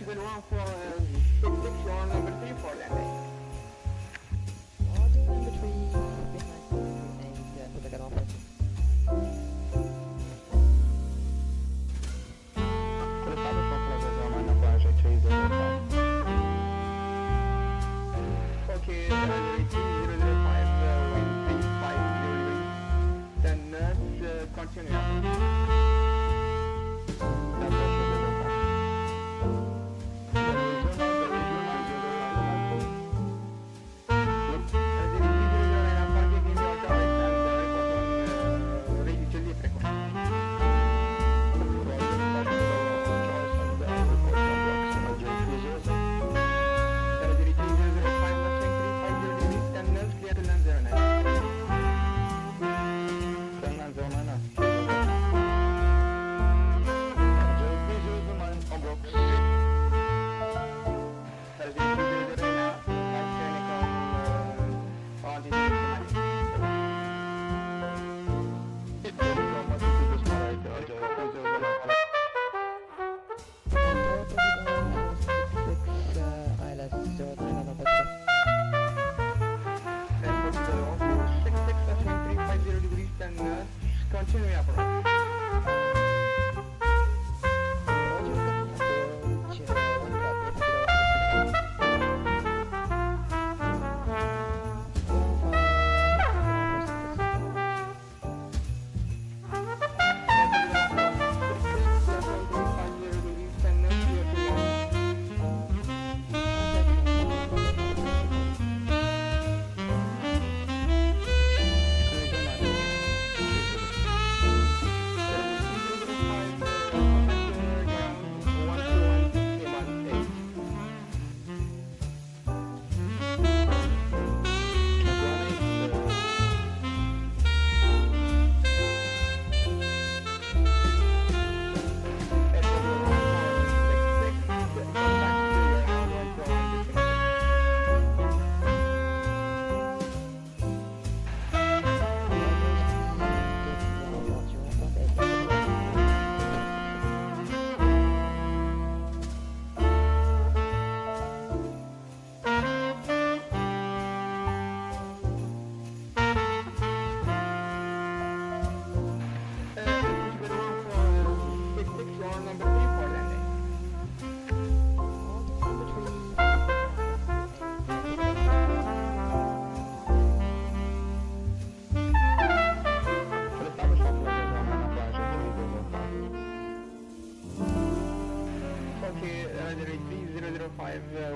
A321 for 66, you're on number 3 for landing. Order number 3 behind you and put the gun off. Okay, 3005, wind 350 degrees. Then continue.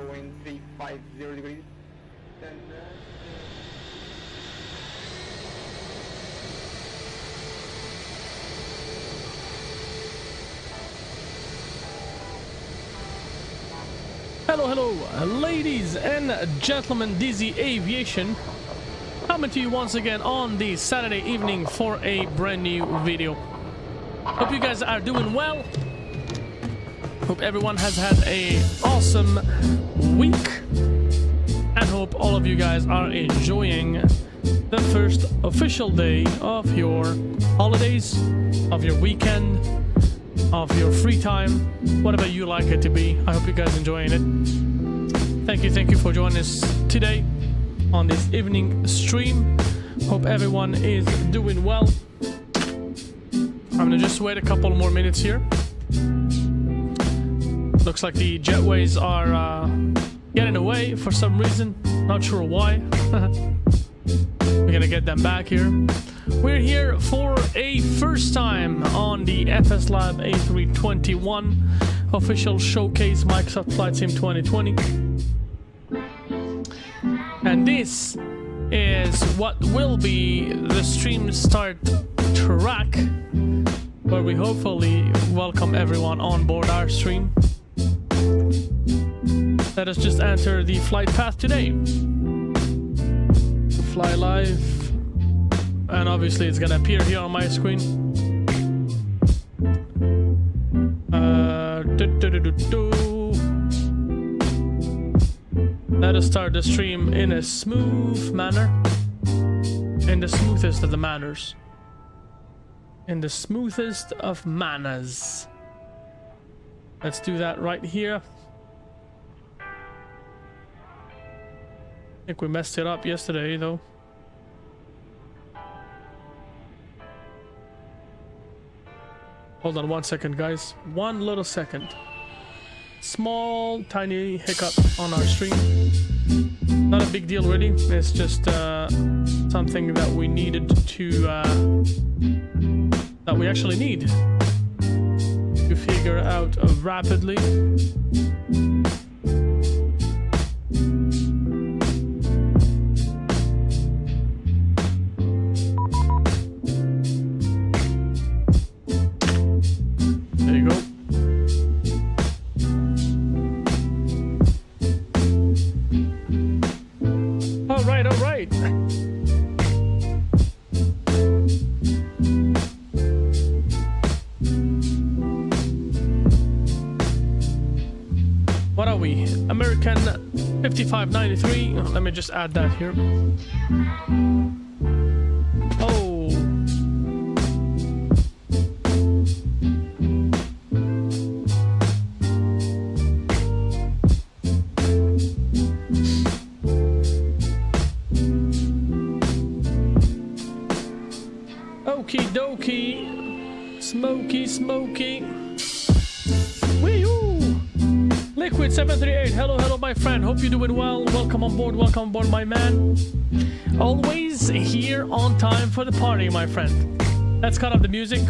Wind 350 degrees. Then Hello, ladies and gentlemen, Dizzy Aviation coming to you once again on the Saturday evening for a brand new video. Hope you guys are doing well. Hope everyone has had a awesome week, and hope all of you guys are enjoying the first official day of your holidays, of your weekend, of your free time, whatever you like it to be. I hope you guys enjoying it. Thank you for joining us today on this evening stream. Hope everyone is doing well. I'm gonna just wait a couple more minutes here. Looks like the jetways are getting away for some reason. Not sure why. We're gonna get them back here. We're here for a first time on the FSLABS A321 official showcase Microsoft Flight Sim 2020. And this is what will be the stream start track, where we hopefully welcome everyone on board our stream. Let us just enter the flight path today. Fly live, and obviously it's gonna appear here on my screen. Let us start the stream in a smooth manner, in the smoothest of the manners, in the smoothest of manners. Let's do that right here. think we messed it up yesterday though. Hold on 1 second, guys. 1 little second. Small, tiny hiccup on our stream. Not a big deal, really. It's just something that we needed to... that we actually need to figure out rapidly. There you go. All right, all right. What are we? American 5593. Let me just add that here. Oh. Okie dokie. Smoky, smoky. Wee-oo! Liquid738, hello my friend, hope you're doing well. Welcome on board my man. Always here on time for the party, my friend. That's kind of the music.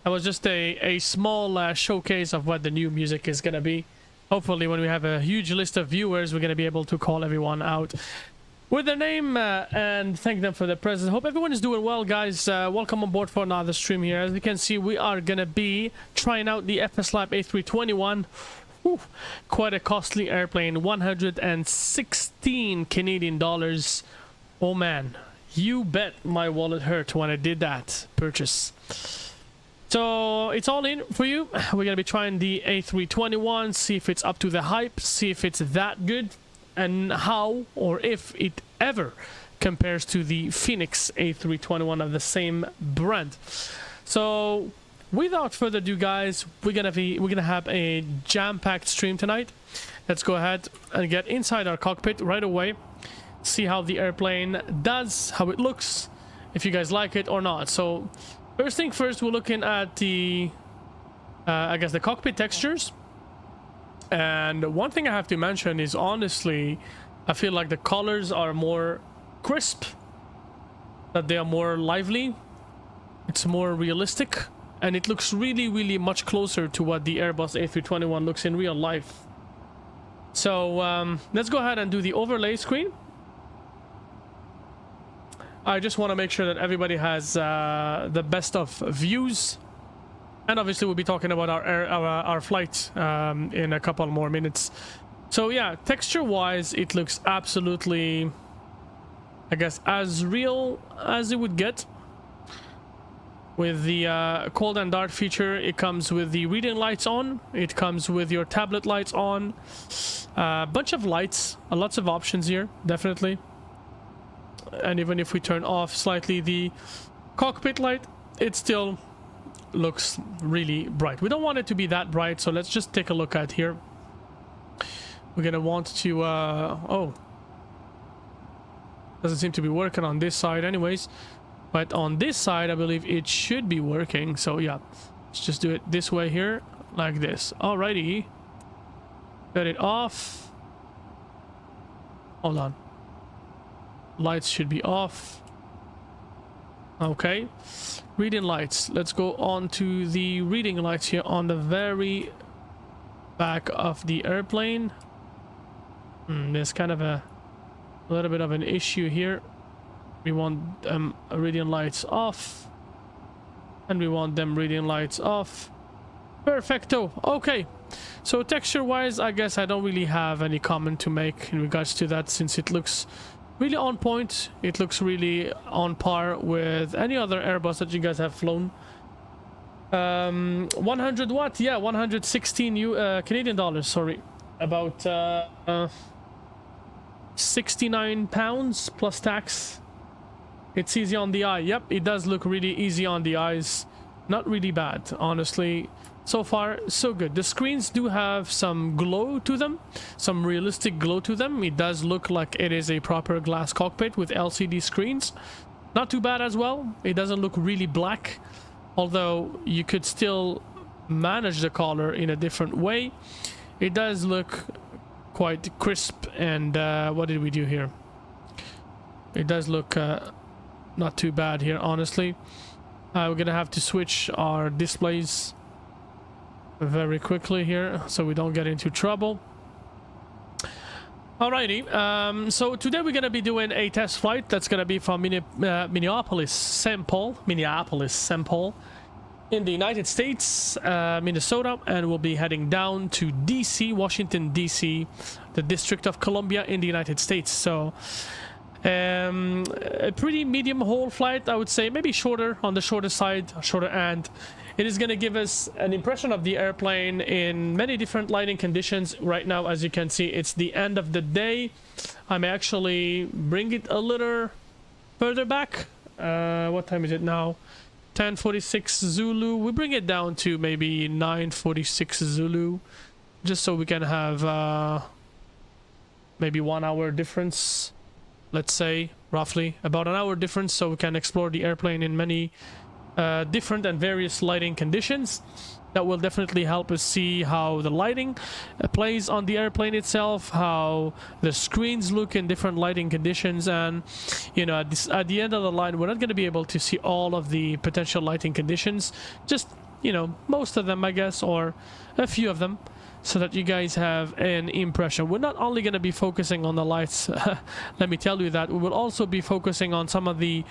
That was just a small showcase of what the new music is gonna be. Hopefully when we have a huge list of viewers, we're gonna be able to call everyone out with their name and thank them for their presence. Hope everyone is doing well, guys. Welcome on board for another stream here. As you can see, we are gonna be trying out the FSLAB A321. Whew, quite a costly airplane, 116 Canadian dollars. Oh man, you bet my wallet hurt when I did that purchase. So it's all in for you. We're gonna be trying the A321, see if it's up to the hype, see if it's that good, and how or if it ever compares to the Phoenix A321 of the same brand. So without further ado, guys, we're gonna have a jam-packed stream tonight. Let's go ahead and get inside our cockpit right away, see how the airplane does, how it looks, if you guys like it or not. So first thing first, we're looking at the I guess the cockpit textures. And one thing I have to mention is, honestly, I feel like the colors are more crisp, that they are more lively, it's more realistic, and it looks really much closer to what the Airbus A321 looks in real life. So let's go ahead and do the overlay screen. I just want to make sure that everybody has the best of views. And obviously we'll be talking about our flight in a couple more minutes. So yeah, texture-wise, it looks absolutely, I guess, as real as it would get. With the cold and dark feature, it comes with the reading lights on. It comes with your tablet lights on. A bunch of lights, lots of options here, definitely. And even if we turn off slightly the cockpit light, it still looks really bright. We don't want it to be that bright, so let's just take a look at here. We're gonna want to oh, doesn't seem to be working on this side anyways, but on this side I believe it should be working. So yeah, let's just do it this way here, like this. Alrighty, cut it off. Hold on, lights should be off. Okay, reading lights. Let's go on to the reading lights here on the very back of the airplane. There's kind of a little bit of an issue here. We want reading lights off, and we want them reading lights off. Perfecto. Okay, so texture wise, I guess I don't really have any comment to make in regards to that, since it looks really on point. It looks really on par with any other Airbus that you guys have flown. 100 what? Yeah, 116 Canadian dollars, sorry. About 69 pounds plus tax. It's easy on the eye. Yep, it does look really easy on the eyes. Not really bad, honestly. So far, so good. The screens do have some glow to them, some realistic glow to them. It does look like it is a proper glass cockpit with LCD screens. Not too bad as well. It doesn't look really black, although you could still manage the color in a different way. It does look quite crisp. And what did we do here? It does look not too bad here, honestly. We're gonna have to switch our displays very quickly here so we don't get into trouble. Alrighty, so today we're gonna be doing a test flight that's gonna be from Minneapolis, St. Paul in the United States, Minnesota, and we'll be heading down to DC, Washington DC, the District of Columbia in the United States. So a pretty medium haul flight, I would say, maybe shorter, on the shorter side, shorter end. It is going to give us an impression of the airplane in many different lighting conditions. Right now, as you can see, it's the end of the day. I may actually bring it a little further back. What time is it now? 10:46 Zulu. We bring it down to maybe 9:46 Zulu, just so we can have maybe 1 hour difference. Let's say roughly about an hour difference, so we can explore the airplane in many different and various lighting conditions. That will definitely help us see how the lighting plays on the airplane itself, how the screens look in different lighting conditions, and you know, at the end of the line, we're not going to be able to see all of the potential lighting conditions, just, you know, most of them, I guess, or a few of them, so that you guys have an impression. We're not only going to be focusing on the lights, let me tell you that. We will also be focusing on some of the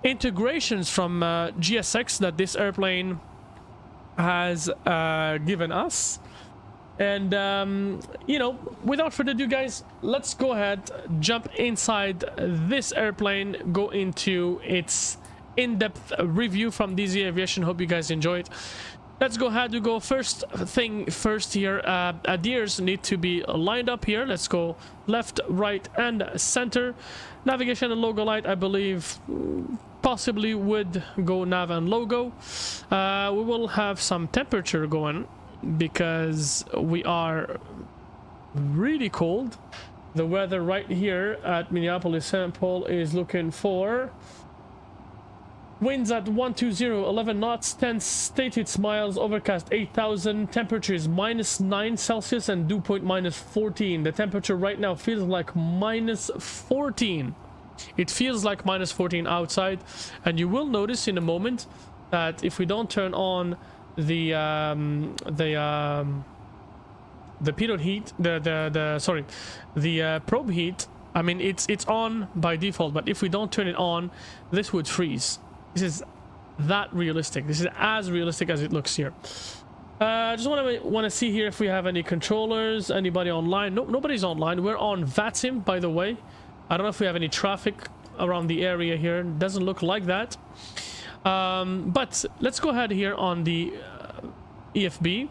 integrations from GSX that this airplane has given us. And you know, without further ado, guys, let's go ahead, jump inside this airplane, go into its in-depth review from DZ Aviation. Hope you guys enjoy it. Let's go ahead to go first thing first here. Adheres need to be lined up here. Let's go left, right, and center. Navigation and logo light, I believe, possibly would go nav and logo. We will have some temperature going because we are really cold. The weather right here at Minneapolis St. Paul is looking for winds at 120, 11 knots, 10 stated miles, overcast 8,000, temperature is -9 Celsius and dew point -14. The temperature right now feels like -14. It feels like -14 outside, and you will notice in a moment that if we don't turn on the pitot heat, the probe heat, I mean, it's on by default, but if we don't turn it on, this would freeze. This is that realistic. This is as realistic as it looks here. Just want to see here if we have any controllers, anybody online. No, nobody's online. We're on VATSIM, by the way. I don't know if we have any traffic around the area here. It doesn't look like that. But let's go ahead here on the EFB.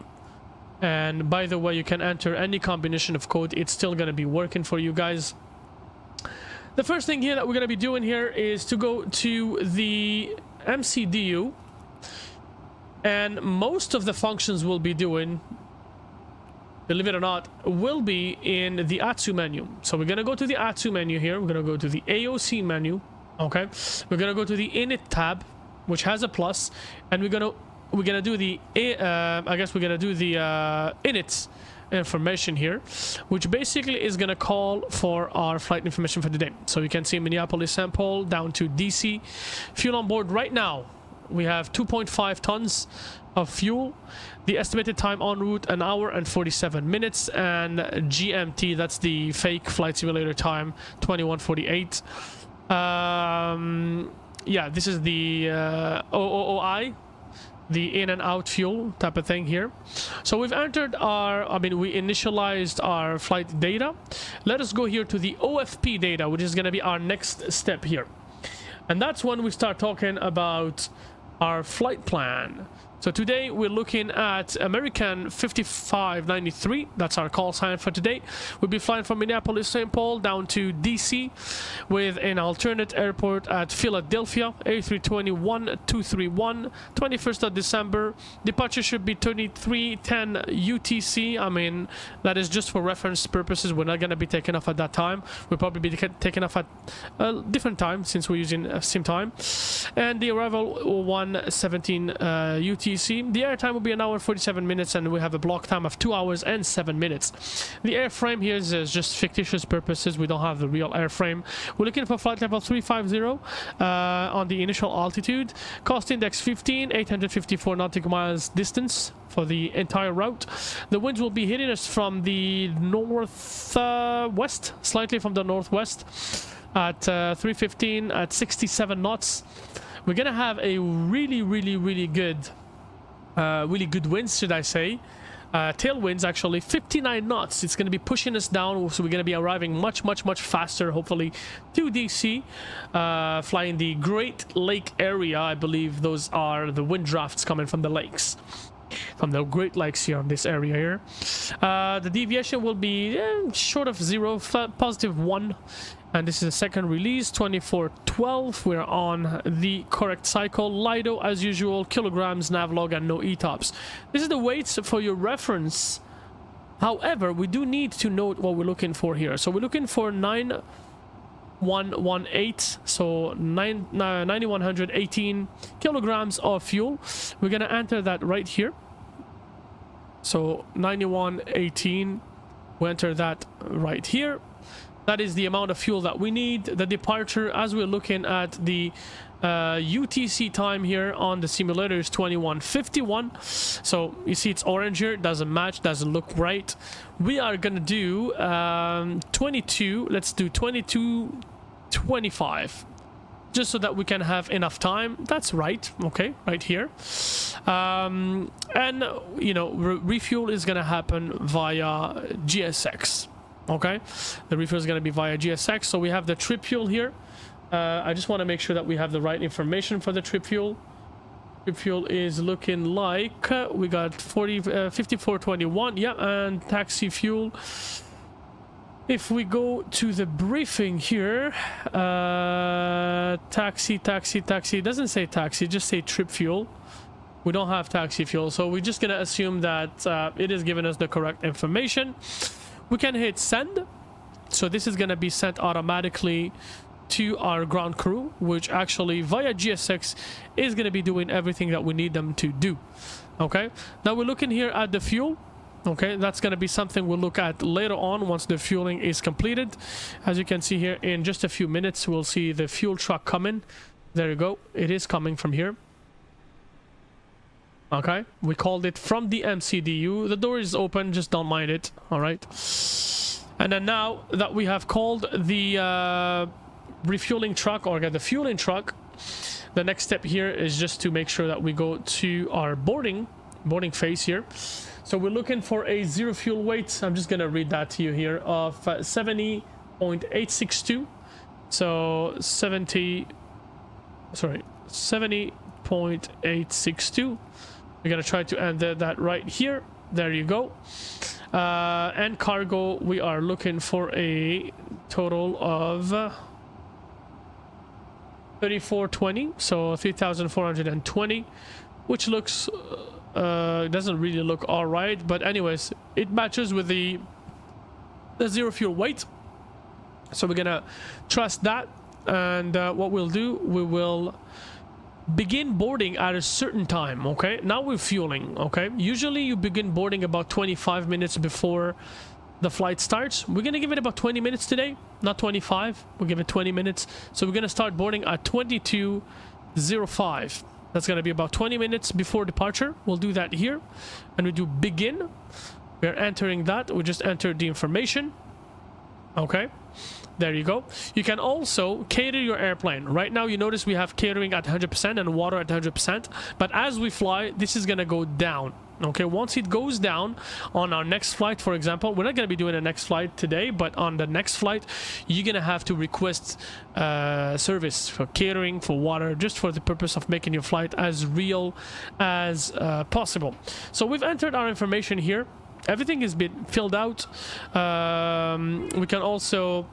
And by the way, you can enter any combination of code. It's still going to be working for you guys. The first thing here that we're going to be doing here is to go to the MCDU, and most of the functions we'll be doing, believe it or not, will be in the ASUS menu. So we're going to go to the ASUS menu here. We're going to go to the AOC menu. Okay, we're going to go to the init tab, which has a plus, and we're going to do the I guess we're going to do the init information here, which basically is going to call for our flight information for the day. So you can see Minneapolis St. Paul down to DC. Fuel on board right now, we have 2.5 tons of fuel. The estimated time en route, 1 hour and 47 minutes, and GMT, that's the fake flight simulator time, 21:48. Yeah, this is the OOI, the in and out fuel type of thing here. So we've entered our, we initialized our flight data. Let us go here to the OFP data, which is going to be our next step here. And that's when we start talking about our flight plan. So today we're looking at American 5593. That's our call sign for today. We'll be flying from Minneapolis, St. Paul down to DC with an alternate airport at Philadelphia. A321 231, 21st of December. Departure should be 2310 UTC. I mean, that is just for reference purposes. We're not going to be taking off at that time. We'll probably be taking off at a different time since we're using same time. And the arrival 1:17 UTC. The airtime will be 1 hour and 47 minutes, and we have a block time of 2 hours and 7 minutes. The airframe here is just fictitious purposes. We don't have the real airframe. We're looking for flight level 350 on the initial altitude. Cost index 15, 854 nautical miles distance for the entire route. The winds will be hitting us from the northwest, slightly from the northwest at 315 at 67 knots. We're gonna have a really good winds, should I say. Tailwinds, actually 59 knots. It's going to be pushing us down, so we're going to be arriving much faster, hopefully, to DC, flying the Great Lake area. I believe those are the wind drafts coming from the lakes, from the Great Lakes here in this area here. The deviation will be short of 0, positive 1. And this is the second release, 2412. We're on the correct cycle. LIGHTSPEED as usual, kilograms, navlog, and no ETOPS. This is the weights for your reference. However, we do need to note what we're looking for here. So we're looking for 9118, so 9118 kilograms of fuel. We're gonna enter that right here. So 9118, we enter that right here. That is the amount of fuel that we need. The departure, as we're looking at the UTC time here on the simulator, is 21:51. So you see it's orange here. It doesn't match, doesn't look right. We are gonna do 22. Let's do 22:25, just so that we can have enough time. That's right. Okay, right here. And you know, refuel is gonna happen via GSX. Okay, the refuel is going to be via GSX. So we have the trip fuel here. I just want to make sure that we have the right information for the trip fuel. Trip fuel is looking like we got 5421. Yeah, and taxi fuel. If we go to the briefing here, taxi, it doesn't say taxi, just say trip fuel. We don't have taxi fuel, so we're just going to assume that it is giving us the correct information. We can hit send. So this is going to be sent automatically to our ground crew, which actually via GSX is going to be doing everything that we need them to do. Okay, now we're looking here at the fuel. Okay, that's going to be something we'll look at later on once the fueling is completed. As you can see here, in just a few minutes we'll see the fuel truck coming. There you go, it is coming from here. Okay, we called it from the MCDU. The door is open, just don't mind it. All right, and then now that we have called the refueling truck, or the fueling truck, the next step here is just to make sure that we go to our boarding phase here. So we're looking for a zero fuel weight. I'm just gonna read that to you here, of 70.862. So 70.862. We're gonna try to enter that right here. There you go. And cargo, we are looking for a total of 3420, so 3420, which looks doesn't really look all right, but anyways, it matches with the zero fuel weight. So we're gonna trust that, and what we'll do, we will begin boarding at a certain time. Okay, now we're fueling. Okay, usually you begin boarding about 25 minutes before the flight starts. We're gonna give it about 20 minutes today, not 25. We'll give it 20 minutes. So we're gonna start boarding at 22:05. That's gonna be about 20 minutes before departure. We'll do that here, and we do begin. We're entering that. We just entered the information. Okay, there you go. You can also cater your airplane. Right now, you notice we have catering at 100% and water at 100%. But as we fly, this is gonna go down. Okay, once it goes down on our next flight, for example, we're not going to be doing a next flight today, but on the next flight, you're going to have to request service for catering, for water, just for the purpose of making your flight as real as possible. So we've entered our information here. Everything has been filled out. We can also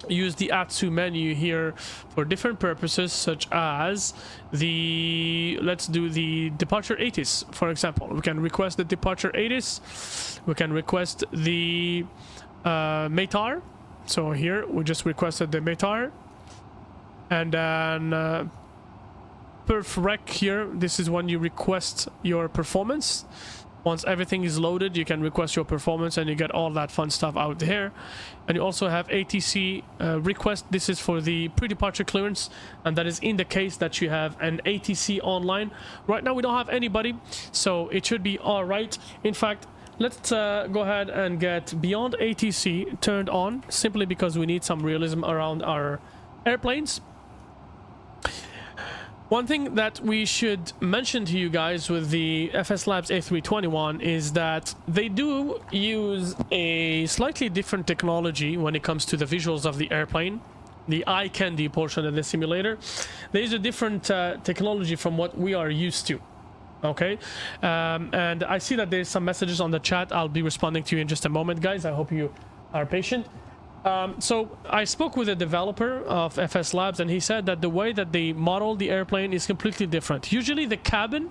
use the ASUS menu here for different purposes, such as let's do the departure ATIS, for example. We can request the departure ATIS. We can request the METAR. So here we just requested the METAR, and then perf rec here. This is when you request your performance. Once everything is loaded, you can request your performance and you get all that fun stuff out there. And you also have ATC request. This is for the pre-departure clearance, and that is in the case that you have an ATC online. Right now we don't have anybody, so it should be all right. In fact, let's go ahead and get Beyond ATC turned on, simply because we need some realism around our airplanes. One thing that we should mention to you guys with the FSLABS A321 is that they do use a slightly different technology when it comes to the visuals of the airplane, the eye candy portion of the simulator. There is a different technology from what we are used to. Okay, and I see that there's some messages on the chat. I'll be responding to you in just a moment, guys. I hope you are patient. So I spoke with a developer of FSLABS, and he said that the way that they model the airplane is completely different. Usually the cabin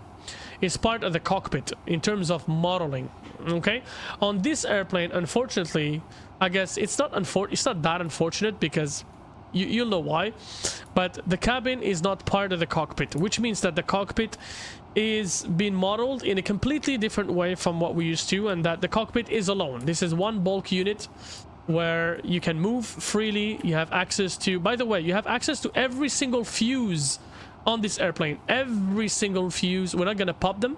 is part of the cockpit in terms of modeling. Okay, on this airplane, unfortunately, I guess it's not that unfortunate, because you'll know why, but the cabin is not part of the cockpit, which means that the cockpit is being modeled in a completely different way from what we used to, and that the cockpit is alone. This is one bulk unit where you can move freely. You have access to, by the way, you have access to every single fuse on this airplane. Every single fuse. We're not gonna pop them,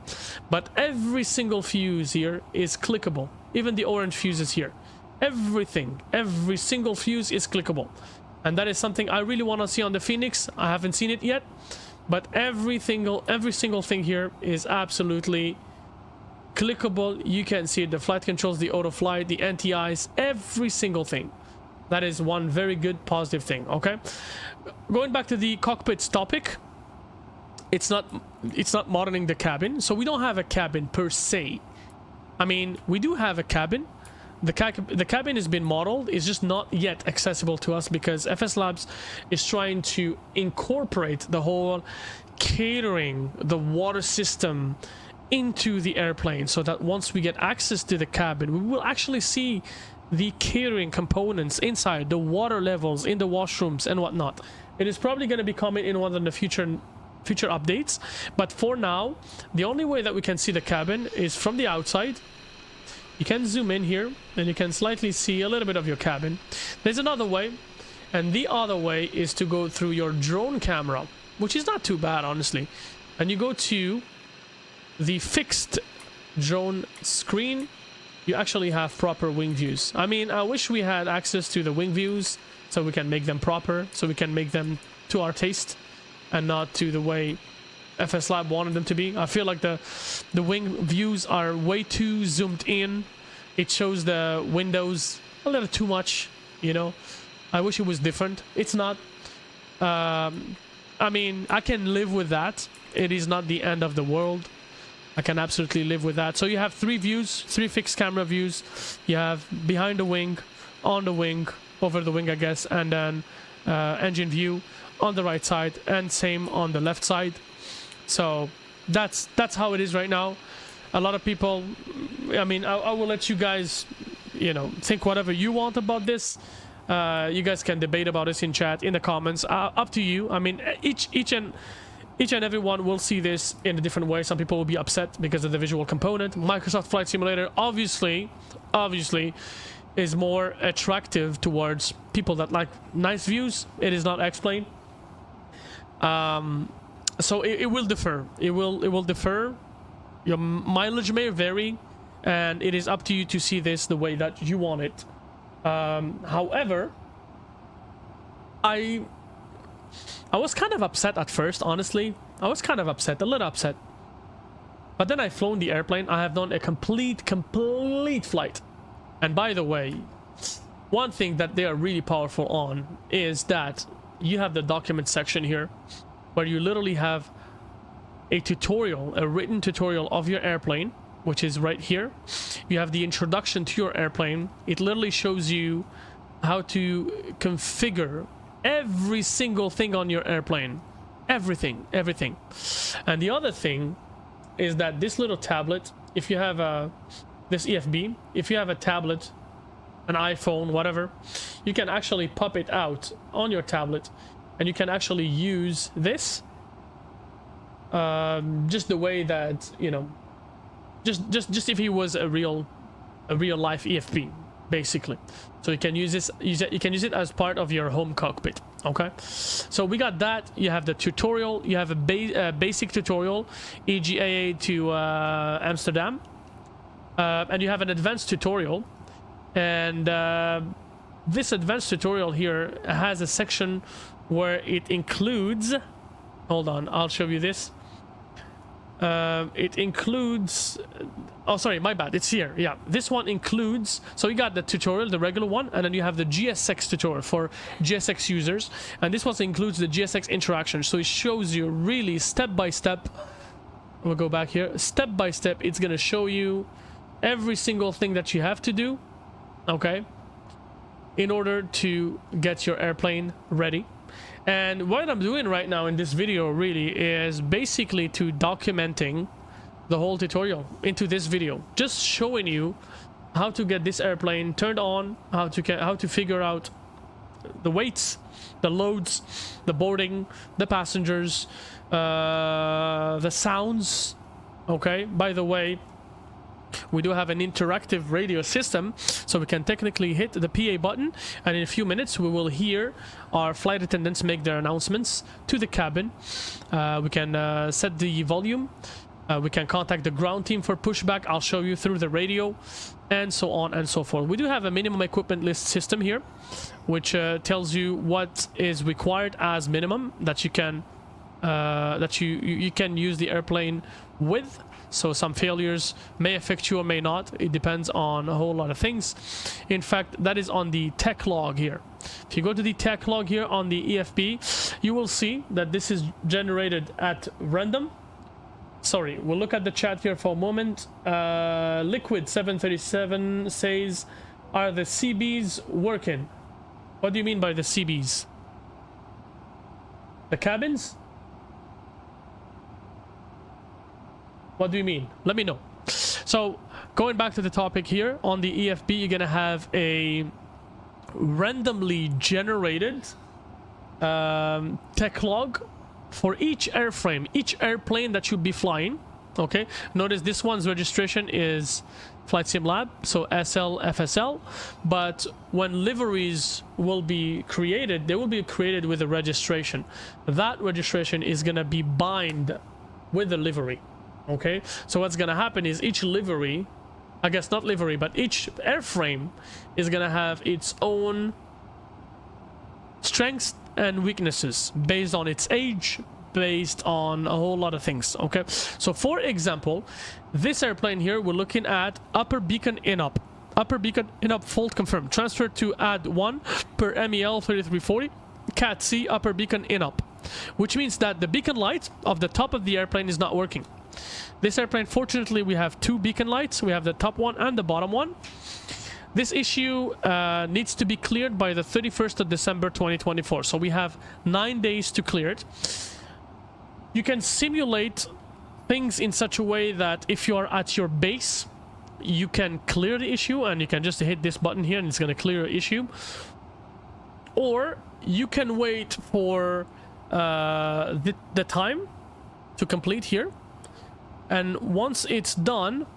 but every single fuse here is clickable. Even the orange fuses here. Everything, every single fuse is clickable. And that is something I really want to see on the Phoenix. I haven't seen it yet, but every single thing here is absolutely clickable. You can see it, the flight controls, the auto flight, the anti-ice, every single thing. That is one very good positive thing. Okay, going back to the cockpits topic, it's not modeling the cabin, so we don't have a cabin per se. I mean, we do have a cabin. The cabin has been modeled, is just not yet accessible to us, because FSLABS is trying to incorporate the whole catering, the water system into the airplane, so that once we get access to the cabin, we will actually see the catering components inside, the water levels in the washrooms and whatnot. It is probably going to be coming in one of the future updates, but for now, the only way that we can see the cabin is from the outside. You can zoom in here and you can slightly see a little bit of your cabin. There's another way, and the other way is to go through your drone camera, which is not too bad, honestly. And you go to the fixed drone screen. You actually have proper wing views. I mean, I wish we had access to the wing views so we can make them proper, so we can make them to our taste and not to the way FSLAB wanted them to be. I feel like the wing views are way too zoomed in. It shows the windows a little too much, you know. I wish it was different. It's not. I mean, I can live with that. It is not the end of the world. I can absolutely live with that. So you have three views, three fixed camera views. You have behind the wing, on the wing, over the wing, I guess, and then engine view on the right side, and same on the left side. So that's how it is right now. A lot of people, I mean, I will let you guys, you know, think whatever you want about this. You guys can debate about this in chat, in the comments. Up to you. I mean, each and everyone will see this in a different way. Some people will be upset because of the visual component. Microsoft Flight Simulator obviously is more attractive towards people that like nice views. It is not X-Plane. So it will differ. It will differ. Your mileage may vary, and it is up to you to see this the way that you want it. However, I was kind of upset at first, honestly. I was kind of upset, a little upset. But then I've flown the airplane. I have done a complete flight. And by the way, one thing that they are really powerful on is that you have the document section here, where you literally have a tutorial, a written tutorial of your airplane, which is right here. You have the introduction to your airplane. It literally shows you how to configure every single thing on your airplane. Everything. And the other thing is that this little tablet, if you have this EFB, if you have a tablet, an iPhone, whatever, you can actually pop it out on your tablet, and you can actually use this just the way that, you know, just if he was a real life EFB, basically. So you can use this, you can use it as part of your home cockpit. Okay, so we got that. You have the tutorial, you have a basic tutorial, EGAA to Amsterdam, and you have an advanced tutorial. And this advanced tutorial here has a section where it includes, hold on, I'll show you this. It includes, oh sorry, my bad, it's here. Yeah, this one includes, so you got the tutorial, the regular one, and then you have the GSX tutorial for GSX users, and this one includes the GSX interaction. So it shows you really step by step. We'll go back here, step by step. It's gonna show you every single thing that you have to do, okay, in order to get your airplane ready. And what I'm doing right now in this video really is basically to documenting the whole tutorial into this video, just showing you how to get this airplane turned on, how to figure out the weights, the loads, the boarding, the passengers, the sounds. Okay, by the way, we do have an interactive radio system, so we can technically hit the PA button, and in a few minutes we will hear our flight attendants make their announcements to the cabin. We can set the volume, we can contact the ground team for pushback. I'll show you through the radio, and so on and so forth. We do have a minimum equipment list system here, which tells you what is required as minimum that you can you can use the airplane with. So some failures may affect you or may not. It depends on a whole lot of things. In fact, that is on the tech log here. If you go to the tech log here on the EFB, you will see that this is generated at random. Sorry, we'll look at the chat here for a moment. Liquid 737 says, are the CBs working? What do you mean by the CBs? The cabins? What do you mean? Let me know. So going back to the topic here, on the EFB, you're gonna have a randomly generated tech log for each airframe, each airplane that you'll be flying. Okay, notice this one's registration is Flight Sim Lab, so SL FSL, but when liveries will be created, they will be created with a registration. That registration is gonna be bind with the livery. Okay, so what's gonna happen is each livery, I guess not livery, but each airframe is gonna have its own strengths and weaknesses based on its age, based on a whole lot of things. Okay, so for example, this airplane here, we're looking at upper beacon in-up. Upper beacon in-up fault confirmed. Transfer to Add-on per MEL 3340. Cat C upper beacon in-up. Which means that the beacon light of the top of the airplane is not working. This airplane, fortunately, we have two beacon lights. We have the top one and the bottom one. This issue needs to be cleared by the 31st of December 2024. So we have 9 days to clear it. You can simulate things in such a way that if you are at your base, you can clear the issue, and you can just hit this button here and it's going to clear the issue. Or you can wait for the time to complete here, and once it's done,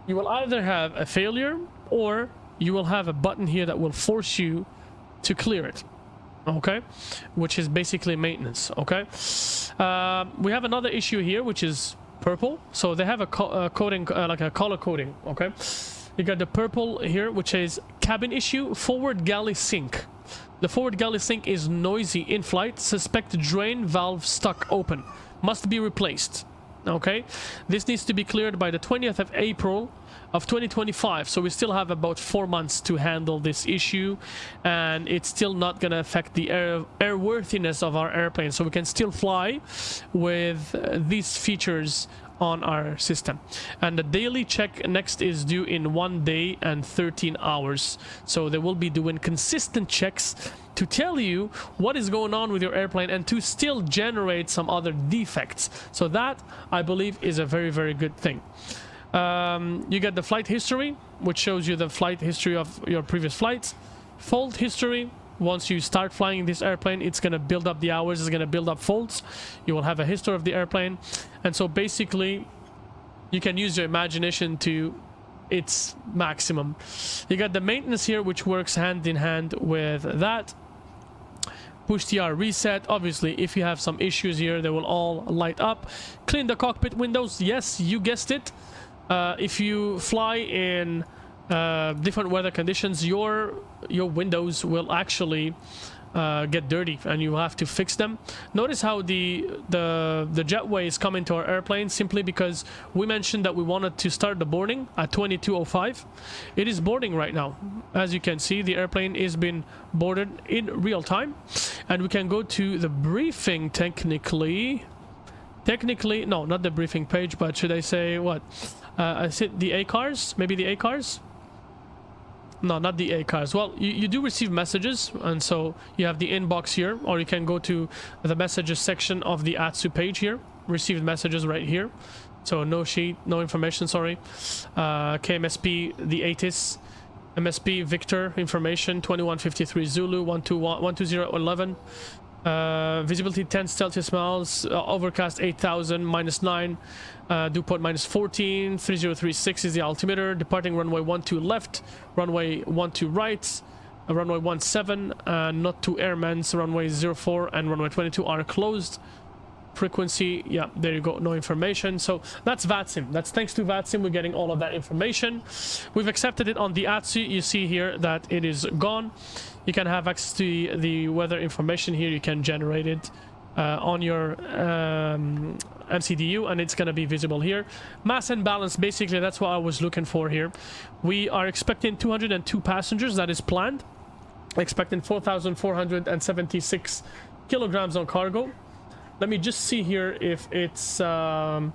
you will either have a failure or you will have a button here that will force you to clear it. Okay, which is basically maintenance. Okay, we have another issue here, which is purple. So they have a coding, like a color coding. Okay, you got the purple here, which is cabin issue, forward galley sink. The forward galley sink is noisy in flight. Suspect drain valve stuck open. Must be replaced. Okay, this needs to be cleared by the 20th of April of 2025, so we still have about 4 months to handle this issue, and it's still not going to affect the airworthiness of our airplane, so we can still fly with these features on our system. And the daily check next is due in 1 day and 13 hours, so they will be doing consistent checks to tell you what is going on with your airplane and to still generate some other defects. So that, I believe, is a very, very good thing. You get the flight history, which shows you the flight history of your previous flights. Fault history: once you start flying this airplane, it's going to build up the hours, it's going to build up faults. You will have a history of the airplane, and so basically you can use your imagination to its maximum. You got the maintenance here, which works hand in hand with that. Push TR reset. Obviously, if you have some issues here, they will all light up. Clean the cockpit windows. Yes, you guessed it. If you fly in different weather conditions, your windows will actually get dirty, and you have to fix them. Notice how the jetway is coming to our airplane simply because we mentioned that we wanted to start the boarding at 22:05. It is boarding right now. As you can see, the airplane is being boarded in real time, and we can go to the briefing technically, no, not the briefing page, but should I say what? I said the ACARs, maybe the ACARs. No, not the ACARs. Well, you do receive messages, and so you have the inbox here, or you can go to the messages section of the ASUS page here. Received messages right here. So no sheet, no information, sorry. KMSP, the ATIS, MSP, Victor, information, 2153 Zulu, 12011. Visibility 10 Celsius miles, overcast 8000, -9, dew point -14, 3036 is the altimeter, departing runway 12 left, runway 12 right, runway 17, not to airmans, runway 04 and runway 22 are closed. Frequency, yeah, there you go, no information. So that's VATSIM. That's thanks to VATSIM we're getting all of that information. We've accepted it on the ASUS. You see here that it is gone. You can have access to the weather information here. You can generate it on your MCDU, and it's going to be visible here. Mass and balance, basically that's what I was looking for here. We are expecting 202 passengers. That is planned. Expecting 4,476 kilograms on cargo. Let me just see here if it's a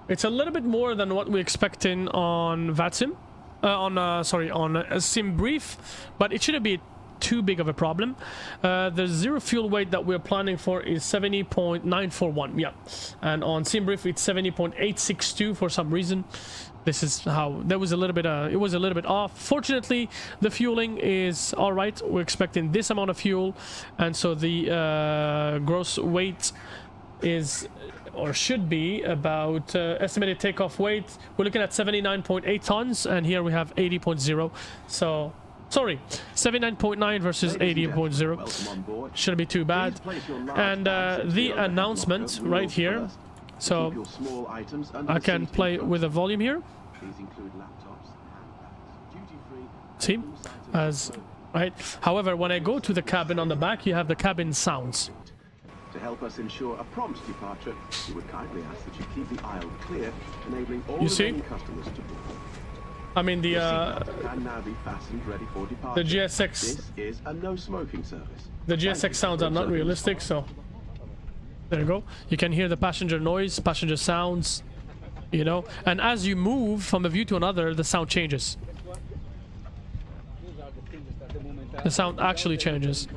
little bit more than what we're expecting on VATSIM, on SimBrief, but it shouldn't be too big of a problem. The zero fuel weight that we're planning for is 70.941, yeah, and on SimBrief it's 70.862 for some reason. This is how there was a little bit it was a little bit off. Fortunately, the fueling is all right. We're expecting this amount of fuel, and so the gross weight is, or should be, about estimated takeoff weight. We're looking at 79.8 tons, and here we have 80.0. So sorry, 79.9 versus 80.0. Shouldn't be too bad. And the announcement right here. So I can play with the volume here. See, as right. However, when I go to the cabin on the back, you have the cabin sounds. To help us ensure a prompt departure, we would kindly ask that you keep the aisle clear, enabling all remaining customers to board. I mean the can now be fastened, ready for departure. the GSX. This is a no smoking service. The GSX sounds are not realistic, so there you go. You can hear the passenger noise, passenger sounds, you know, and as you move from a view to another, the sound changes. The sound actually changes.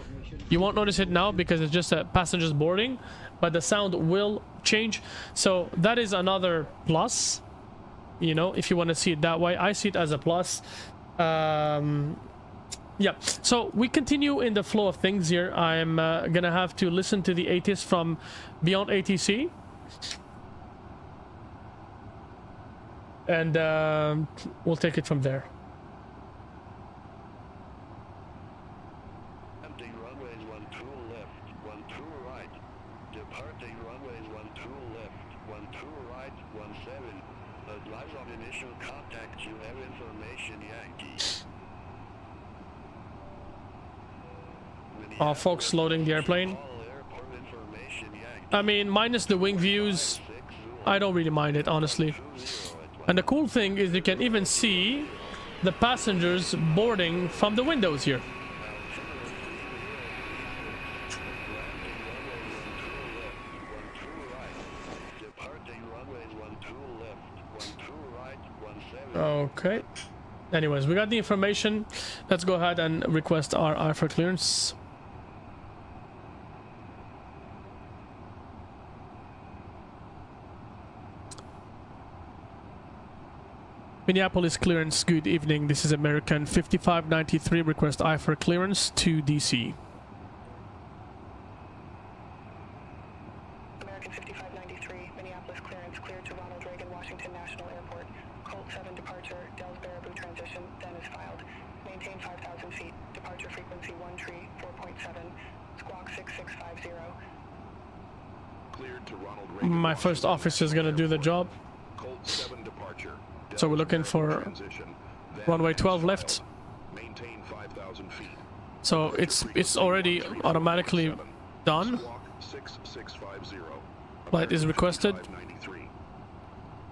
You won't notice it now because it's just a passengers boarding, but the sound will change. So that is another plus, you know, if you want to see it that way. I see it as a plus. Yeah, so we continue in the flow of things here. I'm gonna have to listen to the ATIS from beyond ATC, and we'll take it from there. Departing runways 12 left, 12 right. Departing runways 12 left, 12 right, 17. Advise on initial contact. You have information, Yankee. Folks loading the airplane. All airport information, Yankee. I mean, minus the wing views, I don't really mind it, honestly. And the cool thing is you can even see the passengers boarding from the windows here. Okay. Anyways, we got the information. Let's go ahead and request our IFR clearance. Minneapolis clearance, good evening. This is American 5593, request IFR clearance to DC. American 5593, Minneapolis clearance cleared to Ronald Reagan Washington National Airport. Colt 7 departure, Dells Baraboo transition, then is filed. Maintain 5,000 feet. Departure frequency 134.7, squawk 6650. Cleared to Ronald Reagan. My first officer is gonna do the job. Colt 7 departure. So we're looking for runway 12 left. Maintain 5,000 feet. So it's already automatically done. Squawk 6650. Flight is requested.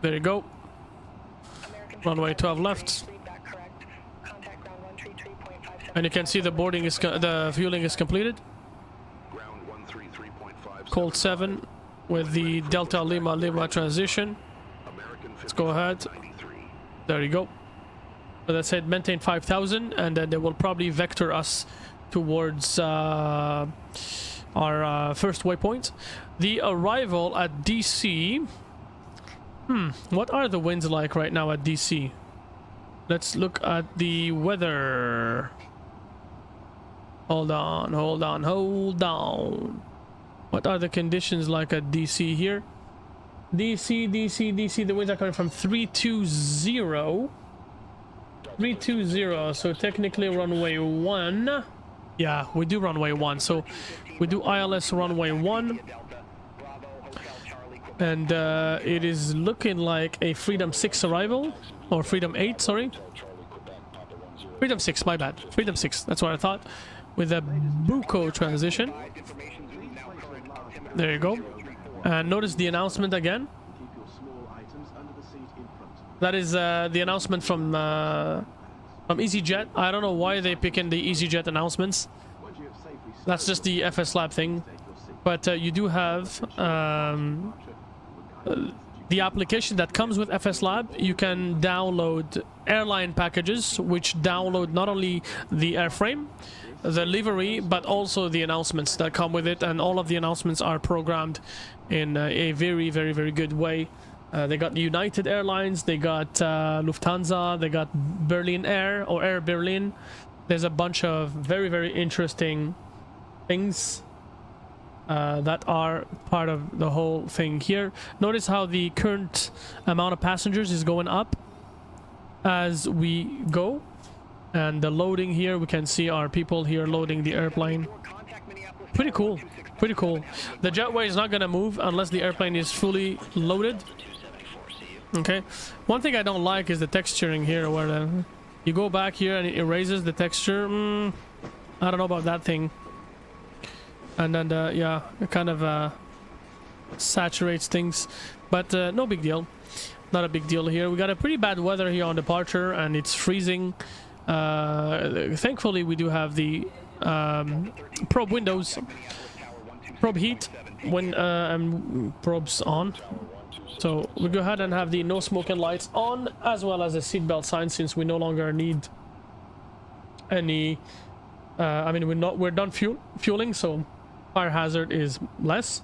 There you go. Runway 12 left. And you can see the boarding is the fueling is completed. Ground 133.5. Colt 7 with the Delta Lima Lima transition. Let's go ahead. There you go. So that said, maintain 5,000, and then they will probably vector us towards our first waypoint. The arrival at DC. What are the winds like right now at DC? Let's look at the weather. Hold on, hold on, hold on. What are the conditions like at DC here? DC, the winds are coming from 320. 320, so technically runway 1. Yeah, we do runway 1, so we do ILS runway 1. And it is looking like a Freedom 6 arrival, or Freedom 8, sorry. Freedom 6, my bad. Freedom 6, that's what I thought. With a Buko transition. There you go. And notice the announcement again. That is the announcement from EasyJet. I don't know why they pick in the EasyJet announcements. That's just the FSLAB thing. But you do have the application that comes with FSLAB. You can download airline packages, which download not only the airframe, the livery, but also the announcements that come with it. And all of the announcements are programmed in a very, very, very good way. They got United Airlines, they got Lufthansa, they got Berlin Air or Air Berlin. There's a bunch of very, very interesting things that are part of the whole thing here. Notice how the current amount of passengers is going up as we go. And the loading here, we can see our people here loading the airplane. Pretty cool, pretty cool. The jetway is not gonna move unless the airplane is fully loaded. Okay, one thing I don't like is the texturing here, where you go back here and it erases the texture. I don't know about that thing. And then yeah, it kind of saturates things, but no big deal. Not a big deal here. We got a pretty bad weather here on departure, and it's freezing. Thankfully we do have the probe windows, probe heat when probes on. So we'll go ahead and have the no smoking lights on, as well as a seatbelt sign, since we no longer need any I mean, we're done fueling, so fire hazard is less.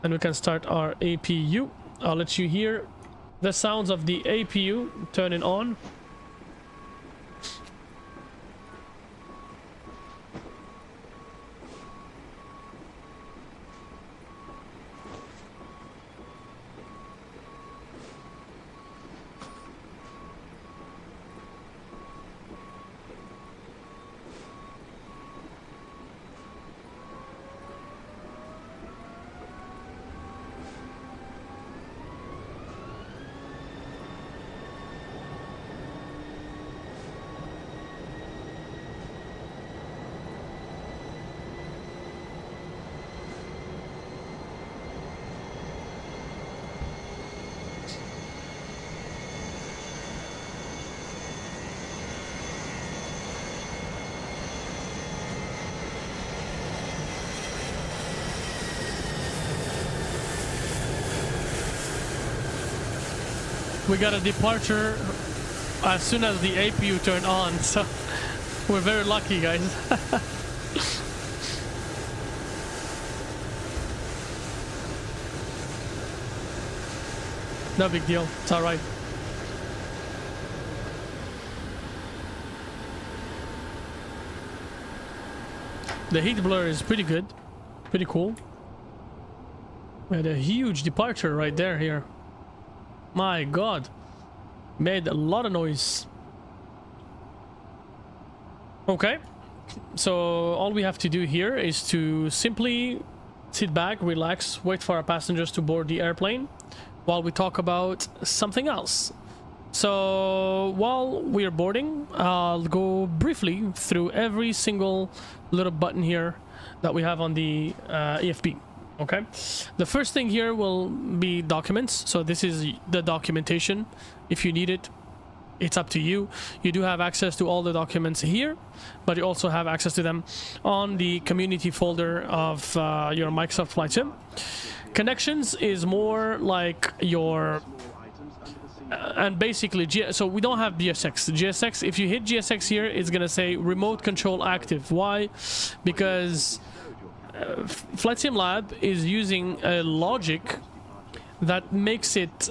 And we can start our APU. I'll let you hear the sounds of the APU turning on. we got a departure as soon as the APU turned on, so we're very lucky, guys. No big deal, it's alright. The heat blur is pretty good, pretty cool. We had a huge departure right there here. My god, made a lot of noise. Okay, so all we have to do here is to simply sit back, relax, wait for our passengers to board the airplane while we talk about something else. So while we are boarding, I'll go briefly through every single little button here that we have on the EFB. Okay, the first thing here will be documents. So this is the documentation. If you need it, it's up to you. You do have access to all the documents here, but you also have access to them on the community folder of your Microsoft Flight Sim. Connections is more like your and basically so we don't have GSX. If you hit GSX here, it's gonna say remote control active. Why? Because Flight Sim Lab is using a logic that makes it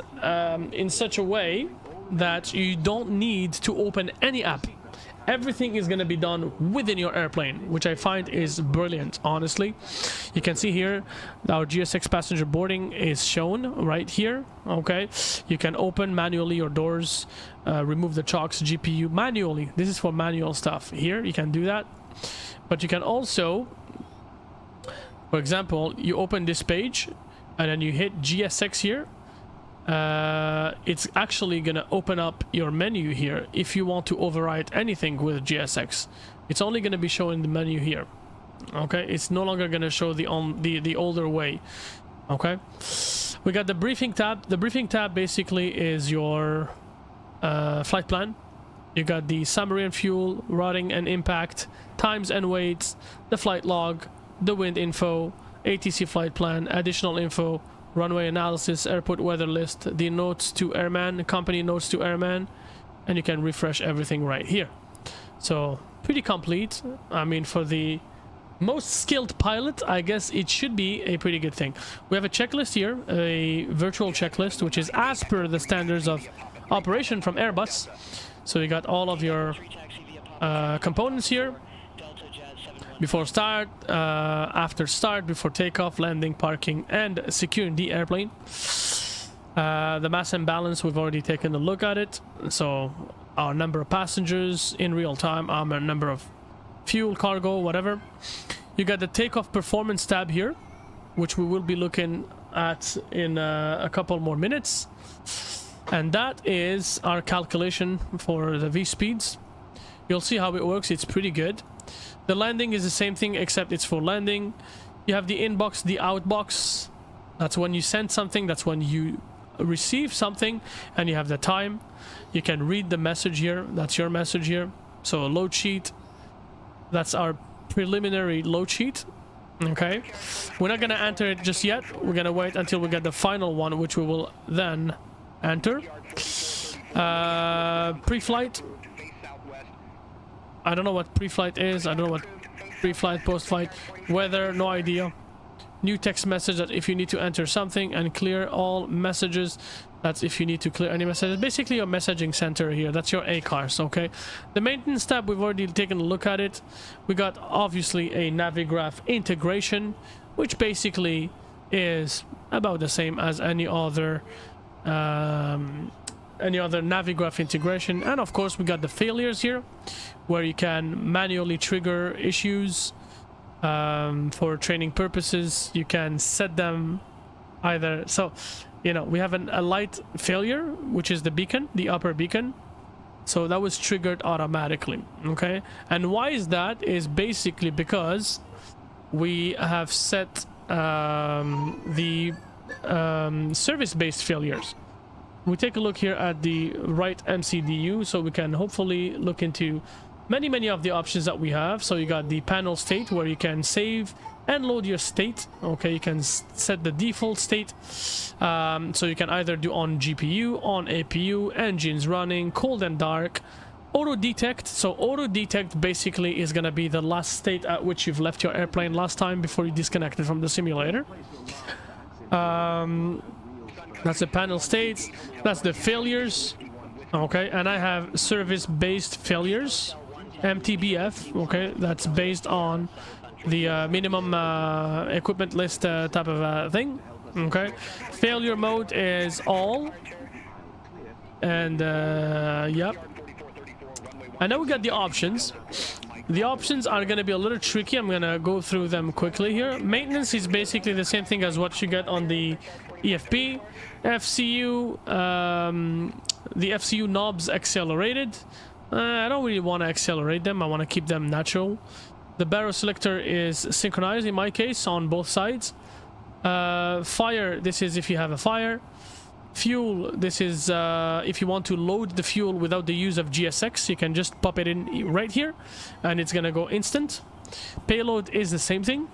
in such a way that you don't need to open any app. Everything is going to be done within your airplane, which I find is brilliant, honestly. You can see here our GSX passenger boarding is shown right here. Okay, you can open manually your doors, remove the chocks, GPU manually. This is for manual stuff. Here you can do that, but you can also, for example, you open this page and then you hit GSX here. It's actually gonna open up your menu here if you want to overwrite anything with GSX. It's only gonna be showing the menu here. Okay, it's no longer gonna show the older way. Okay, we got the briefing tab. The briefing tab basically is your flight plan. You got the summary and fuel, routing and impact, times and weights, the flight log, the wind info, ATC flight plan, additional info, runway analysis, airport weather list, the notes to airman, company notes to airman, and you can refresh everything right here. So pretty complete. I mean, for the most skilled pilot, I guess it should be a pretty good thing. We have a checklist here, a virtual checklist, which is as per the standards of operation from Airbus. So you got all of your components here. Before start, after start, before takeoff, landing, parking, and securing the airplane. The mass and balance, we've already taken a look at it. So our number of passengers in real time, our number of fuel, cargo, whatever. You got the takeoff performance tab here, which we will be looking at in a couple more minutes. And that is our calculation for the V speeds. You'll see how it works. It's pretty good. The landing is the same thing, except it's for landing. You have the inbox, the outbox. That's when you send something, that's when you receive something, and you have the time. You can read the message here. That's your message here. So a load sheet. That's our preliminary load sheet. Okay. We're not going to enter it just yet. We're going to wait until we get the final one, which we will then enter. Pre-flight. I don't know what pre-flight is. I don't know what pre-flight, post-flight, weather, no idea. New text message, that if you need to enter something, and clear all messages. That's if you need to clear any messages. Basically your messaging center here. That's your ACARS, okay? The maintenance tab, we've already taken a look at it. We got obviously a Navigraph integration, which basically is about the same as any other Navigraph integration. And of course we got the failures here, where you can manually trigger issues for training purposes. You can set them either, so you know, we have a light failure, which is the beacon, the upper beacon. So that was triggered automatically. Okay, and why is that? Is basically because we have set the service-based failures. We take a look here at the right MCDU, so we can hopefully look into many of the options that we have. So you got the panel state, where you can save and load your state. Okay, you can set the default state, so you can either do on GPU, on APU, engines running, cold and dark, auto detect. So auto detect basically is gonna be the last state at which you've left your airplane last time before you disconnected from the simulator. That's the panel states, that's the failures. Okay, and I have service-based failures, MTBF. Okay, that's based on the minimum equipment list type of thing. Okay, failure mode is all, and yep. And now we got the options. The options are going to be a little tricky. I'm going to go through them quickly here. Maintenance is basically the same thing as what you get on the EFP. FCU, the FCU knobs accelerated. I don't really want to accelerate them. I want to keep them natural. The barrel selector is synchronized in my case on both sides. Fire, this is if you have a fire. Fuel, this is if you want to load the fuel without the use of GSX, you can just pop it in right here and it's gonna go instant. Payload is the same thing.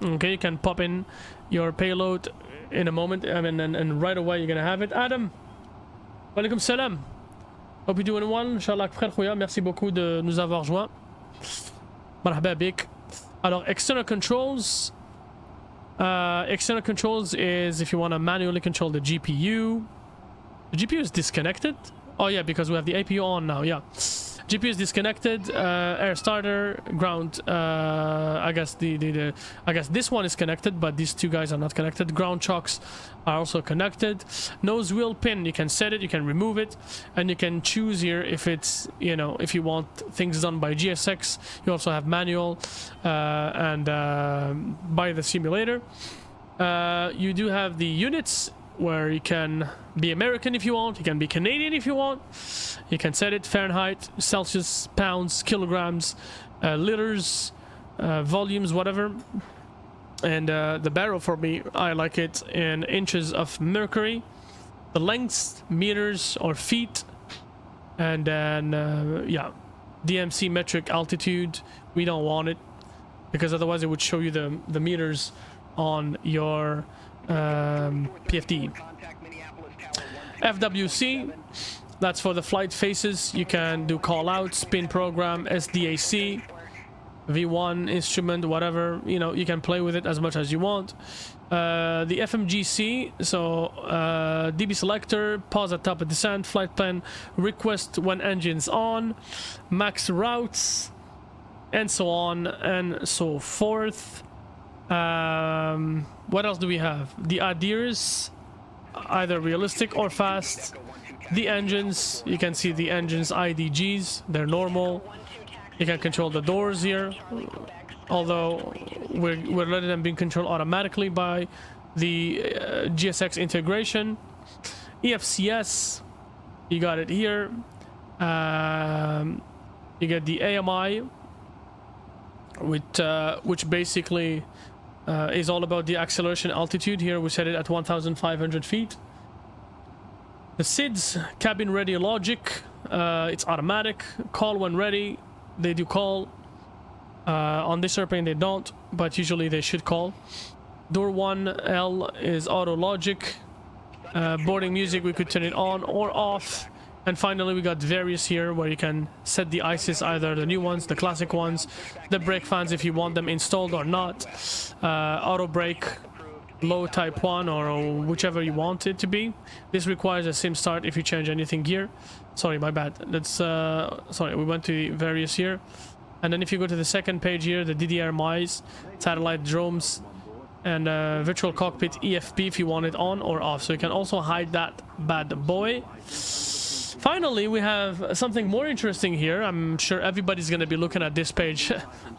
Okay, you can pop in your payload in a moment, I mean, and right away you're gonna have it. Adam, walaikum salam. Hope you're doing well. Inshallah bkhair khoya. Merci beaucoup de nous avoir joints. Marhaba bik. Alors, external controls. External controls is if you want to manually control the GPU. The GPU is disconnected. Oh yeah, because we have the APU on now. Yeah, GPU is disconnected. Air starter, ground. I guess I guess this one is connected, but these two guys are not connected. Ground chocks are also connected. Nose wheel pin, you can set it, you can remove it, and you can choose here if it's, you know, if you want things done by GSX. You also have manual and by the simulator. You do have the units where you can be American if you want, you can be Canadian if you want. You can set it Fahrenheit, Celsius, pounds, kilograms, liters, volumes, whatever. And the barrel, for me, I like it in inches of mercury. The lengths, meters or feet. And then yeah, DMC metric altitude, we don't want it because otherwise it would show you the meters on your PFD. FWC, that's for the flight faces. You can do call out, spin program, SDAC, V1 instrument, whatever, you know, you can play with it as much as you want. The FMGC, so DB selector, pause at top of descent, flight plan request when engines on, max routes, and so on and so forth. What else do we have? The adheres, either realistic or fast. The engines, you can see the engines IDGs, they're normal. You can control the doors here, although we're letting them be controlled automatically by the GSX integration. EFCS, you got it here. You get the AMI, which basically is all about the acceleration altitude. Here we set it at 1,500 feet. The SIDS, cabin ready logic, it's automatic. Call when ready, they do call. On this airplane they don't, but usually they should call. Door 1L is auto logic. Boarding music, we could turn it on or off. And finally we got various here where you can set the ISIS, either the new ones, the classic ones, the brake fans if you want them installed or not, auto brake, low type 1 or whichever you want it to be. This requires a sim start if you change anything here. Sorry, my bad. Let's sorry, we went to various here. And then if you go to the second page here, the DDR MIs, satellite drones, and virtual cockpit EFP if you want it on or off. So you can also hide that bad boy. Finally, we have something more interesting here. I'm sure everybody's going to be looking at this page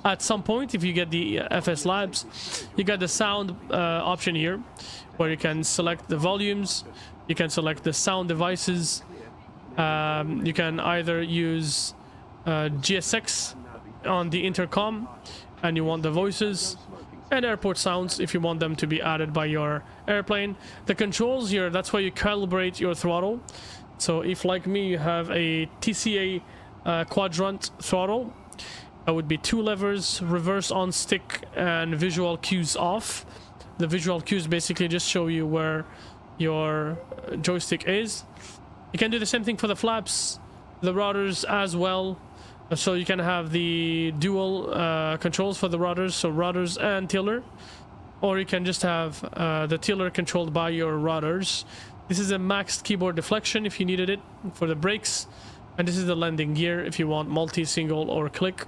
at some point if you get the FSLABS. You got the sound option here, where you can select the volumes, you can select the sound devices, you can either use GSX on the intercom, and you want the voices, and airport sounds if you want them to be added by your airplane. The controls here, that's where you calibrate your throttle. So if, like me, you have a TCA quadrant throttle, That would be 2 levers, reverse on stick, and visual cues off. The visual cues basically just show you where your joystick is. You can do the same thing for the flaps, the routers as well. So you can have the dual controls for the routers, so routers and tiller. Or you can just have the tiller controlled by your routers. This is a maxed keyboard deflection if you needed it for the brakes. And this is the landing gear if you want multi, single, or click.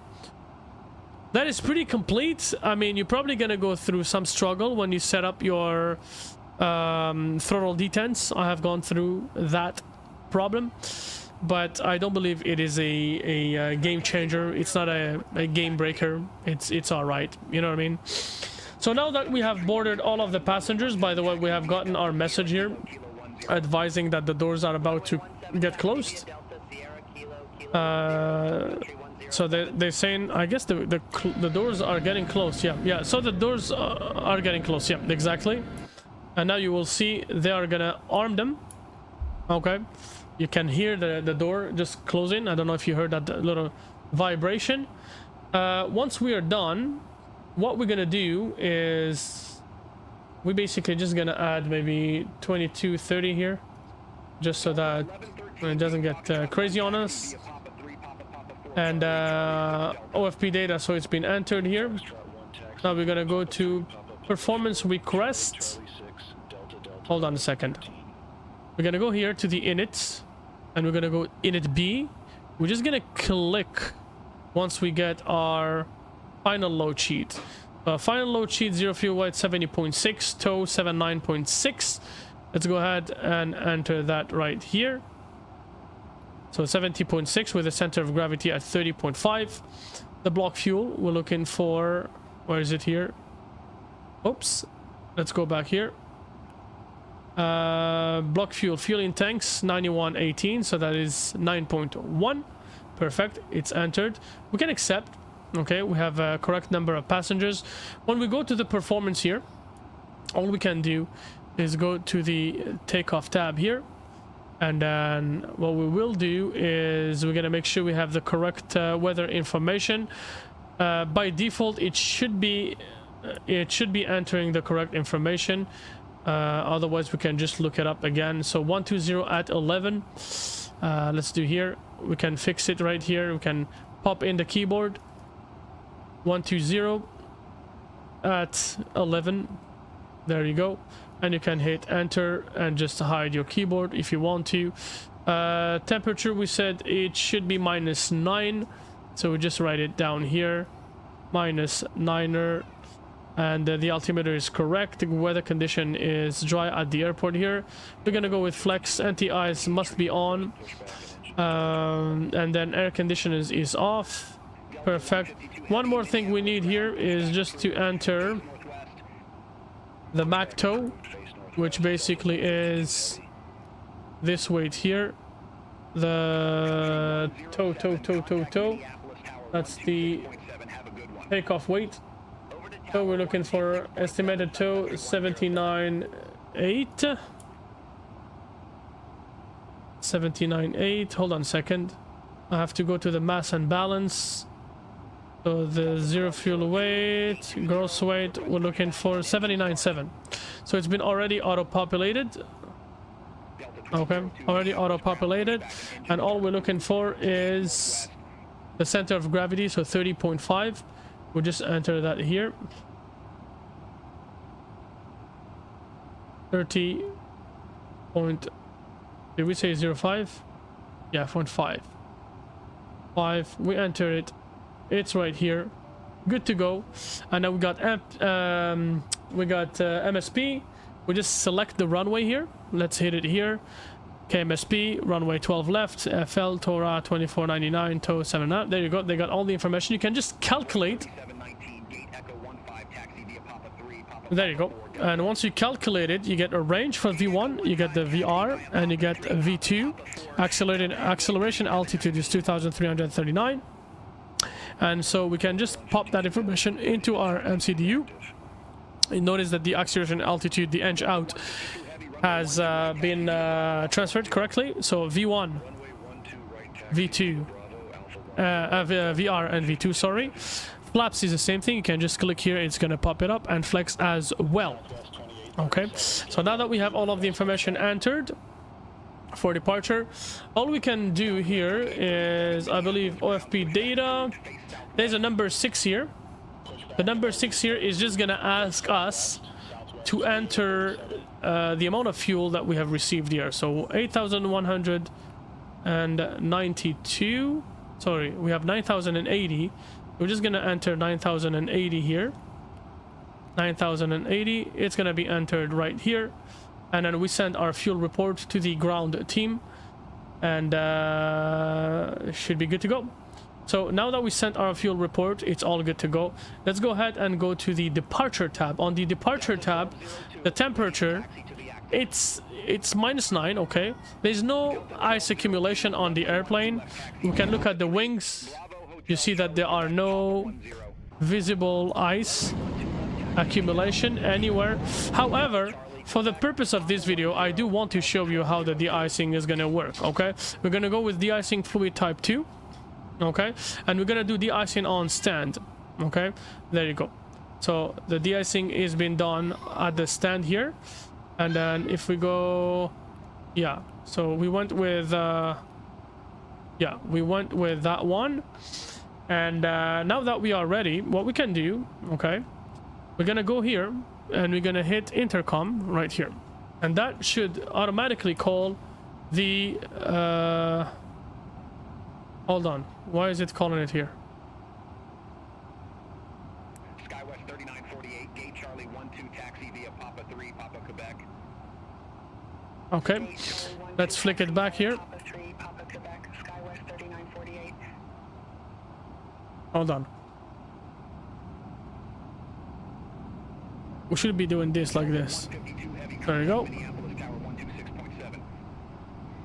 That is pretty complete. I mean, you're probably going to go through some struggle when you set up your throttle detents. I have gone through that problem. But I don't believe it is a game changer. It's not a game breaker. It's all right. You know what I mean? So now that we have boarded all of the passengers, by the way, we have gotten our message here advising that the doors are about to get closed. So they're saying, I guess the doors are getting closed. Yeah. So the doors are getting closed. Yeah, exactly. And now you will see they are gonna arm them. Okay. You can hear the door just closing. I don't know if you heard that little vibration. Once we are done, what we're gonna do is we're basically just gonna add maybe 2230 here, just so that it doesn't get crazy on us. And OFP data, so it's been entered here. Now we're gonna go to performance requests. Hold on a second. We're gonna go here to the init, and we're gonna go init B. We're just gonna click once we get our final load sheet. Final load sheet 0 fuel weight 70.6, tow 79.6. Let's go ahead and enter that right here. So 70.6 with a center of gravity at 30.5. The block fuel, we're looking for, where is it here? Oops, let's go back here. Block fueling tanks 9118, so that is 9.1. Perfect, it's entered. We can accept. Okay, we have a correct number of passengers. When we go to the performance here, all we can do is go to the takeoff tab here, and then what we will do is we're gonna make sure we have the correct weather information. By default, it should be entering the correct information. Otherwise, we can just look it up again. So 120 at 11. Let's do here. We can fix it right here. We can pop in the keyboard. 120 at 11. There you go. And you can hit enter and just hide your keyboard if you want to. Temperature, we said it should be -9. So we just write it down here. -9er. And the altimeter is correct. The weather condition is dry at the airport here. We're gonna go with flex. Anti-ice must be on. And then air condition is off. Perfect. One more thing we need here is just to enter the Mac tow, which basically is this weight here. The tow. That's the takeoff weight. So we're looking for estimated tow 79.8. 79.8. Hold on a second. I have to go to the mass and balance. So the 0 fuel weight, gross weight, we're looking for 79.7. So it's been already auto-populated. Okay, already auto-populated. And all we're looking for is the center of gravity, so 30.5. We'll just enter that here. 30 point, did we say 0.5? Yeah, 0.5. 5. We enter it. It's right here. Good to go. And now we got MSP. We just select the runway here. Let's hit it here. Okay, MSP, runway 12 left, FL, Tora 2499, tow 7 up. There you go. They got all the information. You can just calculate. There you go. And once you calculate it, you get a range for V1, you get the VR, and you get V2. Acceleration altitude is 2,339. And so we can just pop that information into our MCDU. You notice that the acceleration altitude, the edge out, has been transferred correctly. So V1, V2, VR and V2, sorry. Flaps is the same thing. You can just click here, it's gonna pop it up, and flex as well. Okay, so now that we have all of the information entered for departure, all we can do here is, I believe, OFP data. There's a number 6 here. The number 6 here is just gonna ask us to enter the amount of fuel that we have received here. So 8,192. Sorry, we have 9,080. We're just gonna enter 9,080 here. 9,080. It's gonna be entered right here, and then we send our fuel report to the ground team, and should be good to go. So now that we sent our fuel report, it's all good to go. Let's go ahead and go to the departure tab. On the departure tab, the temperature, it's -9. Okay, there's no ice accumulation on the airplane. We can look at the wings. You see that there are no visible ice accumulation anywhere. However, for the purpose of this video, I do want to show you how the de-icing is gonna work. Okay, we're gonna go with de-icing fluid type 2. Okay, and we're gonna do de-icing on stand. Okay, there you go. So the de-icing is being done at the stand here, and then if we go, yeah, so we went with we went with that one. And now that we are ready, what we can do, okay, we're gonna go here and we're gonna hit intercom right here, and that should automatically call the hold on, why is it calling it here? SkyWest 3948, gate Charlie 12 taxi via Papa 3, Papa Quebec. Okay, let's flick it back here. Papa 3, Papa Quebec, SkyWest 3948. Hold on. We should be doing this like this. There you go. Minneapolis Tower 126.7.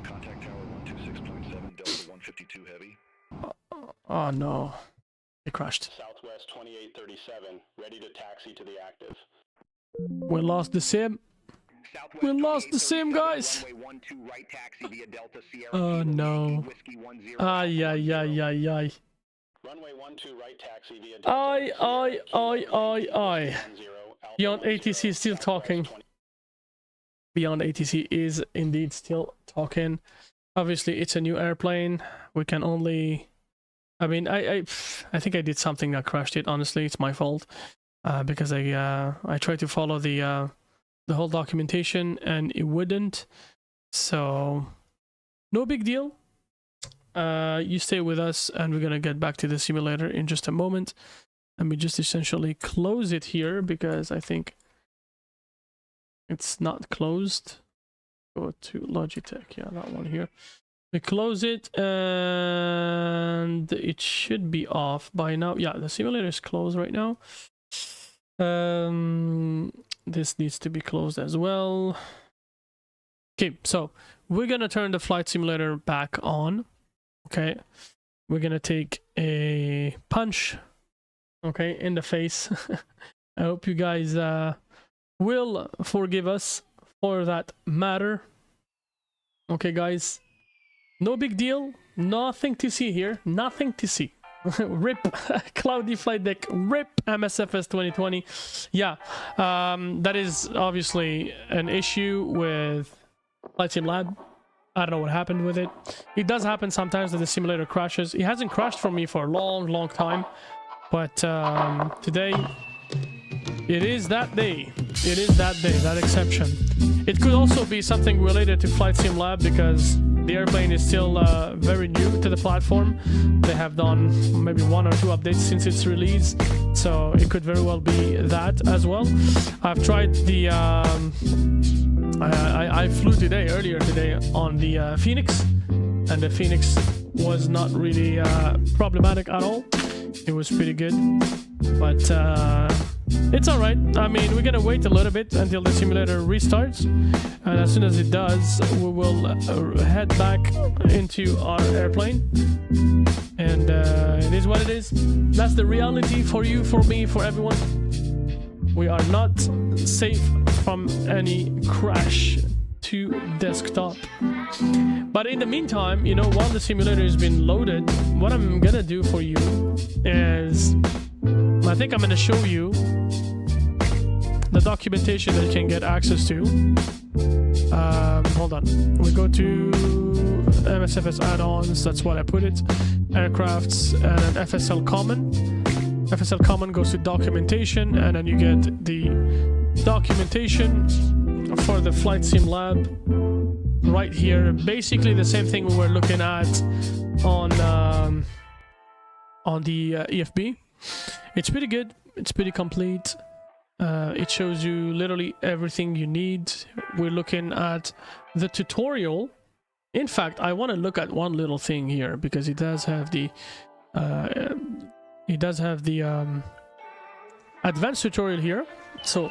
Contact Tower 126.7, Delta 152 heavy. Oh no, it crashed. Southwest 2837, ready to taxi to the active. We lost the sim. We lost the sim, guys. Runway 12 right taxi via Delta Sierra. Oh no. Whiskey 10. Ay. Runway 12 right taxi via Ay. Beyond ATC is still talking. Beyond ATC is indeed still talking. Obviously, it's a new airplane. We can only... I mean, I think I did something that crashed it. Honestly, it's my fault. Because I tried to follow the whole documentation and it wouldn't. So, no big deal. You stay with us and we're gonna get back to the simulator in just a moment. Let me just essentially close it here because I think it's not closed. Go to Logitech, yeah, that one here. We close it and it should be off by now. Yeah, the simulator is closed right now. This needs to be closed as well. Okay, so we're gonna turn the flight simulator back on. Okay, we're gonna take a punch, okay, in the face. I hope you guys will forgive us for that matter. Okay, guys, no big deal, nothing to see here, nothing to see. Rip cloudy flight deck, rip MSFS 2020. Yeah, that is obviously an issue with Flight Sim Lab. I don't know what happened with it. It does happen sometimes that the simulator crashes. It hasn't crashed for me for a long time, but today it is that day. It is that day, that exception. It could also be something related to Flight Sim Lab because the airplane is still very new to the platform. They have done maybe 1 or 2 updates since its release, so it could very well be that as well. I've tried the I flew earlier today on the Phoenix, and the Phoenix was not really problematic at all. It was pretty good, but it's all right. I mean, we're gonna wait a little bit until the simulator restarts, and as soon as it does, we will head back into our airplane. And it is what it is. That's the reality for you, for me, for everyone. We are not safe from any crash to desktop. But in the meantime, you know, while the simulator has been loaded, what I'm gonna do for you is, I think I'm gonna show you the documentation that you can get access to. Hold on. We go to MSFS add-ons, that's what I put it. Aircrafts and an FSL common. FSL common goes to documentation, and then you get the documentation for the flight sim lab right here. Basically the same thing we were looking at on the EFB. It's pretty good. It's pretty complete. It shows you literally everything you need. We're looking at the tutorial. In fact, I want to look at one little thing here because it does have the advanced tutorial here. So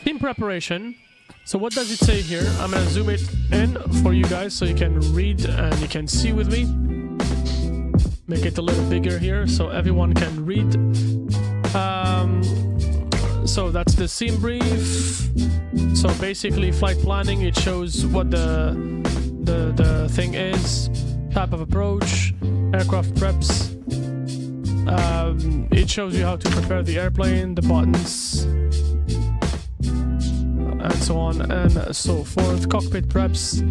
theme preparation. So what does it say here? I'm gonna zoom it in for you guys so you can read and you can see with me. Make it a little bigger here so everyone can read. So that's the sim brief. So basically flight planning, it shows what the thing is, type of approach, aircraft preps. It shows you how to prepare the airplane, the buttons, and so on and so forth. Cockpit preps.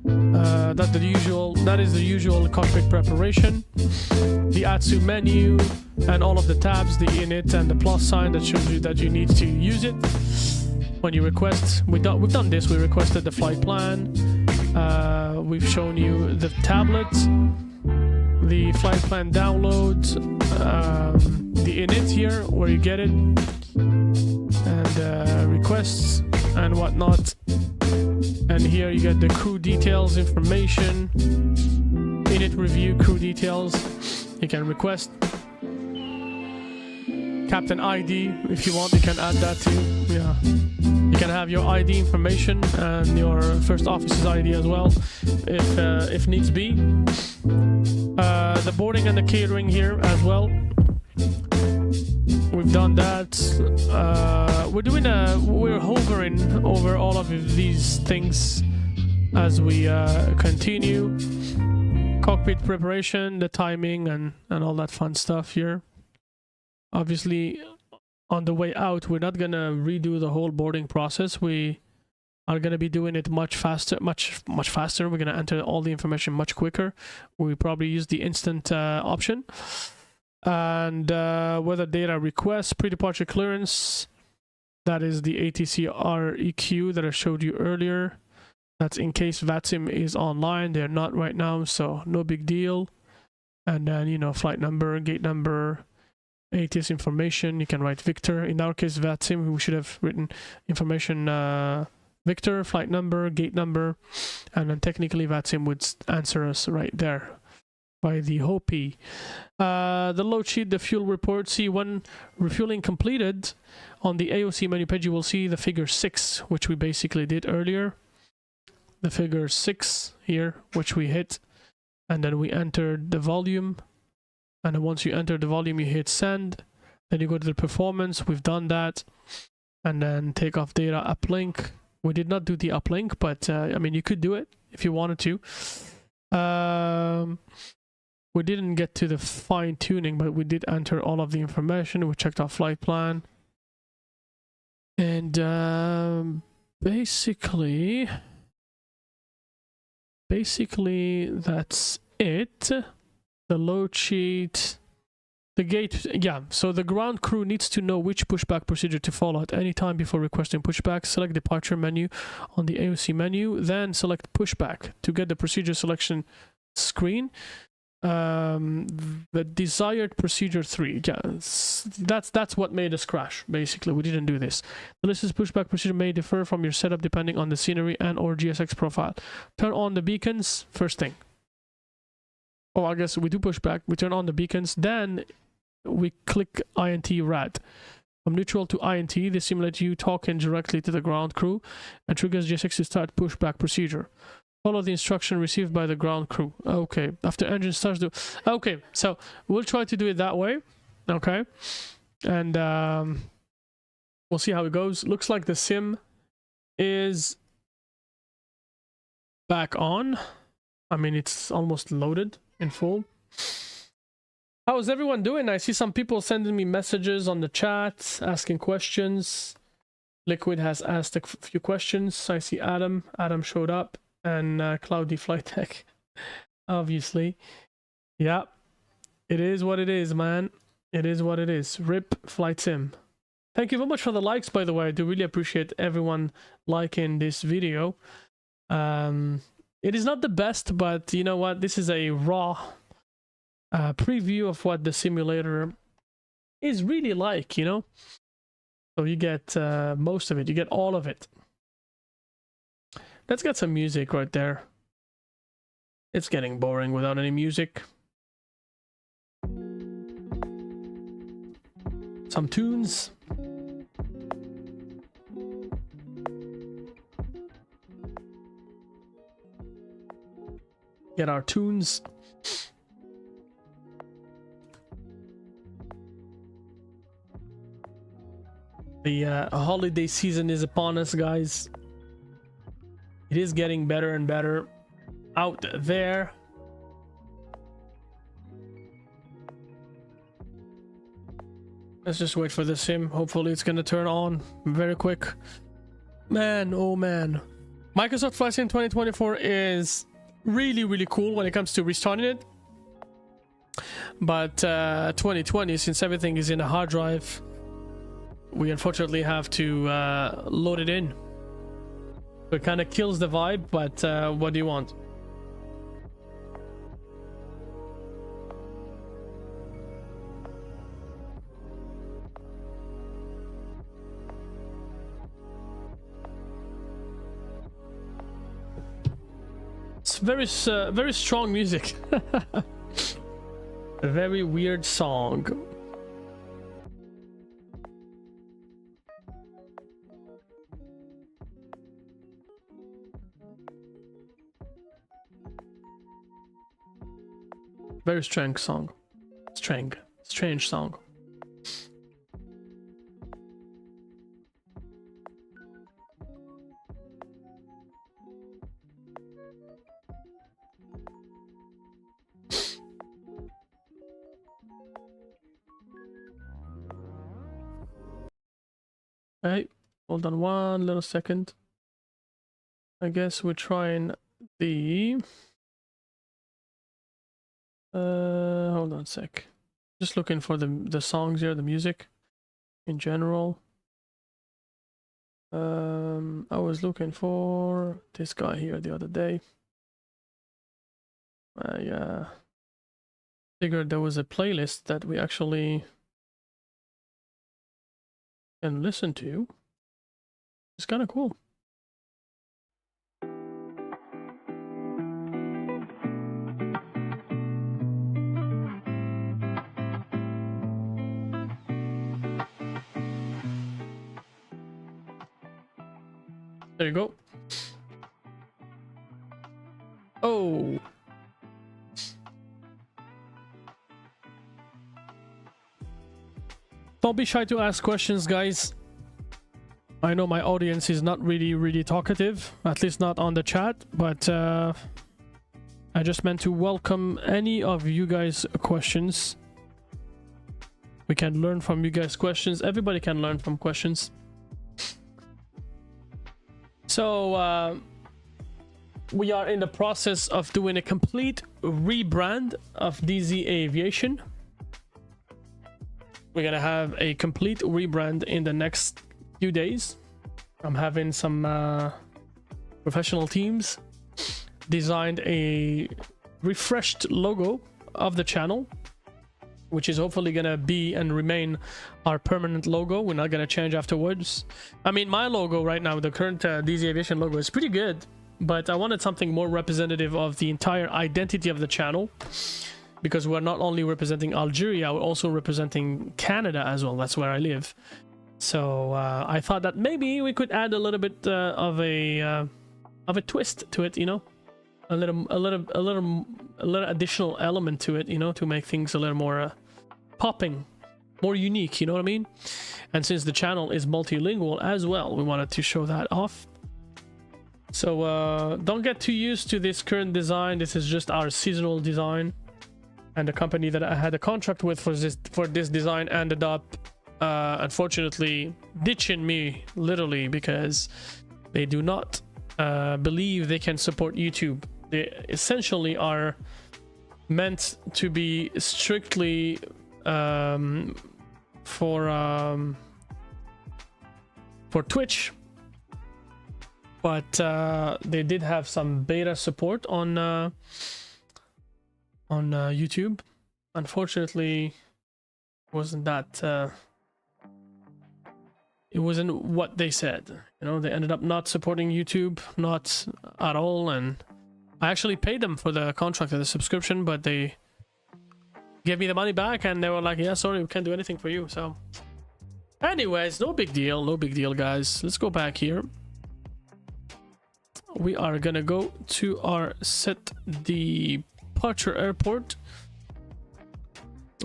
That is the usual cockpit preparation. The ASUS menu and all of the tabs, the init and the plus sign that shows you that you need to use it when you request. We've done this. We requested the flight plan. We've shown you the tablet, the flight plan download, the init here where you get it, and requests and whatnot. And here you get the crew details information, init review, crew details. You can request captain ID if you want. You can add that too. Yeah, you can have your ID information and your first officer's ID as well, if needs be. The boarding and the catering here as well. We've done that. We're hovering over all of these things as we continue. Cockpit preparation, the timing, and all that fun stuff here. Obviously, on the way out, we're not gonna redo the whole boarding process. We are gonna be doing it much faster. We're gonna enter all the information much quicker. We probably use the instant option. And weather data request, pre-departure clearance, that is the ATC REQ that I showed you earlier. That's in case VATSIM is online. They're not right now, so no big deal. And then, you know, flight number, gate number, ATS information. You can write Victor. In our case, VATSIM, we should have written information Victor, flight number, gate number, and then technically VATSIM would answer us right there by the Hopi. The load sheet, the fuel report. See, when refueling completed, on the AOC menu page, you will see the figure 6, which we basically did earlier. The figure 6 here, which we hit, and then we entered the volume. And then once you enter the volume, you hit send. Then you go to the performance. We've done that. And then takeoff data uplink. We did not do the uplink, but I mean, you could do it if you wanted to. We didn't get to the fine tuning, but we did enter all of the information. We checked our flight plan. And basically that's it. The load sheet, the gate, yeah. So the ground crew needs to know which pushback procedure to follow at any time before requesting pushback. Select departure menu on the AOC menu, then select pushback to get the procedure selection screen. The desired procedure 3, yeah, that's what made us crash. Basically, we didn't do this. The listed pushback procedure may differ from your setup depending on the scenery and or GSX profile. Turn on the beacons first thing. Oh, I guess we do pushback. We turn on the beacons, then we click INT RAD. From neutral to INT, this simulates you talking directly to the ground crew and triggers GSX to start pushback procedure. Follow the instruction received by the ground crew. Okay, after engine starts to... Okay, so we'll try to do it that way. Okay, and we'll see how it goes. Looks like the sim is back on. I mean, it's almost loaded in full. How's everyone doing? I see some people sending me messages on the chat, asking questions. Liquid has asked a few questions. I see Adam. Adam showed up. And Cloudy Flight Tech, obviously. Yeah, it is what it is, man. It is what it is. RIP Flight Sim. Thank you very much for the likes, by the way. I do really appreciate everyone liking this video. It is not the best, but you know what? This is a raw preview of what the simulator is really like, you know? So you get most of it. You get all of it. Let's get some music right there. It's getting boring without any music. Some tunes. Get our tunes. The holiday season is upon us, guys. It is getting better and better out there. Let's just wait for the sim. Hopefully it's gonna turn on very quick. Man, oh man. Microsoft Flight Sim 2024 is really cool when it comes to restarting it. But 2020, since everything is in a hard drive, we unfortunately have to load it in. It kind of kills the vibe, but what do you want? It's very strong music. A very weird song. Very strange song. Strange song. Okay, hold on one little second. I guess we're trying the hold on a sec. Just looking for the songs here, the music in general. I was looking for this guy here the other day. I figured there was a playlist that we actually can listen to. It's kind of cool. There you go. Oh. Don't be shy to ask questions, guys. I know my audience is not really talkative, at least not on the chat, but I just meant to welcome any of you guys' questions. We can learn from you guys' questions. Everybody can learn from questions. So we are in the process of doing a complete rebrand of DZ Aviation. We're gonna have a complete rebrand in the next few days. I'm having some professional teams designed a refreshed logo of the channel, which is hopefully gonna be and remain our permanent logo. We're not gonna change afterwards. I mean, my logo right now, the current DZ Aviation logo, is pretty good, but I wanted something more representative of the entire identity of the channel, because we're not only representing Algeria, we're also representing Canada as well. That's where I live. So I thought that maybe we could add a little bit of a twist to it, you know, a little additional element to it, you know, to make things a little more popping, more unique, you know what I mean? And since the channel is multilingual as well, we wanted to show that off. So don't get too used to this current design. This is just our seasonal design, and the company that I had a contract with for this design ended up unfortunately ditching me, literally, because they do not believe they can support YouTube. They essentially are meant to be strictly for Twitch, but they did have some beta support on YouTube. Unfortunately, wasn't that it wasn't what they said. You know, they ended up not supporting YouTube, not at all, and I actually paid them for the contract and the subscription, but they gave me the money back and they were like, yeah, sorry, we can't do anything for you. So anyways, no big deal, guys. Let's go back here. We are gonna go to our set departure airport,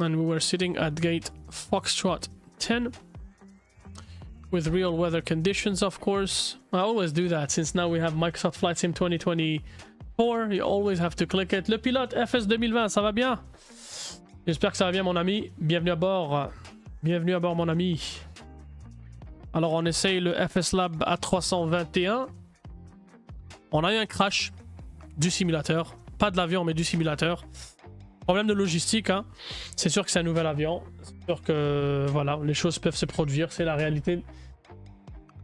and we were sitting at gate Foxtrot 10 with real weather conditions, of course. I always do that since now we have Microsoft Flight Sim 2024. You always have to click it. Le pilote FS 2020, ça va bien? J'espère que ça va bien, mon ami. Bienvenue à bord. Bienvenue à bord, mon ami. Alors, on essaye le FSLAB A321. On a eu un crash du simulateur. Pas de l'avion, mais du simulateur. Problème de logistique, hein. C'est sûr que c'est un nouvel avion. C'est sûr que, voilà, les choses peuvent se produire. C'est la réalité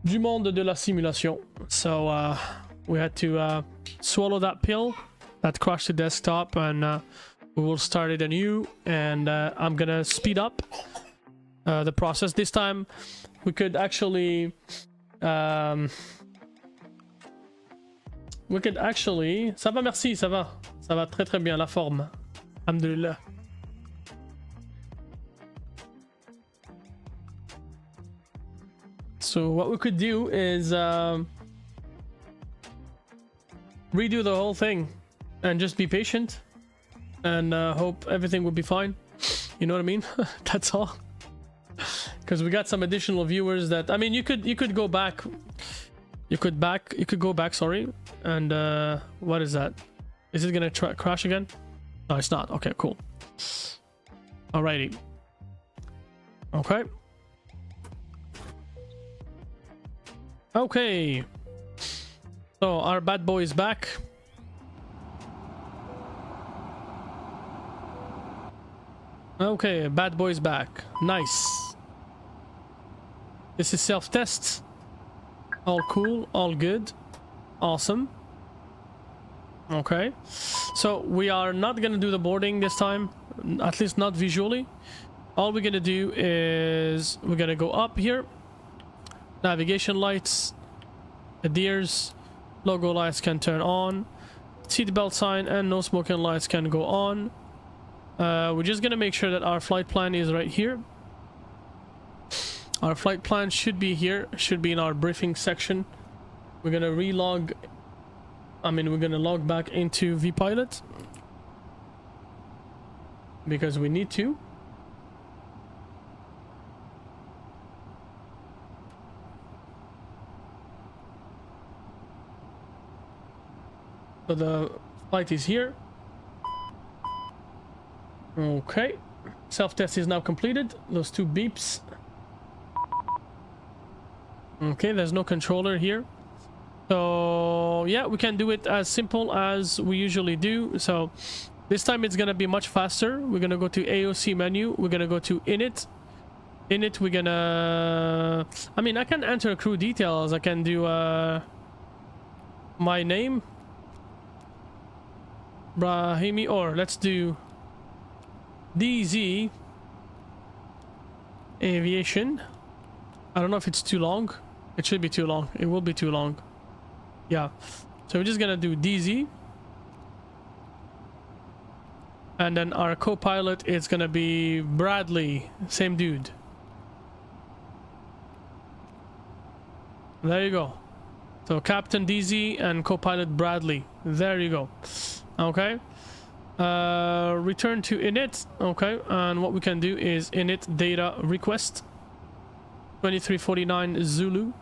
du monde de la simulation. So, we had to swallow that pill that crashed the desktop, and we will start it anew, and I'm gonna speed up the process. This time we could actually ça va, merci, ça va très très bien, la forme, alhamdulillah. So what we could do is redo the whole thing and just be patient and hope everything will be fine. You know what I mean? That's all. Because we got some additional viewers that, I mean, you could go back. You could go back, sorry. And what is that? Is it gonna crash again? No, it's not. Okay, cool. Alrighty. Okay. Okay. So our bad boy is back. Okay, bad boy's back. Nice. This is self-test. All cool, all good. Awesome. Okay. So we are not gonna do the boarding this time, at least not visually. All we're gonna do is we're gonna go up here. Navigation lights, adheres, logo lights can turn on, seatbelt sign and no smoking lights can go on. We're just gonna make sure that our flight plan is right here. Our flight plan should be here, should be in our briefing section. We're gonna we're gonna log back into vPilot because we need to. So the flight is here. Okay, self-test is now completed. Those two beeps. Okay, there's no controller here. So yeah, we can do it as simple as we usually do. So this time it's gonna be much faster. We're gonna go to AOC menu. We're gonna go to init. Init, we're gonna, I mean, I can enter crew details. I can do my name, Brahimi, or let's do DZ Aviation. I don't know if it's too long. It should be too long. It will be too long. Yeah. So we're just gonna do DZ. And then our co-pilot is gonna be Bradley. Same dude. There you go. So Captain DZ and co-pilot Bradley. There you go. Okay. Return to init. Okay. And what we can do is init data request 2349 Zulu.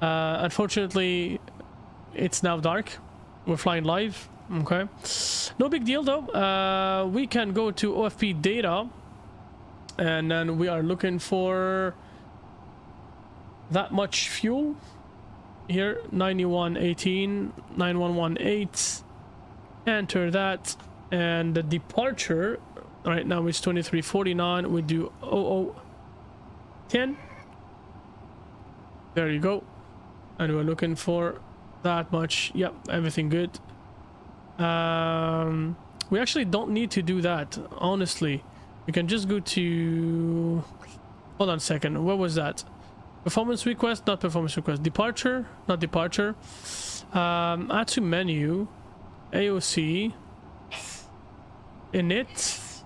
Unfortunately, it's now dark. We're flying live. Okay, no big deal though. We can go to OFP data, and then we are looking for that much fuel here. 9118, 9118. Enter that, and the departure right now is 2349. We do 0010. There you go, and we're looking for that much. Yep, everything good. We actually don't need to do that, honestly. We can just go to, hold on a second, what was that? Performance request, not performance request. Departure, not departure. Add to menu, AOC, init,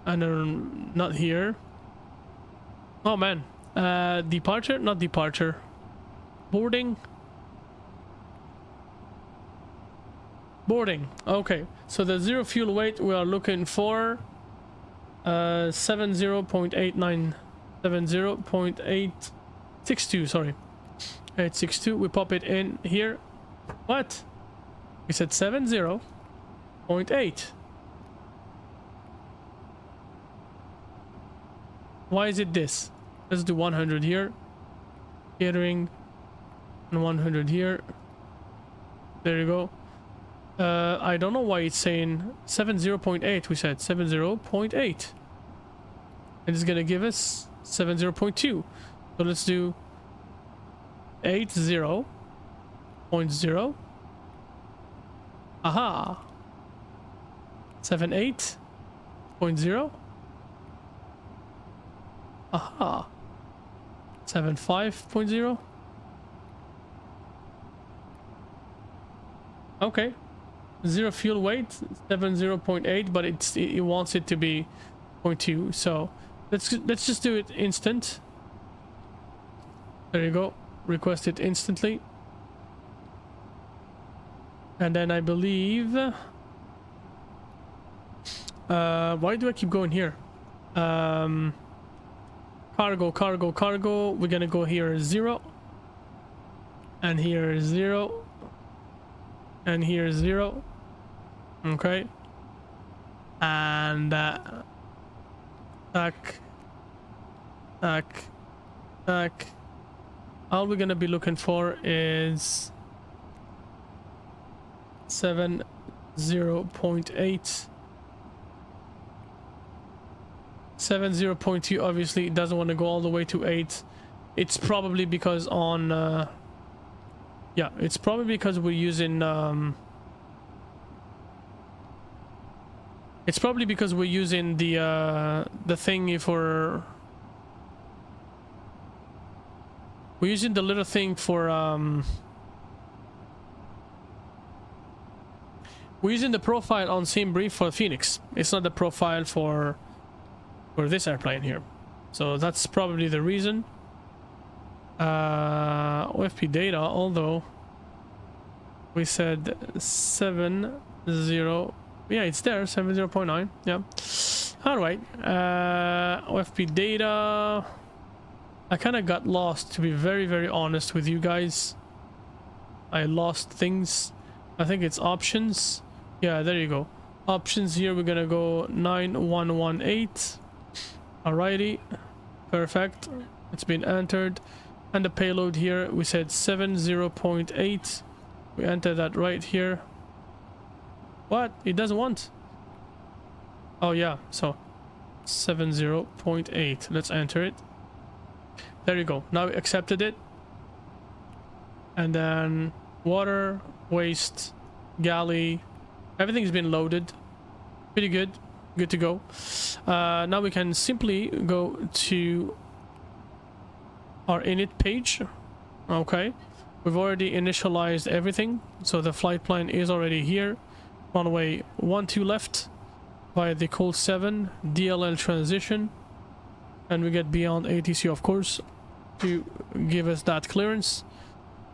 and then not here. Oh man, departure, not departure. Boarding. Boarding. Okay, so the zero fuel weight we are looking for 70.89, 70.862, sorry, 862. We pop it in here. What? We said 70.8. Why is it this? Let's do 100 here. Catering, and 100 here. There you go. I don't know why it's saying 70.8. We said 70.8. And it's gonna give us 70.2. So let's do 80.0. Aha. 78.0. Aha. 75.0. Okay. Zero fuel weight, 70.8, but it wants it to be 0.2. So let's just do it instant. There you go. Request it instantly. And then I believe why do I keep going here? Cargo. We're gonna go here 0, and here 0, and here 0. Okay, and tack. All we're gonna be looking for is 70.8. 70.2. obviously it doesn't want to go all the way to 8. It's probably because on yeah, it's probably because we're using it's probably because we're using the thingy for, we're using the little thing for we're using the profile on Sim Brief for Phoenix. It's not the profile for this airplane here, so that's probably the reason. OFP data, although we said 70, yeah, it's there, 70.9. yeah, all right. OFP data, I kind of got lost, to be very honest with you guys. I lost things. I think it's options. Yeah, there you go. Options here, we're gonna go 9118. Alrighty, perfect. It's been entered. And the payload here, we said 70.8. We enter that right here. What? It doesn't want. Oh yeah, so 70.8. Let's enter it. There you go. Now we accepted it. And then water, waste, galley, everything's been loaded. Pretty good. Good to go. Now we can simply go to our init page. Okay, we've already initialized everything, so the flight plan is already here. Runway 12 left via the Colt 7 DLL transition, and we get beyond ATC, of course, to give us that clearance.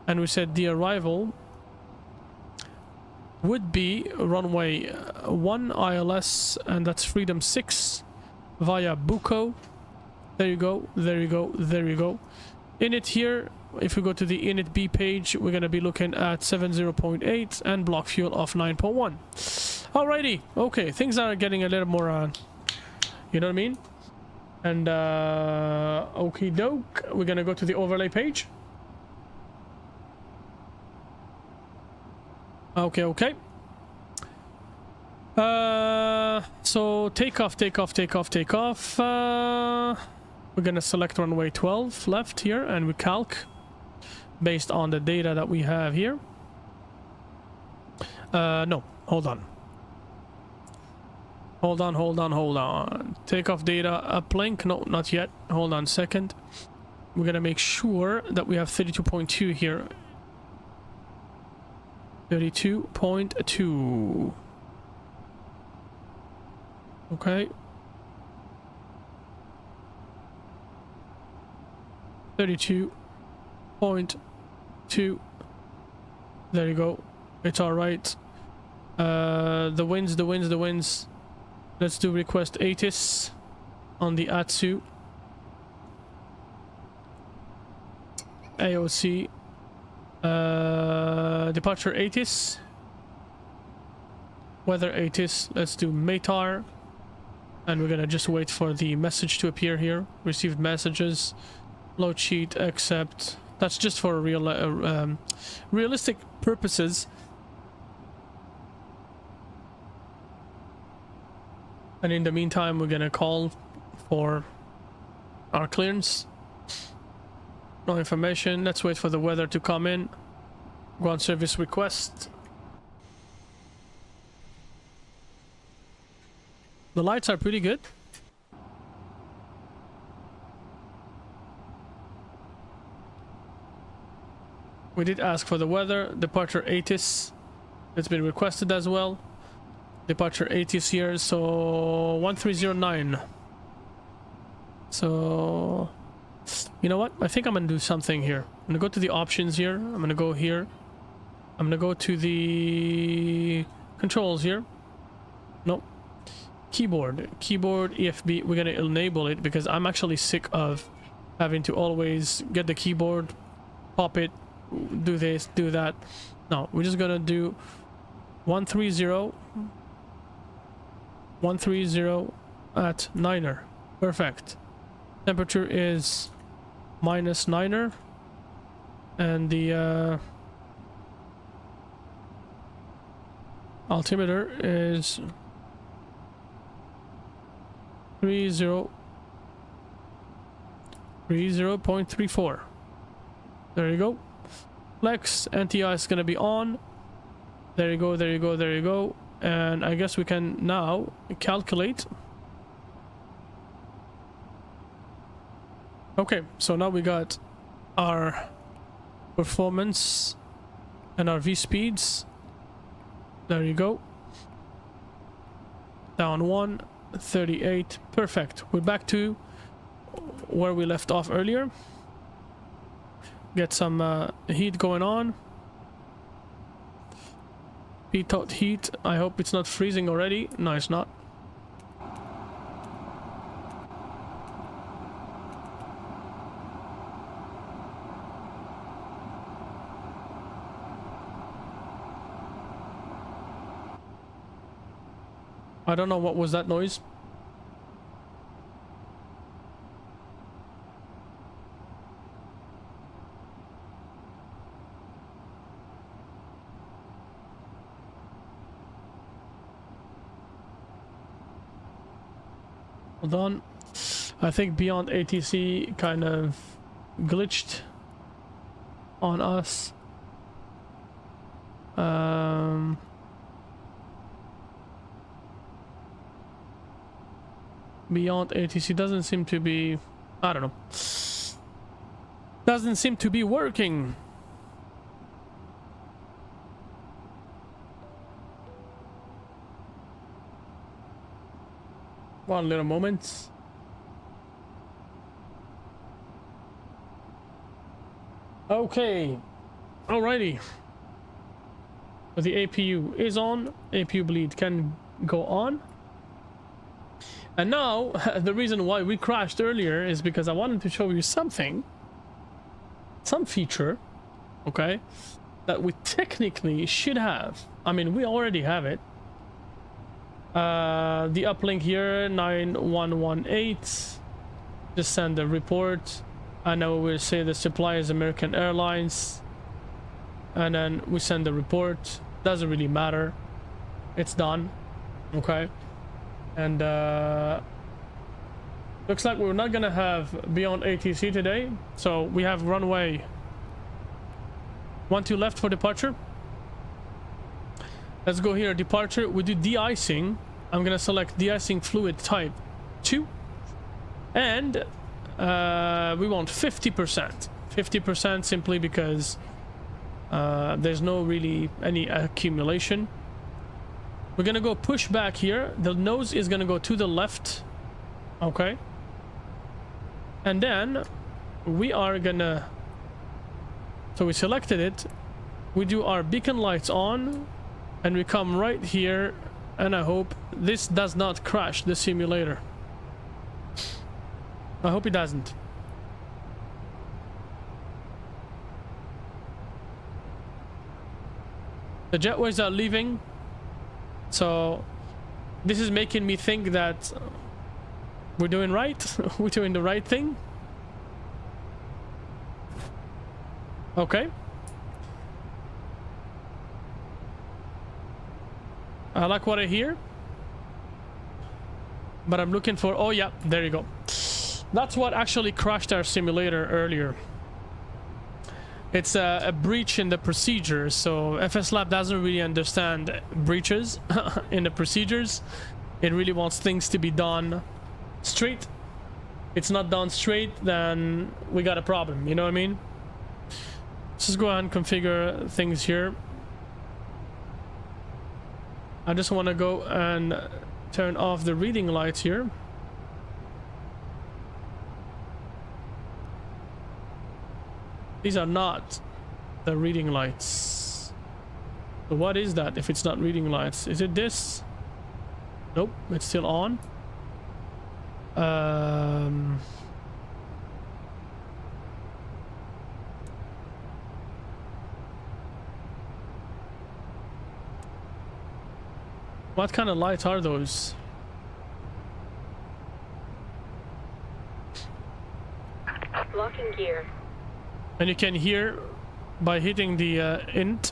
And we said the arrival would be runway 1 ILS, and that's Freedom 6 via Buko. There you go, there you go, there you go. In it here, if we go to the init B page, we're gonna be looking at 70.8 and block fuel of 9.1. Alrighty, okay, things are getting a little more, you know what I mean? And okie doke, we're gonna go to the overlay page. Okay. So takeoff. We're gonna select runway 12 left here, and we calc based on the data that we have here. No, hold on. Takeoff data uplink. No, not yet. Hold on a second. We're gonna make sure that we have 32.2 here. 32.2. Okay. 32.2. There you go. It's all right. The winds. Let's do request ATIS on the ASUS. AOC. Departure ATIS. Weather ATIS. Let's do METAR. And we're gonna just wait for the message to appear here. Received messages. Load sheet, accept. That's just for realistic purposes. And in the meantime, we're gonna call for our clearance. No information. Let's wait for the weather to come in. Go on service request. The lights are pretty good. We did ask for the weather. Departure ATIS. It's been requested as well. Departure ATIS here. So 1309. So you know what? I think I'm gonna do something here. I'm gonna go to the options here. I'm gonna go here. I'm gonna go to the controls here. Nope. Keyboard EFB. We're gonna enable it because I'm actually sick of having to always get the keyboard, pop it, do this, do that. No, we're just gonna do 130 at 9er. Perfect. Temperature is -9er, and the altimeter is 30.34. There you go. Flex anti-eye is gonna be on. There you go. And I guess we can now calculate. Okay, so now we got our performance and our V speeds. There you go. Down 1, 38. Perfect. We're back to where we left off earlier. Get some heat going on. Pitot heat. I hope it's not freezing already. No, it's not. I don't know what was that noise. Hold on. I think Beyond ATC kind of glitched on us. Beyond ATC doesn't seem to be, I don't know, doesn't seem to be working. One little moment. Okay, alrighty. So the APU is on. APU bleed can go on. And now, the reason why we crashed earlier is because I wanted to show you something. some feature, okay, that we technically should have. I mean, we already have it. The uplink here, 9118. Just send the report. I know we'll say the supplier is American Airlines. And then we send the report. Doesn't really matter. It's done. Okay. And looks like we're not gonna have beyond ATC today. So we have runway 12 left for departure. Let's go here, departure. We do de-icing. I'm gonna select de-icing fluid type 2. And we want 50%. 50% simply because there's no really any accumulation. We're gonna go push back here. The nose is gonna go to the left. Okay. And then we are gonna, so we selected it. We do our beacon lights on and we come right here, and I hope this does not crash the simulator. I hope it doesn't. The jetways are leaving, so this is making me think that we're doing right. We're doing the right thing. Okay. I like what I hear, but I'm looking for, oh yeah, there you go. That's what actually crashed our simulator earlier. It's a breach in the procedures, so FSLAB doesn't really understand breaches in the procedures. It really wants things to be done straight. It's not done straight, then we got a problem, you know what I mean? Let's just go ahead and configure things here. I just want to go and turn off the reading lights here. These are not the reading lights. So what is that if it's not reading lights? Is it this? Nope, it's still on. What kind of lights are those? Locking gear. And you can hear by hitting the int,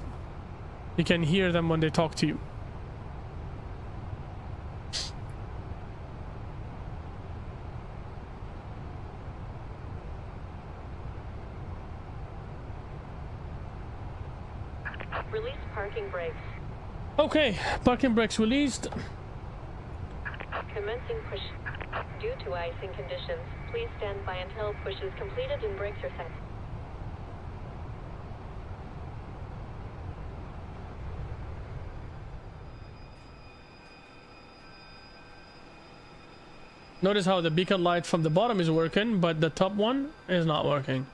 you can hear them when they talk to you. Release parking brakes. Okay, parking brakes released. Commencing push. Due to icing conditions, please stand by until push is completed and brakes are set. Notice how the beacon light from the bottom is working, but the top one is not working.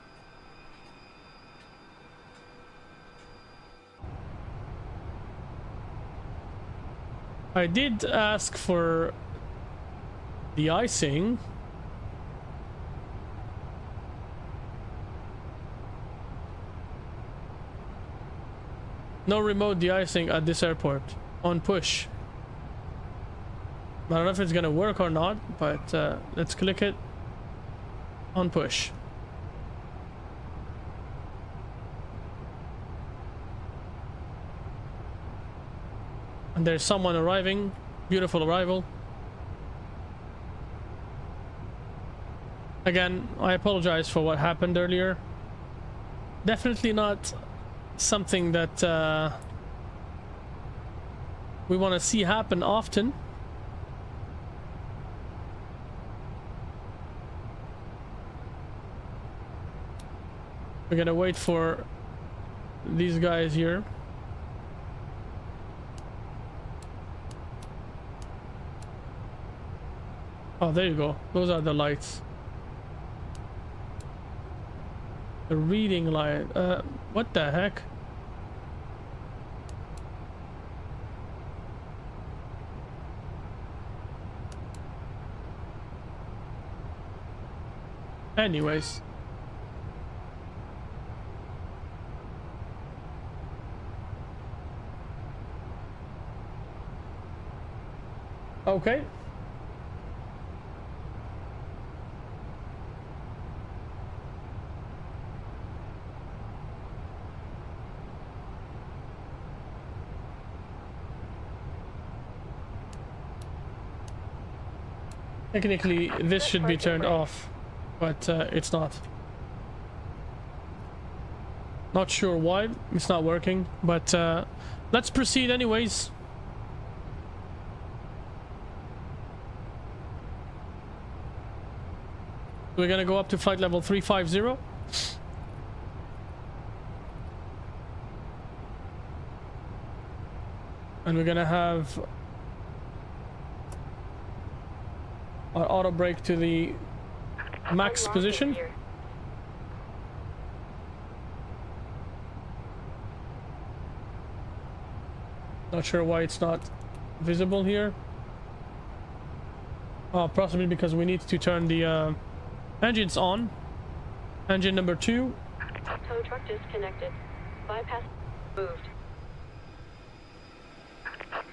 I did ask for the icing. No remote de-icing at this airport on push. I don't know if it's gonna work or not, but let's click it on push. And there's someone arriving. Beautiful arrival. Again, I apologize for what happened earlier. Definitely not something that we want to see happen often. We're gonna wait for these guys here. Oh, there you go. Those are the lights. The reading light. What the heck? Anyways. Okay. Technically, this should be turned off, but it's not. Not sure why it's not working, but let's proceed anyways. We're gonna go up to flight level 350. And we're gonna have our auto brake to the max position. Not sure why it's not visible here. Oh, possibly because we need to turn the engines on. Engine number 2. Tow truck disconnected. Bypass moved.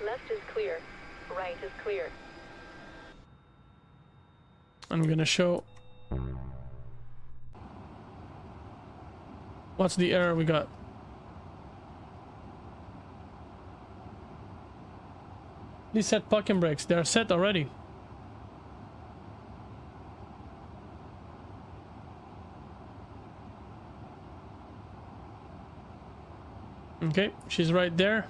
Left is clear. Right is clear. I'm gonna show what's the error we got. These set parking brakes, they are set already. Okay, she's right there.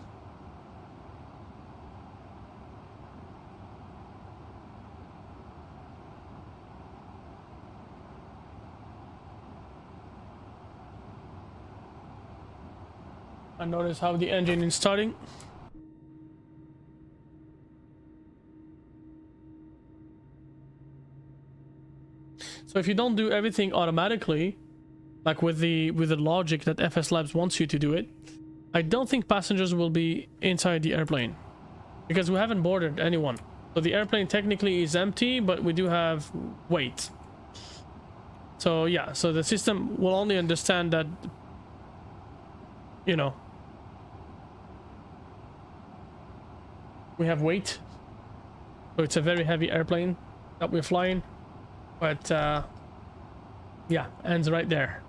And notice how the engine is starting. So if you don't do everything automatically, like with the logic that FSLABS wants you to do it, I don't think passengers will be inside the airplane, because we haven't boarded anyone. So the airplane technically is empty, but we do have weight. So yeah, so the system will only understand that, you know, we have weight. So it's a very heavy airplane that we're flying. But yeah, ends right there.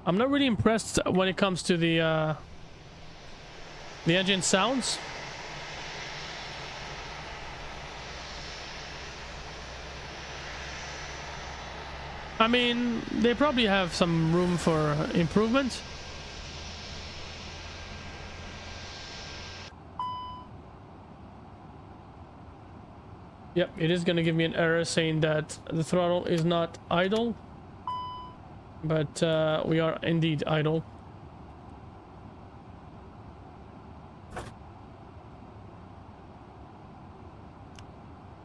I'm not really impressed when it comes to the engine sounds. I mean, they probably have some room for improvement. Yep, it is going to give me an error saying that the throttle is not idle, but we are indeed idle.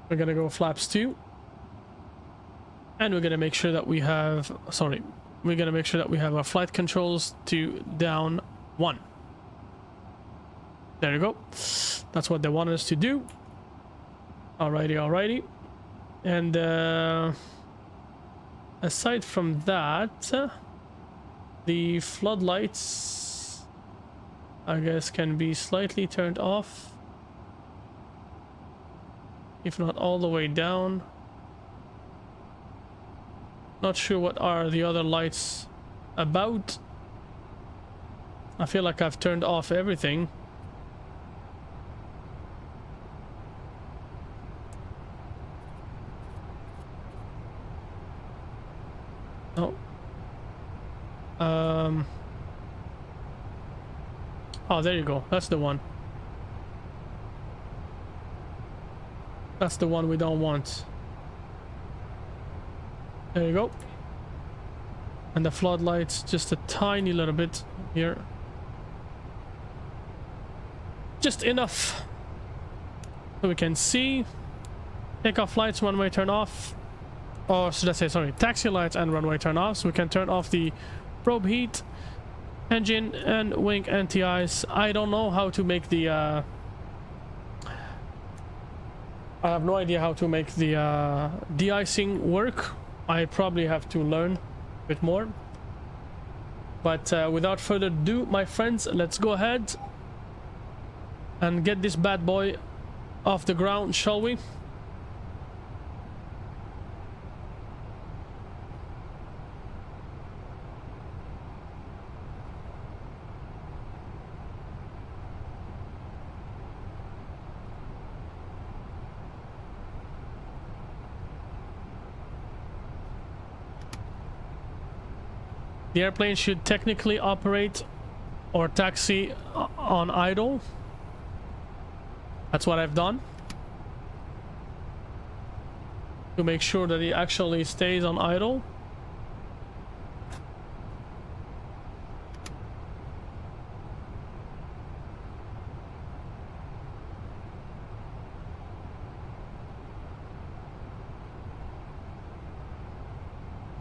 We're going to go flaps 2. And we're going to make sure that we have, we're going to make sure that we have our flight controls to down 1. There you go. That's what they wanted us to do. Alrighty. And aside from that, the floodlights, I guess, can be slightly turned off, if not all the way down. Not sure what are the other lights about. I feel like I've turned off everything. Oh. Oh, there you go. That's the one. That's the one we don't want. There you go. And the floodlights just a tiny little bit here. Just enough so we can see. Takeoff lights, runway turn off. Or should I say, sorry, taxi lights and runway turn off. So we can turn off the probe heat, engine and wing anti-ice. I don't know how to make the I have no idea how to make the de-icing work. I probably have to learn a bit more. But without further ado, my friends, let's go ahead and get this bad boy off the ground, shall we? The airplane should technically operate or taxi on idle. That's what I've done to make sure that it actually stays on idle.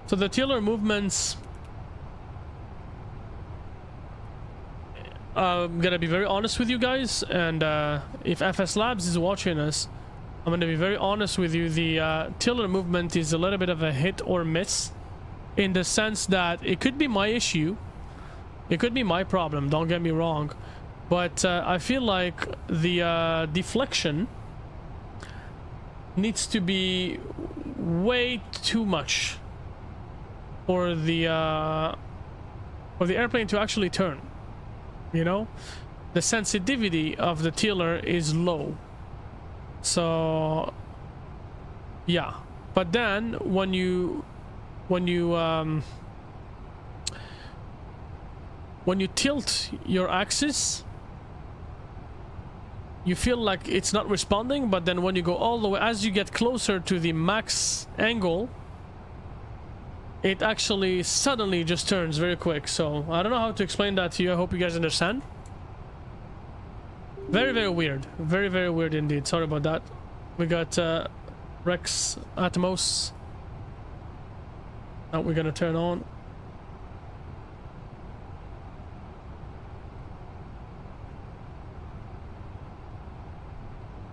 So the tiller movements, I'm gonna be very honest with you guys, and if FSLABS is watching us, I'm gonna be very honest with you. The tiller movement is a little bit of a hit or miss, in the sense that it could be my issue, it could be my problem, don't get me wrong, but I feel like the deflection needs to be way too much for the airplane to actually turn. You know, the sensitivity of the tiller is low, so yeah. But then when you tilt your axis, you feel like it's not responding, but then when you go all the way, as you get closer to the max angle, it actually suddenly just turns very quick. So I don't know how to explain that to you. I hope you guys understand. Very, very weird. Very, very weird indeed. Sorry about that. We got Rex Atmos. Now we're gonna turn on.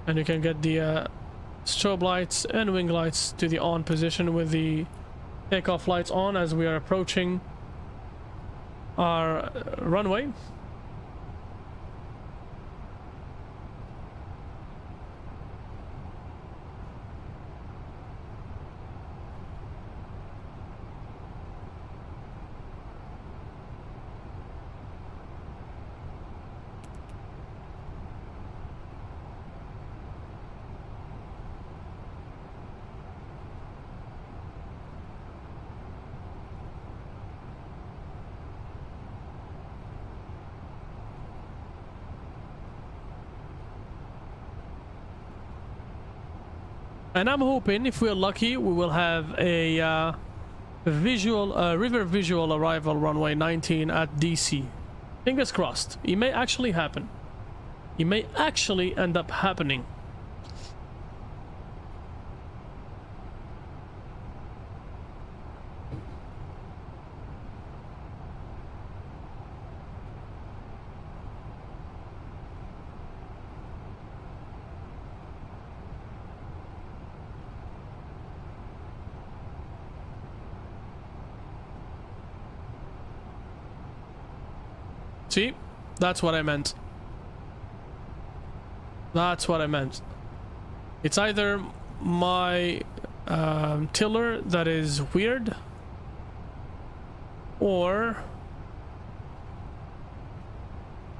And you can get the strobe lights and wing lights to the on position with the takeoff lights on as we are approaching our runway. And I'm hoping, if we're lucky, we will have a river visual arrival runway 19 at DC. Fingers crossed. It may actually happen. It may actually end up happening. See? That's what I meant. That's what I meant. It's either my tiller that is weird, or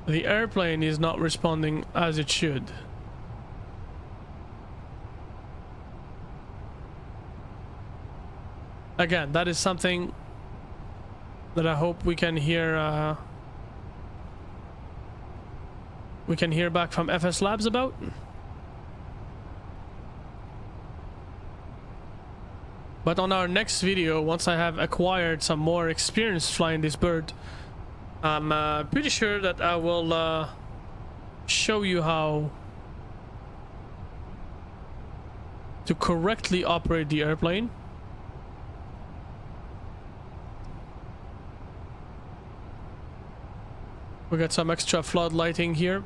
the airplane is not responding as it should. Again, that is something that I hope we can hear back from FSLABS about. But on our next video, once I have acquired some more experience flying this bird, I'm pretty sure that I will show you how to correctly operate the airplane. We got some extra flood lighting here.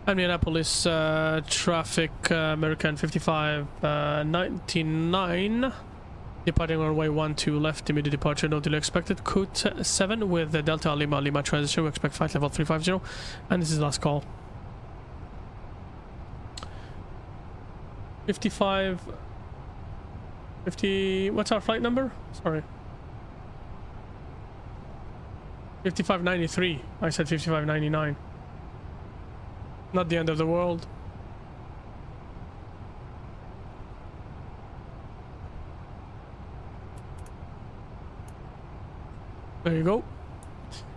Minneapolis traffic, American 5599. Departing runway 12 left, immediate departure, no delay expected. Code 7 with the Delta Lima Lima transition. We expect flight level 350, and this is last call. 55... 50... What's our flight number? Sorry. 5593. I said 5599. Not the end of the world. There you go.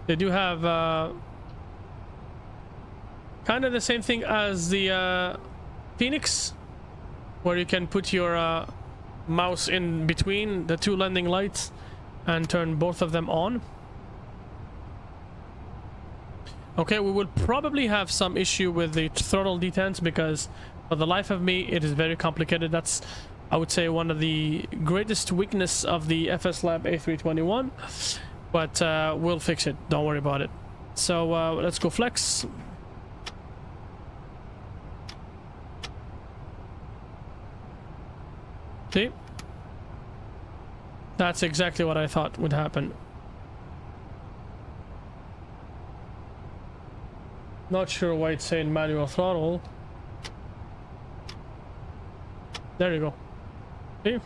They do have kind of the same thing as the Phoenix, where you can put your mouse in between the two landing lights and turn both of them on. Okay, we will probably have some issue with the throttle detents because for the life of me it is very complicated. That's, I would say, one of the greatest weakness of the FSLAB A321. But we'll fix it, don't worry about it. So let's go flex. See? That's exactly what I thought would happen. Not sure why it's saying manual throttle. There you go. See?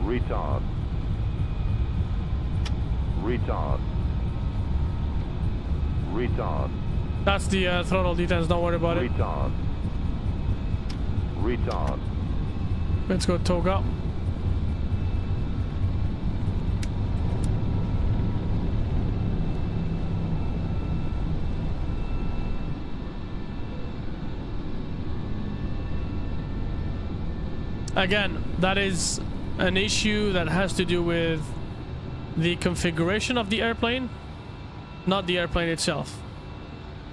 Retard. Retard. Retard. That's the throttle detents, don't worry about it. Retard. Retard. Let's go toga. Again, that is an issue that has to do with the configuration of the airplane, not the airplane itself.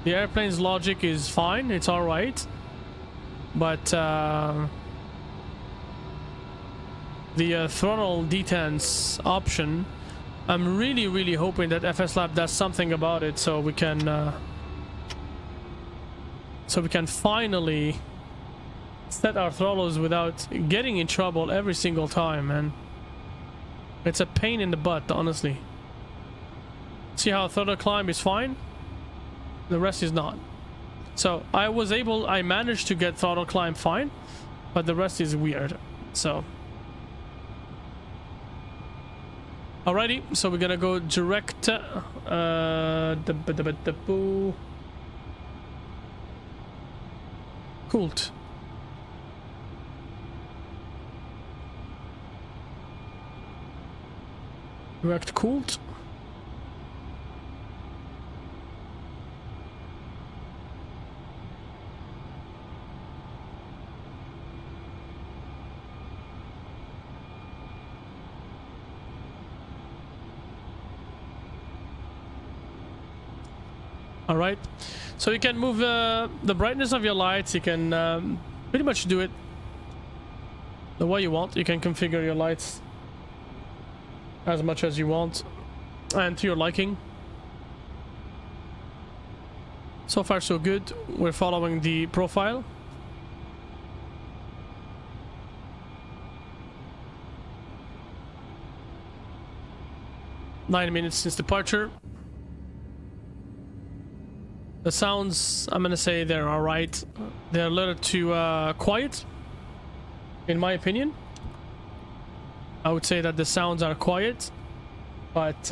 The airplane's logic is fine, it's alright, but the throttle detents option, I'm really hoping that FSLAB does something about it so we can finally set our throttles without getting in trouble every single time, man. It's a pain in the butt, honestly. See how throttle climb is fine? The rest is not. So I managed to get throttle climb fine, but the rest is weird. So alrighty, so we're gonna go direct Cooled. Direct cooled. All right, so you can move the brightness of your lights. You can pretty much do it the way you want. You can configure your lights as much as you want and to your liking. So far so good. We're following the profile. Nine minutes since departure. The sounds, I'm gonna say they're alright. They're a little too quiet, in my opinion. I would say that the sounds are quiet, but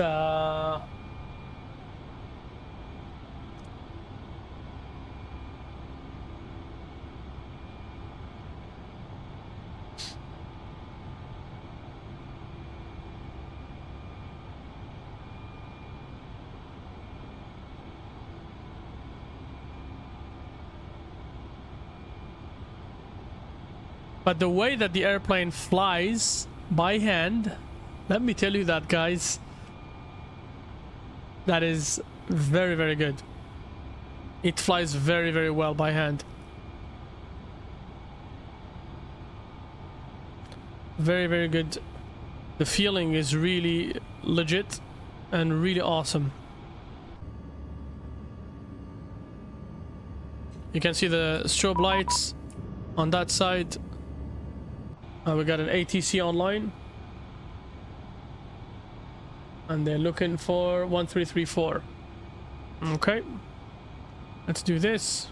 the way that the airplane flies by hand, let me tell you that, guys, that is very good. It flies very well by hand. Very, very good. The feeling is really legit and really awesome. You can see the strobe lights on that side. We got an ATC online. And they're looking for 1334. Okay. Let's do this.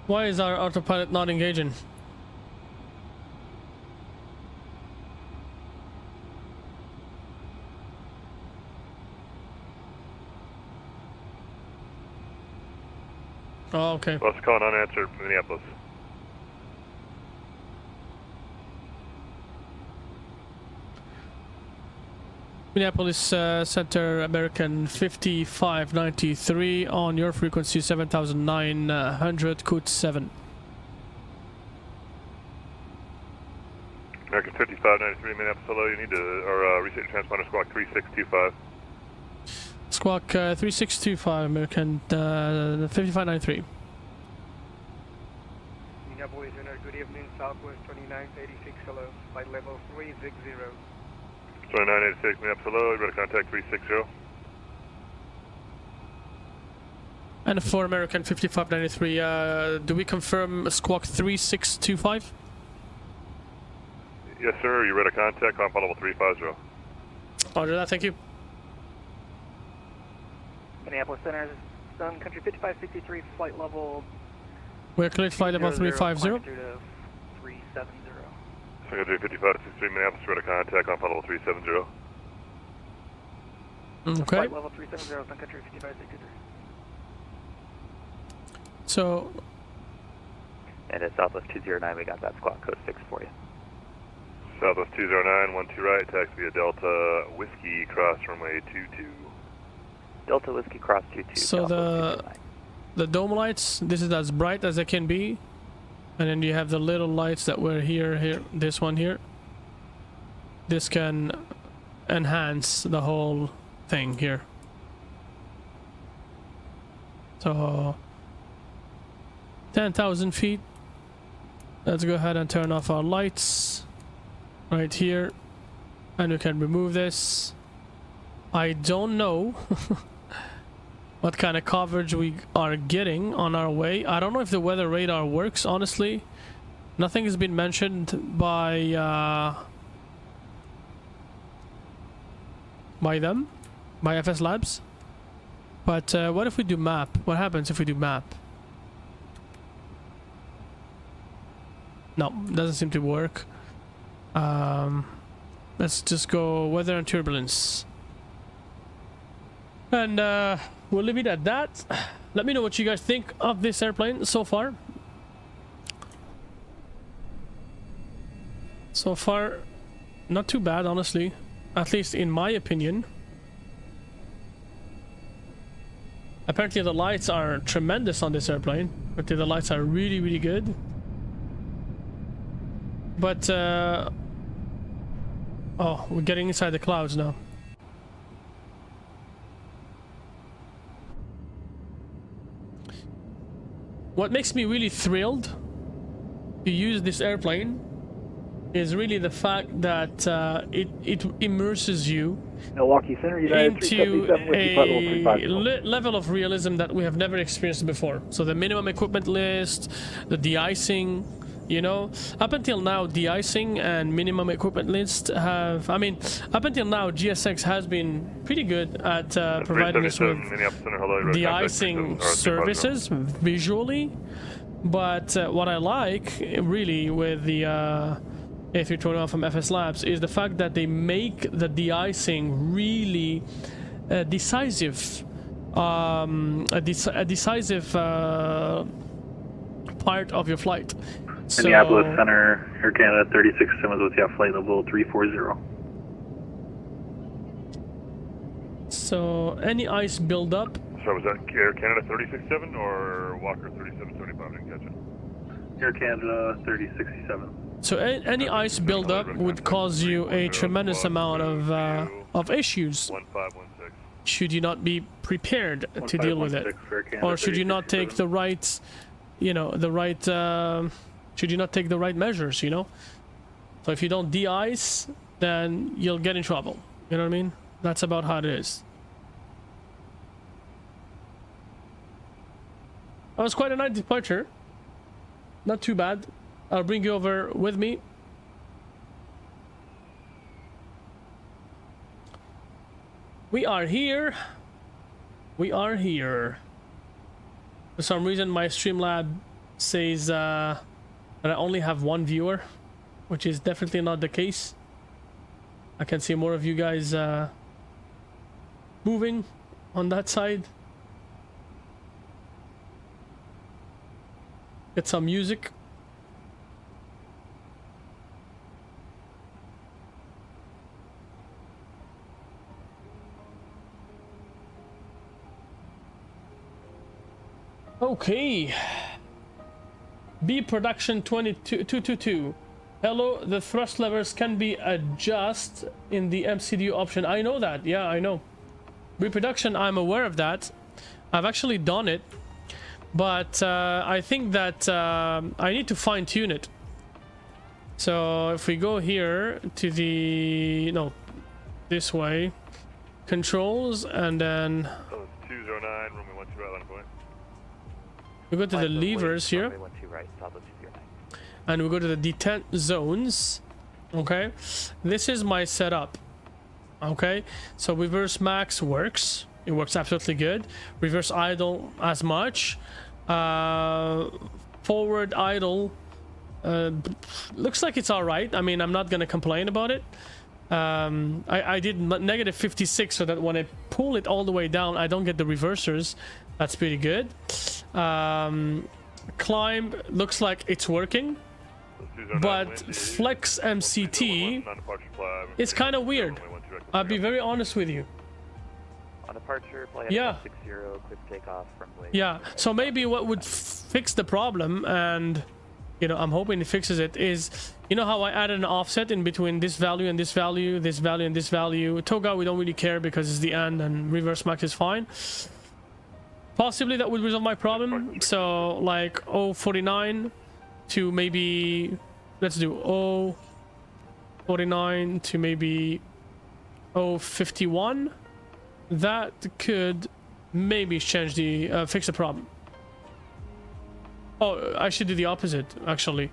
Why is our autopilot not engaging? Oh, okay. What's calling unanswered from Minneapolis? Minneapolis Center, American 5593 on your frequency 7900, code 7. American 5593, Minneapolis, hello, you need to, or reset your transponder, squawk 3625. Squawk 3625, American 5593. Minneapolis Center, good evening, Southwest 2986, hello, flight level 360. 2986, Minneapolis, hello, you better contact 360. And for American 5593, do we confirm squawk 3625? Yes, sir, you ready to contact, comp level 350. Roger that, thank you. Minneapolis Center, Sun Country 5563, flight level. We're cleared flight level 350. 370. Secretary 5563, Minneapolis, ready to contact, comp level 370. Okay. Flight level 370, Sun Country 5563. So. And at Southwest 209, we got that squawk code fixed for you. Southwest 209, 12 right, taxi via Delta Whiskey, cross runway 22. Delta Whiskey cross 22. So the dome lights, this is as bright as they can be. And then you have the little lights that were here, this one here. This can enhance the whole thing here. So 10,000 feet. Let's go ahead and turn off our lights right here. And we can remove this. I don't know what kind of coverage we are getting on our way. I don't know if the weather radar works, honestly. Nothing has been mentioned by them, by FSLABS. But what if we do map? What happens if we do map? No, doesn't seem to work. Let's just go weather and turbulence. And we'll leave it at that. Let me know what you guys think of this airplane so far. So far, not too bad, honestly. At least in my opinion. Apparently the lights are tremendous on this airplane. Apparently the lights are really, really good. But, oh, we're getting inside the clouds now. What makes me really thrilled to use this airplane is really the fact that it immerses you Milwaukee Center, United into a level of realism that we have never experienced before. So the minimum equipment list, the de-icing, you know, up until now de-icing and minimum equipment list have, I mean, up until now GSX has been pretty good at providing us with de-icing services visually. But what I like really with the A321 from FSLABS is the fact that they make the de-icing really decisive, a decisive part of your flight. So, Minneapolis Center, Air Canada 36 Simmons with you, flight level 340. So any ice buildup? So was that Air Canada 36-7 or Walker 3775? I didn't catch it. Air Canada 3067. So any ice buildup would cause you a tremendous amount of issues. 1516. Should you not be prepared to deal with it, or should you not take the right, you know, should you not take the right measures, you know? So if you don't de-ice, then you'll get in trouble. You know what I mean? That's about how it is. That was quite a nice departure. Not too bad. I'll bring you over with me. We are here. We are here. For some reason, my Streamlab says that I only have one viewer, which is definitely not the case. I can see more of you guys moving on that side. Get some music. Okay. B production 222. Hello, the thrust levers can be adjusted in the MCDU option. I know that. Yeah, I know. Reproduction, I'm aware of that. I've actually done it. But I think that I need to fine-tune it. So if we go here to the... No, this way. Controls, and then... So it's 209, runway 12 right, line point. We go to the levers here. Runway 12 right, south of 209. And we go to the detent zones. Okay. This is my setup. Okay. So reverse max works. It works absolutely good. Reverse idle as much. Forward idle looks like it's all right. I mean, I'm not gonna complain about it. I did negative 56 so that when I pull it all the way down, I don't get the reversers. That's pretty good. Climb looks like it's working, but flex MCT is kind of weird. I'll be very honest with you. On departure, flight 60, quick takeoff, runway. Yeah, so maybe what would fix the problem, and you know, I'm hoping it fixes it, is, you know how I added an offset in between this value and this value, this value and this value. Toga, we don't really care because it's the end, and reverse max is fine. Possibly that would resolve my problem. So like 049 to maybe, let's do 049 to maybe 051. That could maybe change the fix the problem. Oh, I should do the opposite actually.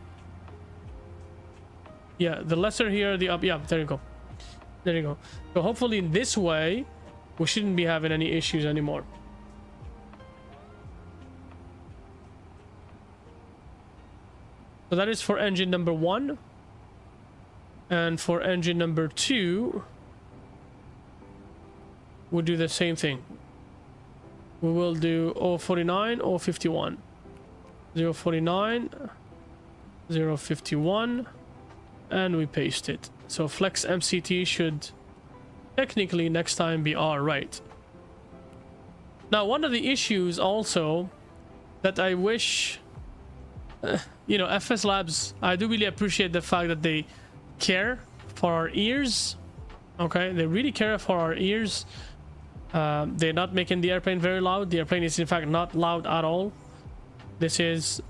Yeah, the lesser here, the up. Yeah, there you go. There you go. So hopefully in this way we shouldn't be having any issues anymore. So that is for engine number 1, and for engine number 2 we'll do the same thing. We will do 049, 051, 049, 051, and we paste it. So flex MCT should technically next time be all right. Now, one of the issues also that I wish, you know, FSLABS, I do really appreciate the fact that they care for our ears. Okay, they really care for our ears. They're not making the airplane very loud. The airplane is in fact not loud at all. This is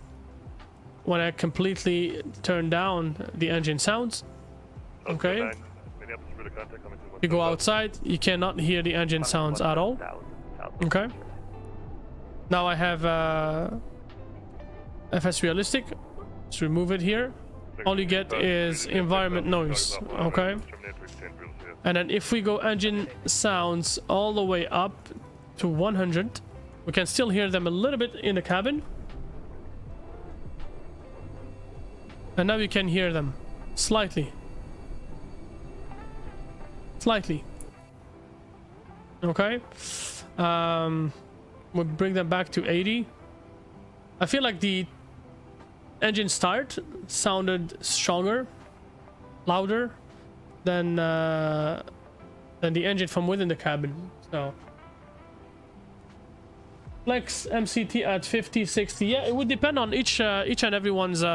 when I completely turn down the engine sounds. Okay, you go outside, you cannot hear the engine sounds at all. Okay, now I have FS realistic. Let's remove it here. All you get is environment noise. Okay, and then if we go engine sounds all the way up to 100, we can still hear them a little bit in the cabin. And now you can hear them slightly. Slightly. Okay. We'll bring them back to 80. I feel like the engine start sounded stronger, louder than the engine from within the cabin. So flex MCT at 50, 60. Yeah, it would depend on each and everyone's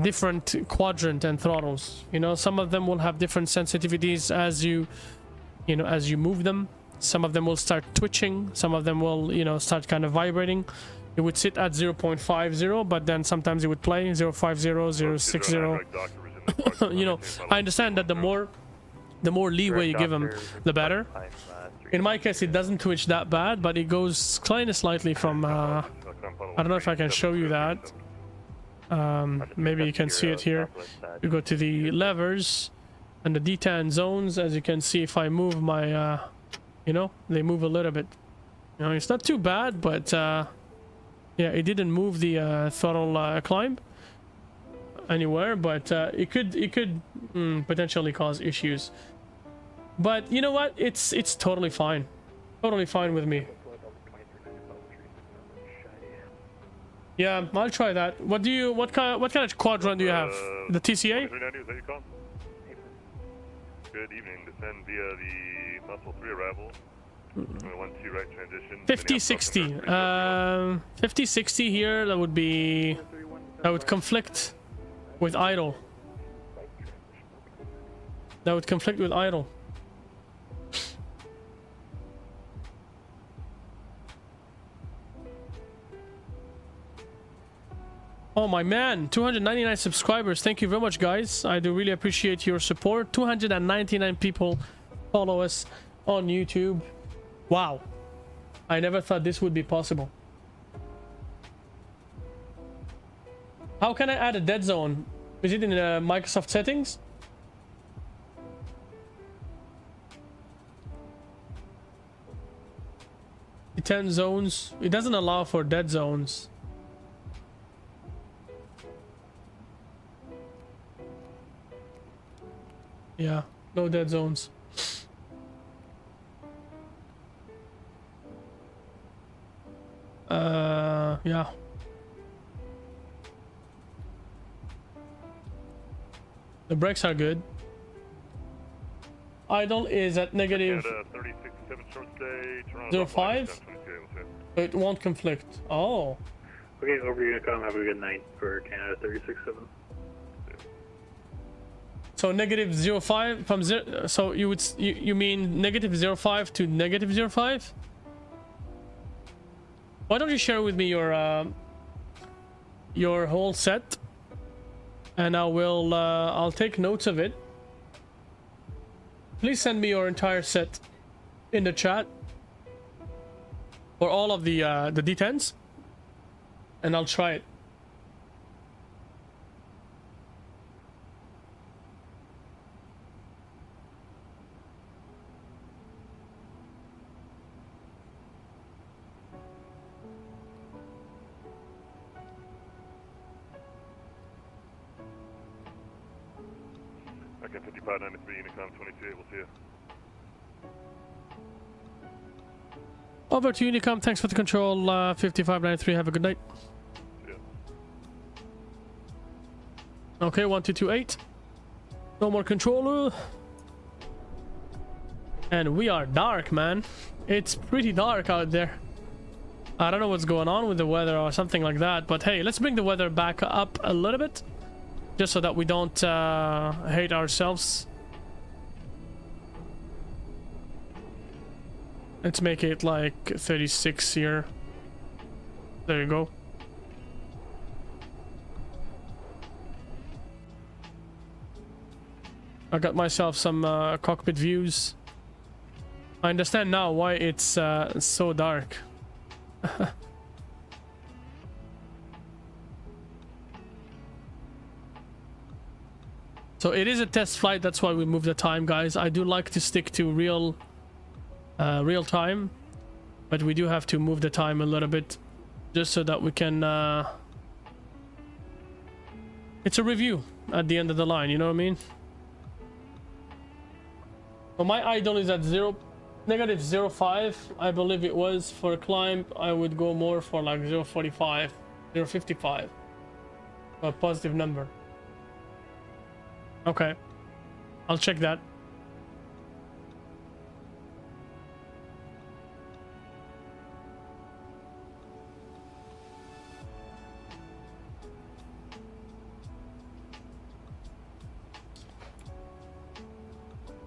different quadrant and throttles. You know, some of them will have different sensitivities as you know, as you move them. Some of them will start twitching. Some of them will, you know, start kind of vibrating. It would sit at 0.50, but then sometimes it would play 0.50, 0.60. You know, I understand that the more leeway you give them, the better. In my case, it doesn't twitch that bad, but it goes kind of slightly from. I don't know if I can show you that. Maybe you can see it here. You go to the levers and the detan zones. As you can see, if I move my, you know, they move a little bit. You know, it's not too bad, but yeah, it didn't move the throttle climb anywhere, but it could potentially cause issues. But you know what? It's totally fine. Totally fine with me. Yeah, I'll try that. What kind of quadrant do you have? The TCA? Good evening. Descend via the Muscle 3 arrival. 1-2 right transition. 50-60. 50-60 here. That would conflict with idle. That would conflict with idle. Oh my man, 299 subscribers. Thank you very much, guys. I do really appreciate your support. 299 people follow us on YouTube. Wow, I never thought this would be possible. How can I add a dead zone? Is it in Microsoft settings? The 10 zones. It doesn't allow for dead zones. Yeah, no dead zones. Yeah. The brakes are good. Idle is at negative 0.5. It won't conflict. Oh. Okay, over Unicom. Have a good night for Canada 36-7. So negative 0.5 from 0. So you mean negative 0.5 to negative 0.5? Why don't you share with me your whole set, and I'll take notes of it. Please send me your entire set in the chat for all of the D10s, and I'll try it. Okay, 5593, Unicom 22, we'll see you. Over to Unicom, thanks for the control, 5593, have a good night. Yeah. Okay, 1228. No more controller. And we are dark, man. It's pretty dark out there. I don't know what's going on with the weather or something like that, but hey, let's bring the weather back up a little bit. Just so that we don't hate ourselves. Let's make it like 36 here. There you go. I got myself some cockpit views. I understand now why it's so dark. So it is a test flight, that's why we moved the time, guys. I do like to stick to real time, but we do have to move the time a little bit just so that we can it's a review at the end of the line, you know what I mean? So my idle is at negative 0.5, I believe it was. For climb, I would go more for like 0.45, 0.55, a positive number. Okay, I'll check that.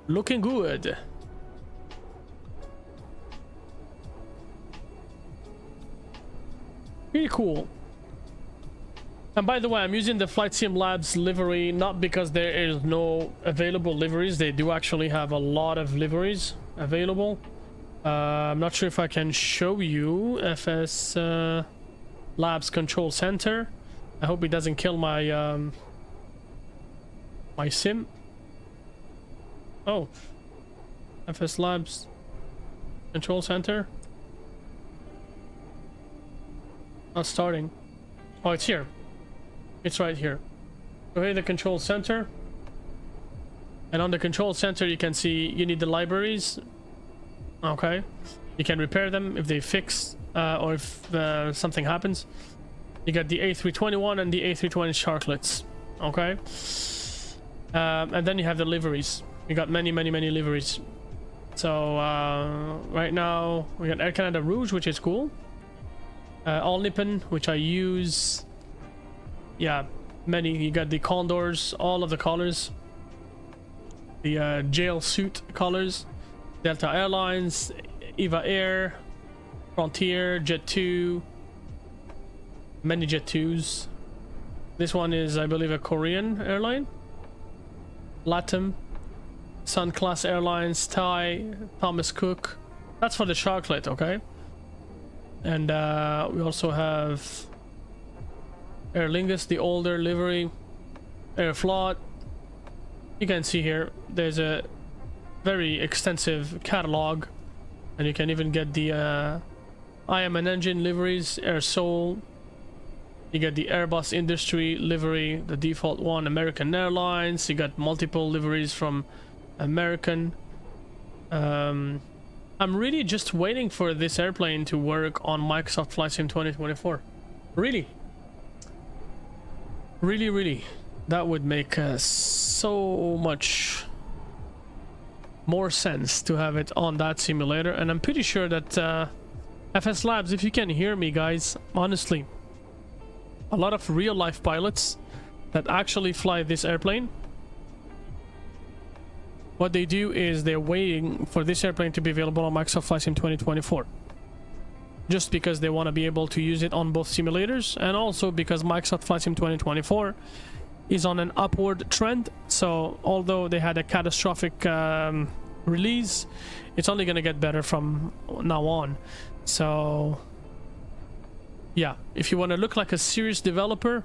Looking good. Pretty cool. And by the way, I'm using the FlightSimLabs livery not because there is no available liveries. They do actually have a lot of liveries available. I'm not sure if I can show you FSLABS control center. I hope it doesn't kill my my sim. Oh, FSLABS control center. Not starting. Oh, it's here. It's right here. Go ahead to the control center. And on the control center, you can see you need the libraries. Okay. You can repair them if they fix or if something happens. You got the A321 and the A320 Sharklets. Okay. And then you have the liveries. You got many liveries. So right now we got Air Canada Rouge, which is cool. All Nippon, which I use. Yeah, many. You got the Condors, all of the colors. The jail suit colors. Delta Airlines, Eva Air, Frontier, Jet 2. Many Jet 2s. This one is, I believe, a Korean airline. LATAM, Sun Class Airlines, Thai, Thomas Cook. That's for the Sharklet, okay? And we also have Aer Lingus, the older livery, Aeroflot. You can see here there's a very extensive catalog, and you can even get the I Am an Engine liveries, Air Seoul. You get the Airbus Industry livery, the default one, American Airlines. You got multiple liveries from American. I'm really just waiting for this airplane to work on Microsoft Flight Sim 2024. Really, that would make so much more sense to have it on that simulator. And I'm pretty sure that FSLABS, if you can hear me, guys, honestly, a lot of real-life pilots that actually fly this airplane, what they do is they're waiting for this airplane to be available on Microsoft Flight Sim 2024. Just because they want to be able to use it on both simulators, and also because Microsoft Flight Sim 2024 is on an upward trend. So although they had a catastrophic release, it's only going to get better from now on. So yeah, if you want to look like a serious developer,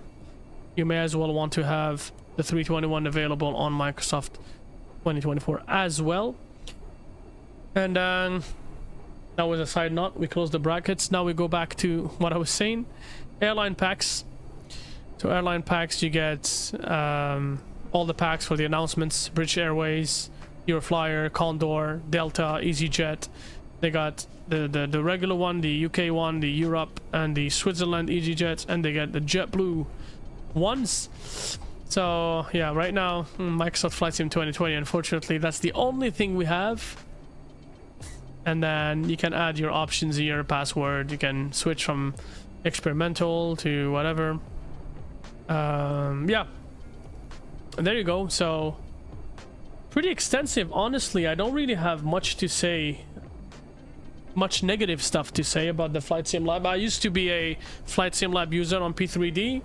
you may as well want to have the 321 available on Microsoft 2024 as well. And that was a side note. We closed the brackets. Now we go back to what I was saying. Airline packs. So airline packs, you get all the packs for the announcements: British Airways, Euroflyer, Condor, Delta, EasyJet. They got the regular one, the UK one, the Europe, and the Switzerland EasyJet, and they get the JetBlue ones. So yeah, right now Microsoft Flight Sim 2020, unfortunately, that's the only thing we have. And then you can add your options here, password. You can switch from experimental to whatever. Yeah, and there you go. So pretty extensive. Honestly, I don't really have much to say, much negative stuff to say about the Flight Sim Lab. I used to be a Flight Sim Lab user on P3D.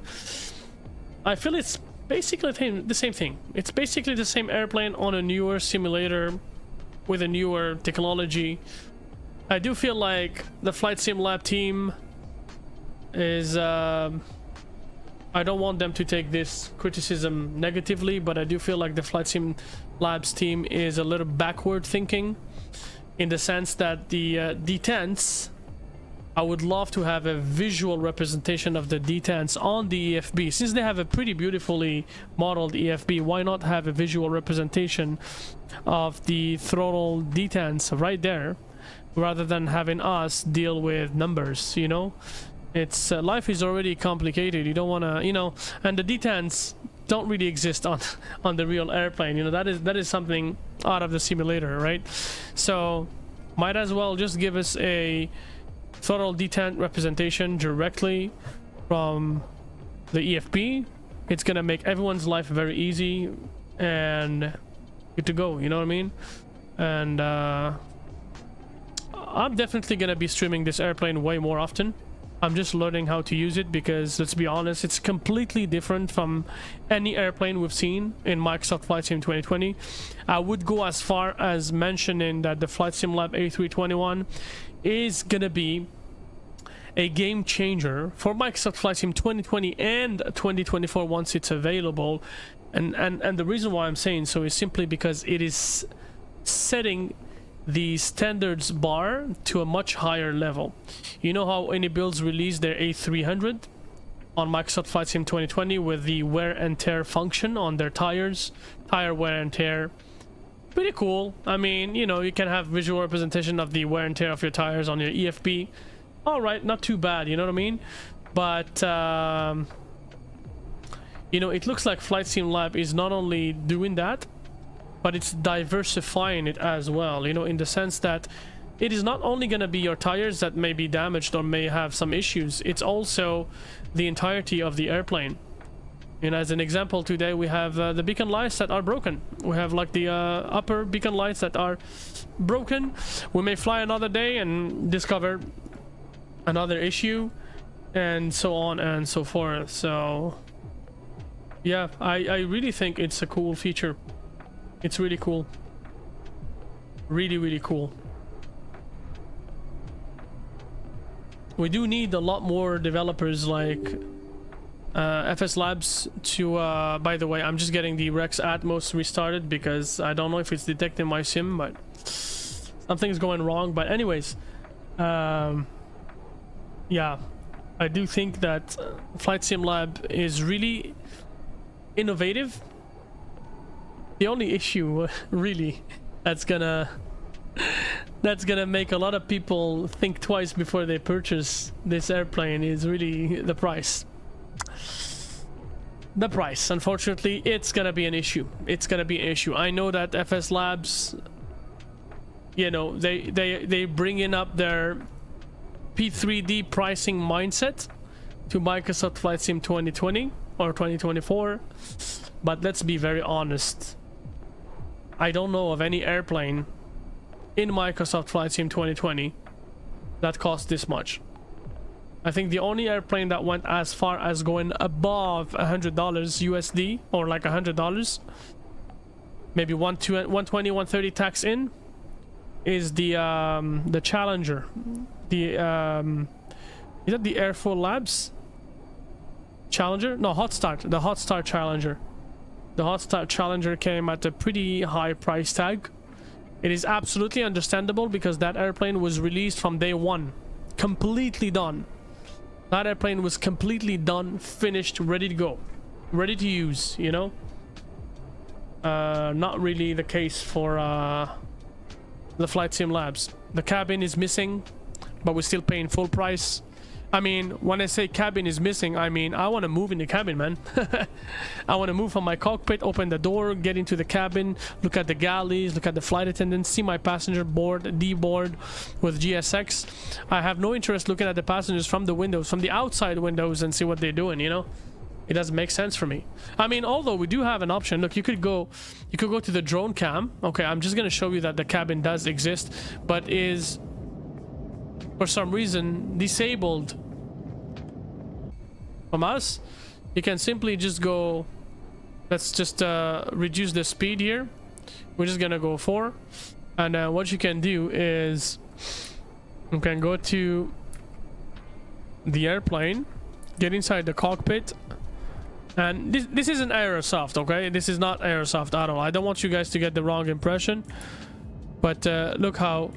I feel it's basically the same thing. It's basically the same airplane on a newer simulator with a newer technology. I do feel like the Flight Sim Lab team is I don't want them to take this criticism negatively, but I do feel like the Flight Sim Labs team is a little backward thinking, in the sense that the detents, I would love to have a visual representation of the detents on the EFB. Since they have a pretty beautifully modeled EFB, why not have a visual representation of the throttle detents right there, rather than having us deal with numbers, you know? It's life is already complicated. You don't want to, you know, and the detents don't really exist on the real airplane. You know, that is something out of the simulator, right? So might as well just give us a throttle detent representation directly from the EFB. It's gonna make everyone's life very easy, and good to go, you know what I mean? And I'm definitely gonna be streaming this airplane way more often. I'm just learning how to use it because, let's be honest, it's completely different from any airplane we've seen in Microsoft Flight Sim 2020. I would go as far as mentioning that the Flight Sim Lab A321 is gonna be a game changer for Microsoft Flight Sim 2020 and 2024 once it's available. And the reason why I'm saying so is simply because it is setting the standards bar to a much higher level. You know how any builds release their A300 on Microsoft Flight Sim 2020 with the wear and tear function on their tires, tire wear and tear. Pretty cool. I mean, you know, you can have visual representation of the wear and tear of your tires on your EFB. All right, not too bad, you know what I mean? But you know, it looks like Flight Sim Lab is not only doing that, but it's diversifying it as well, you know, in the sense that it is not only going to be your tires that may be damaged or may have some issues, it's also the entirety of the airplane. And as an example, today we have the beacon lights that are broken. We have like the upper beacon lights that are broken. We may fly another day and discover another issue, and so on and so forth. So yeah, I really think it's a cool feature. It's really cool. Really cool. We do need a lot more developers like FSLABS to by the way, I'm just getting the Rex Atmos restarted because I don't know if it's detecting my sim, but something's going wrong. But anyways, yeah, I do think that Flight Sim Lab is really innovative. The only issue really that's gonna make a lot of people think twice before they purchase this airplane is really the price. The price, unfortunately, it's gonna be an issue. It's gonna be an issue. I know that FSLABS, you know, they bringing up their P3D pricing mindset to Microsoft Flight Sim 2020 or 2024, but let's be very honest. I don't know of any airplane in Microsoft Flight Sim 2020 that cost this much. I think the only airplane that went as far as going above $100 USD, or like $100, maybe 120, 130 tax in, is the Challenger. The is that the Air Force Labs Challenger? No, Hot Start. The Hot Start Challenger. The Hot Start Challenger came at a pretty high price tag. It is absolutely understandable because that airplane was released from day one, completely done. That airplane was completely done, finished, ready to go, ready to use, you know. Not really the case for the Flight Sim Labs. The cabin is missing, but we're still paying full price. I mean, when I say cabin is missing, I mean I want to move in the cabin, man. I want to move from my cockpit, open the door, get into the cabin, look at the galleys, look at the flight attendants, see my passenger board, D-board with GSX. I have no interest looking at the passengers from the windows, from the outside windows, and see what they're doing, you know. It doesn't make sense for me. I mean, although we do have an option. Look, you could go to the drone cam. Okay, I'm just gonna show you that the cabin does exist, but is for some reason disabled from us. You can simply just go, let's just reduce the speed here. We're just gonna go 4, and what you can do is you can go to the airplane, get inside the cockpit, and this isn't Aerosoft, okay? This is not Aerosoft at all. I don't want you guys to get the wrong impression, but look how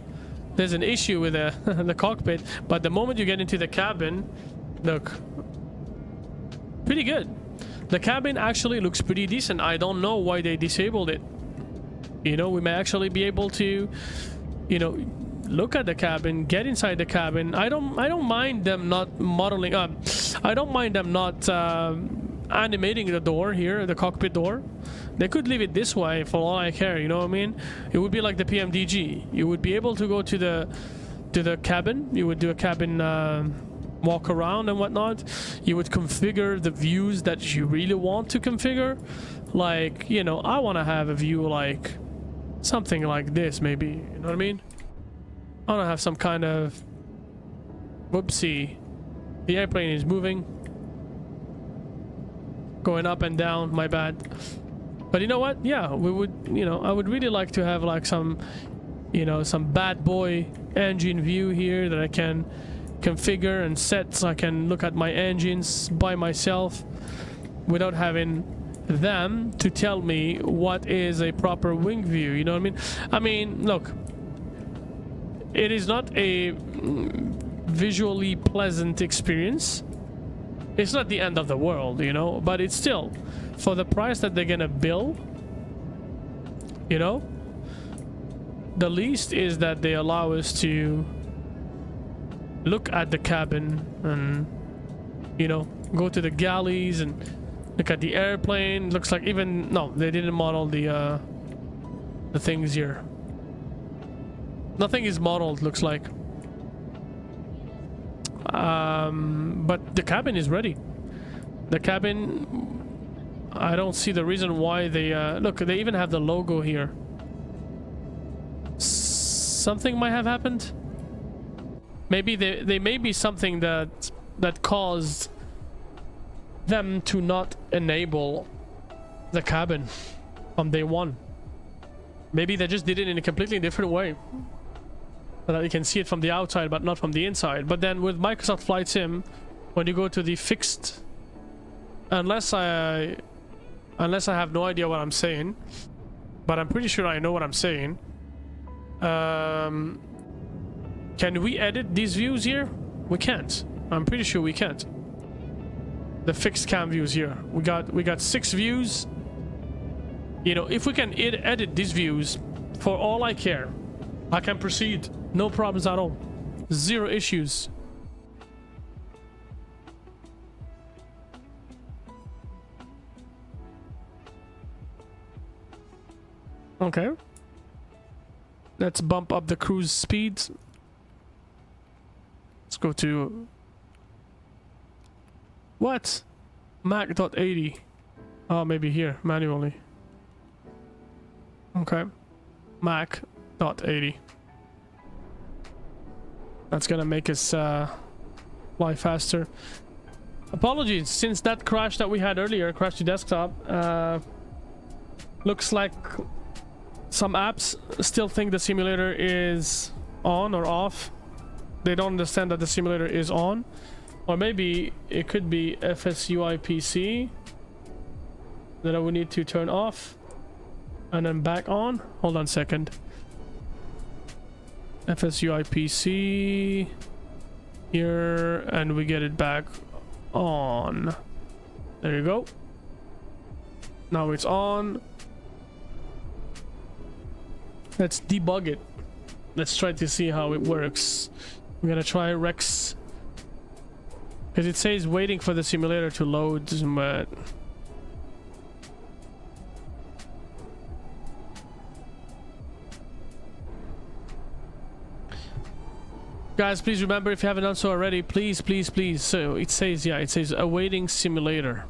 there's an issue with the cockpit, but the moment you get into the cabin, look, pretty good. The cabin actually looks pretty decent. I don't know why they disabled it. You know, we may actually be able to, you know, look at the cabin, get inside the cabin. I don't mind them not modeling up. I don't mind them not animating the door here, the cockpit door. They could leave it this way for all I care, you know what I mean? It would be like the PMDG. You would be able to go to the cabin. You would do a cabin walk around and whatnot. You would configure the views that you really want to configure. Like, you know, I want to have a view like something like this, maybe. You know what I mean? I want to have some kind of... Whoopsie. The airplane is moving. Going up and down, my bad. But you know what? Yeah, we would, you know, I would really like to have like some, you know, some bad boy engine view here that I can configure and set so I can look at my engines by myself without having them to tell me what is a proper wing view. You know what I mean? Look, it is not a visually pleasant experience. It's not the end of the world, you know, but it's still, for the price that they're gonna bill, you know, the least is that they allow us to look at the cabin and, you know, go to the galleys and look at the airplane. Looks like even, no, they didn't model the things here. Nothing is modeled, looks like. But the cabin is ready. The cabin, I don't see the reason why they look, they even have the logo here. Something might have happened. Maybe they may be something that caused them to not enable the cabin on day one. Maybe they just did it in a completely different way, so that you can see it from the outside but not from the inside. But then with Microsoft Flight Sim, when you go to the fixed, unless I have no idea what I'm saying, but I'm pretty sure I know what I'm saying. Can we edit these views here? We can't. I'm pretty sure we can't. The fixed cam views here. We got 6 views. You know, if we can edit these views, for all I care, I can proceed. No problems at all. 0 issues. Okay. Let's bump up the cruise speed. Let's go to... What? Mac.80. Oh, maybe here, manually. Okay. Mac.80. That's gonna make us fly faster. Apologies, since that crash that we had earlier, crash to desktop, looks like some apps still think the simulator is on or off. They don't understand that the simulator is on. Or maybe it could be FSUI PC that I would need to turn off and then back on. Hold on a second. FSUI PC here, and we get it back on. There you go. Now it's on. Let's debug it. Let's try to see how it works. We're gonna try Rex, because it says waiting for the simulator to load, but guys, please remember, if you haven't done so already, please. So it says, yeah, it says awaiting simulator.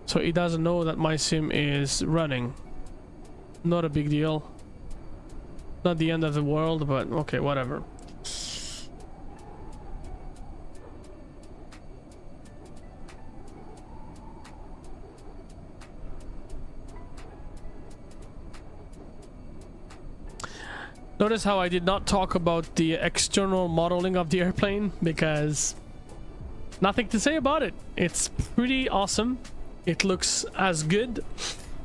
So it doesn't know that my sim is running. Not a big deal. Not the end of the world, but okay, whatever. Notice how I did not talk about the external modeling of the airplane, because nothing to say about it. It's pretty awesome. It looks as good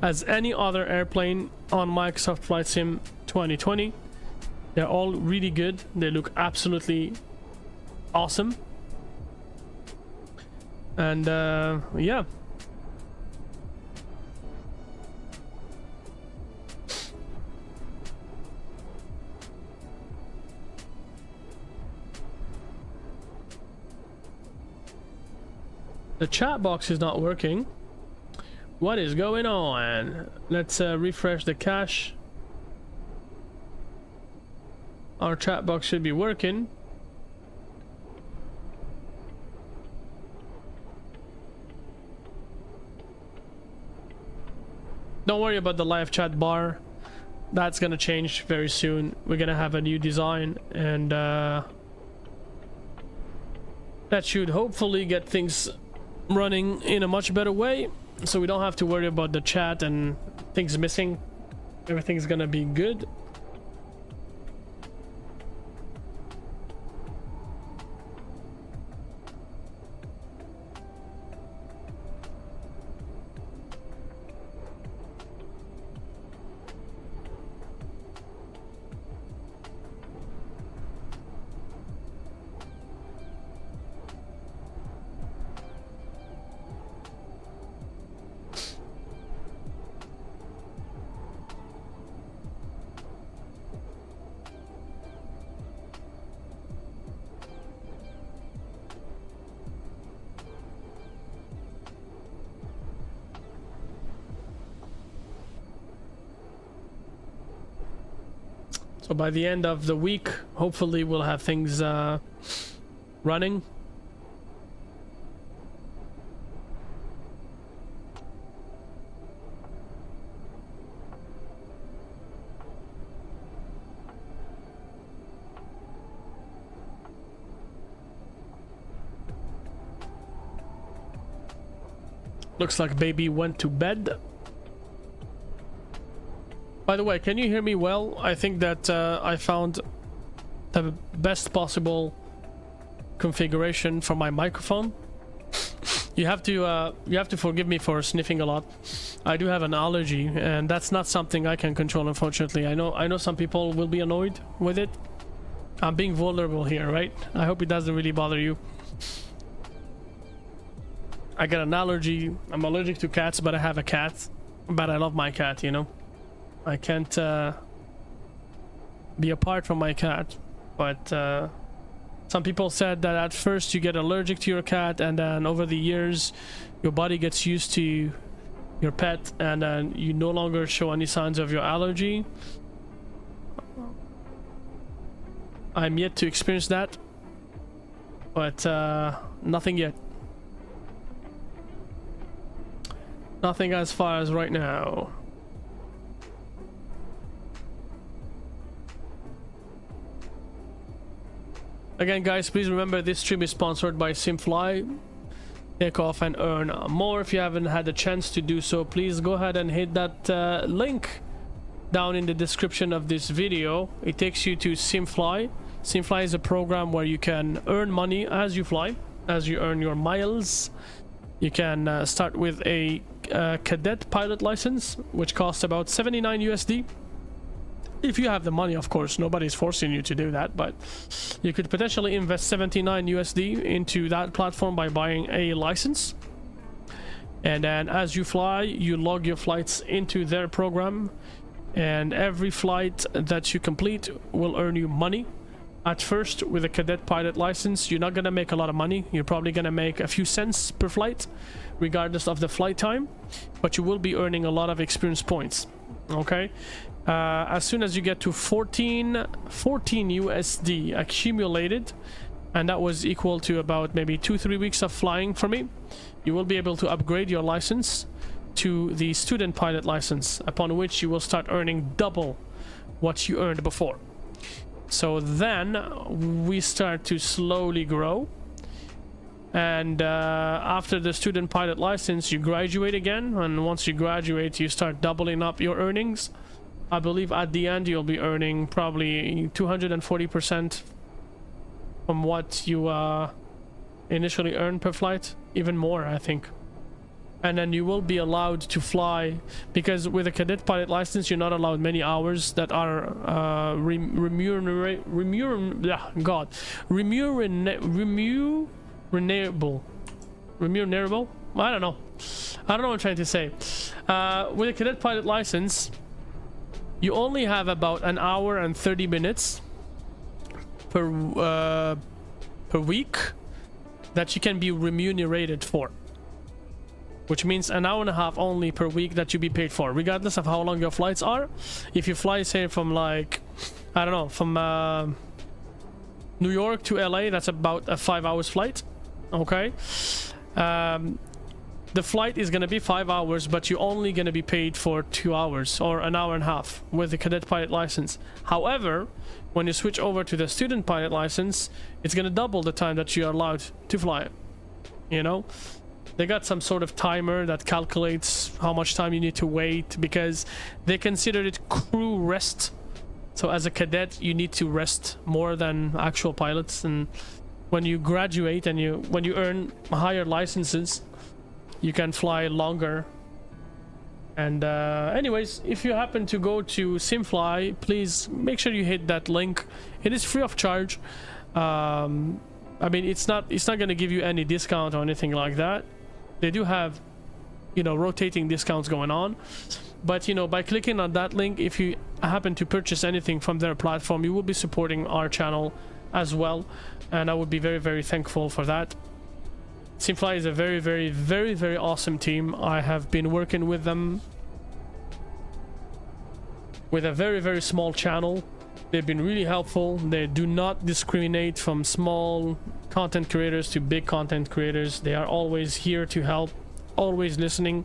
as any other airplane on Microsoft Flight Sim 2020. They're all really good. They look absolutely awesome. And yeah. The chat box is not working. What is going on? Let's refresh the cache. Our chat box should be working. Don't worry about the live chat bar. That's gonna change very soon. We're gonna have a new design, and that should hopefully get things running in a much better way, so we don't have to worry about the chat and things missing. Everything's gonna be good. So by the end of the week, hopefully we'll have things running. Looks like baby went to bed. By the way, can you hear me well? I think that I found the best possible configuration for my microphone. You have to forgive me for sniffing a lot. I do have an allergy, and that's not something I can control, unfortunately. I know some people will be annoyed with it. I'm being vulnerable here, right? I hope it doesn't really bother you. I got an allergy. I'm allergic to cats, but I have a cat. But I love my cat, you know. I can't be apart from my cat. But some people said that at first you get allergic to your cat, and then over the years your body gets used to your pet, and then you no longer show any signs of your allergy. I'm yet to experience that, but nothing yet. Nothing as far as right now. Again, guys, please remember this stream is sponsored by Simfly. Take off and earn more. If you haven't had the chance to do so, please go ahead and hit that link down in the description of this video. It takes you to Simfly. Simfly is a program where you can earn money as you fly, as you earn your miles. You can start with a cadet pilot license, which costs about 79 USD. If you have the money, of course. Nobody's forcing you to do that, but you could potentially invest 79 USD into that platform by buying a license. And then as you fly, you log your flights into their program, and every flight that you complete will earn you money. At first, with a cadet pilot license, you're not gonna make a lot of money. You're probably gonna make a few cents per flight, regardless of the flight time, but you will be earning a lot of experience points. Okay, as soon as you get to 14 USD accumulated, and that was equal to about maybe 2-3 weeks of flying for me, you will be able to upgrade your license to the student pilot license, upon which you will start earning double what you earned before. So then we start to slowly grow, and after the student pilot license you graduate again, and once you graduate you start doubling up your earnings. I believe at the end you'll be earning probably 240% from what you initially earned per flight, even more, I think. And then you will be allowed to fly, because with a cadet pilot license you're not allowed many hours that are remunerable. I don't know what I'm trying to say. With a cadet pilot license, you only have about an hour and 30 minutes per week that you can be remunerated for, which means an hour and a half only per week that you be paid for, regardless of how long your flights are. If you fly, say, from like, I don't know, from New York to LA, that's about a 5 hours flight. Okay, but the flight is going to be 5 hours, but you're only going to be paid for 2 hours or an hour and a half with the cadet pilot license. However, when you switch over to the student pilot license, it's going to double the time that you're allowed to fly. You know, they got some sort of timer that calculates how much time you need to wait, because they consider it crew rest. So as a cadet, you need to rest more than actual pilots, and when you graduate and when you earn higher licenses, you can fly longer. And anyways, if you happen to go to Simfly, please make sure you hit that link. It is free of charge. I mean, it's not going to give you any discount or anything like that. They do have, you know, rotating discounts going on, but you know, by clicking on that link, if you happen to purchase anything from their platform, you will be supporting our channel as well, and I would be very, very thankful for that. Simfly is a very, very, very, very awesome team. I have been working with them with a very, very small channel. They've been really helpful. They do not discriminate from small content creators to big content creators. They are always here to help, always listening.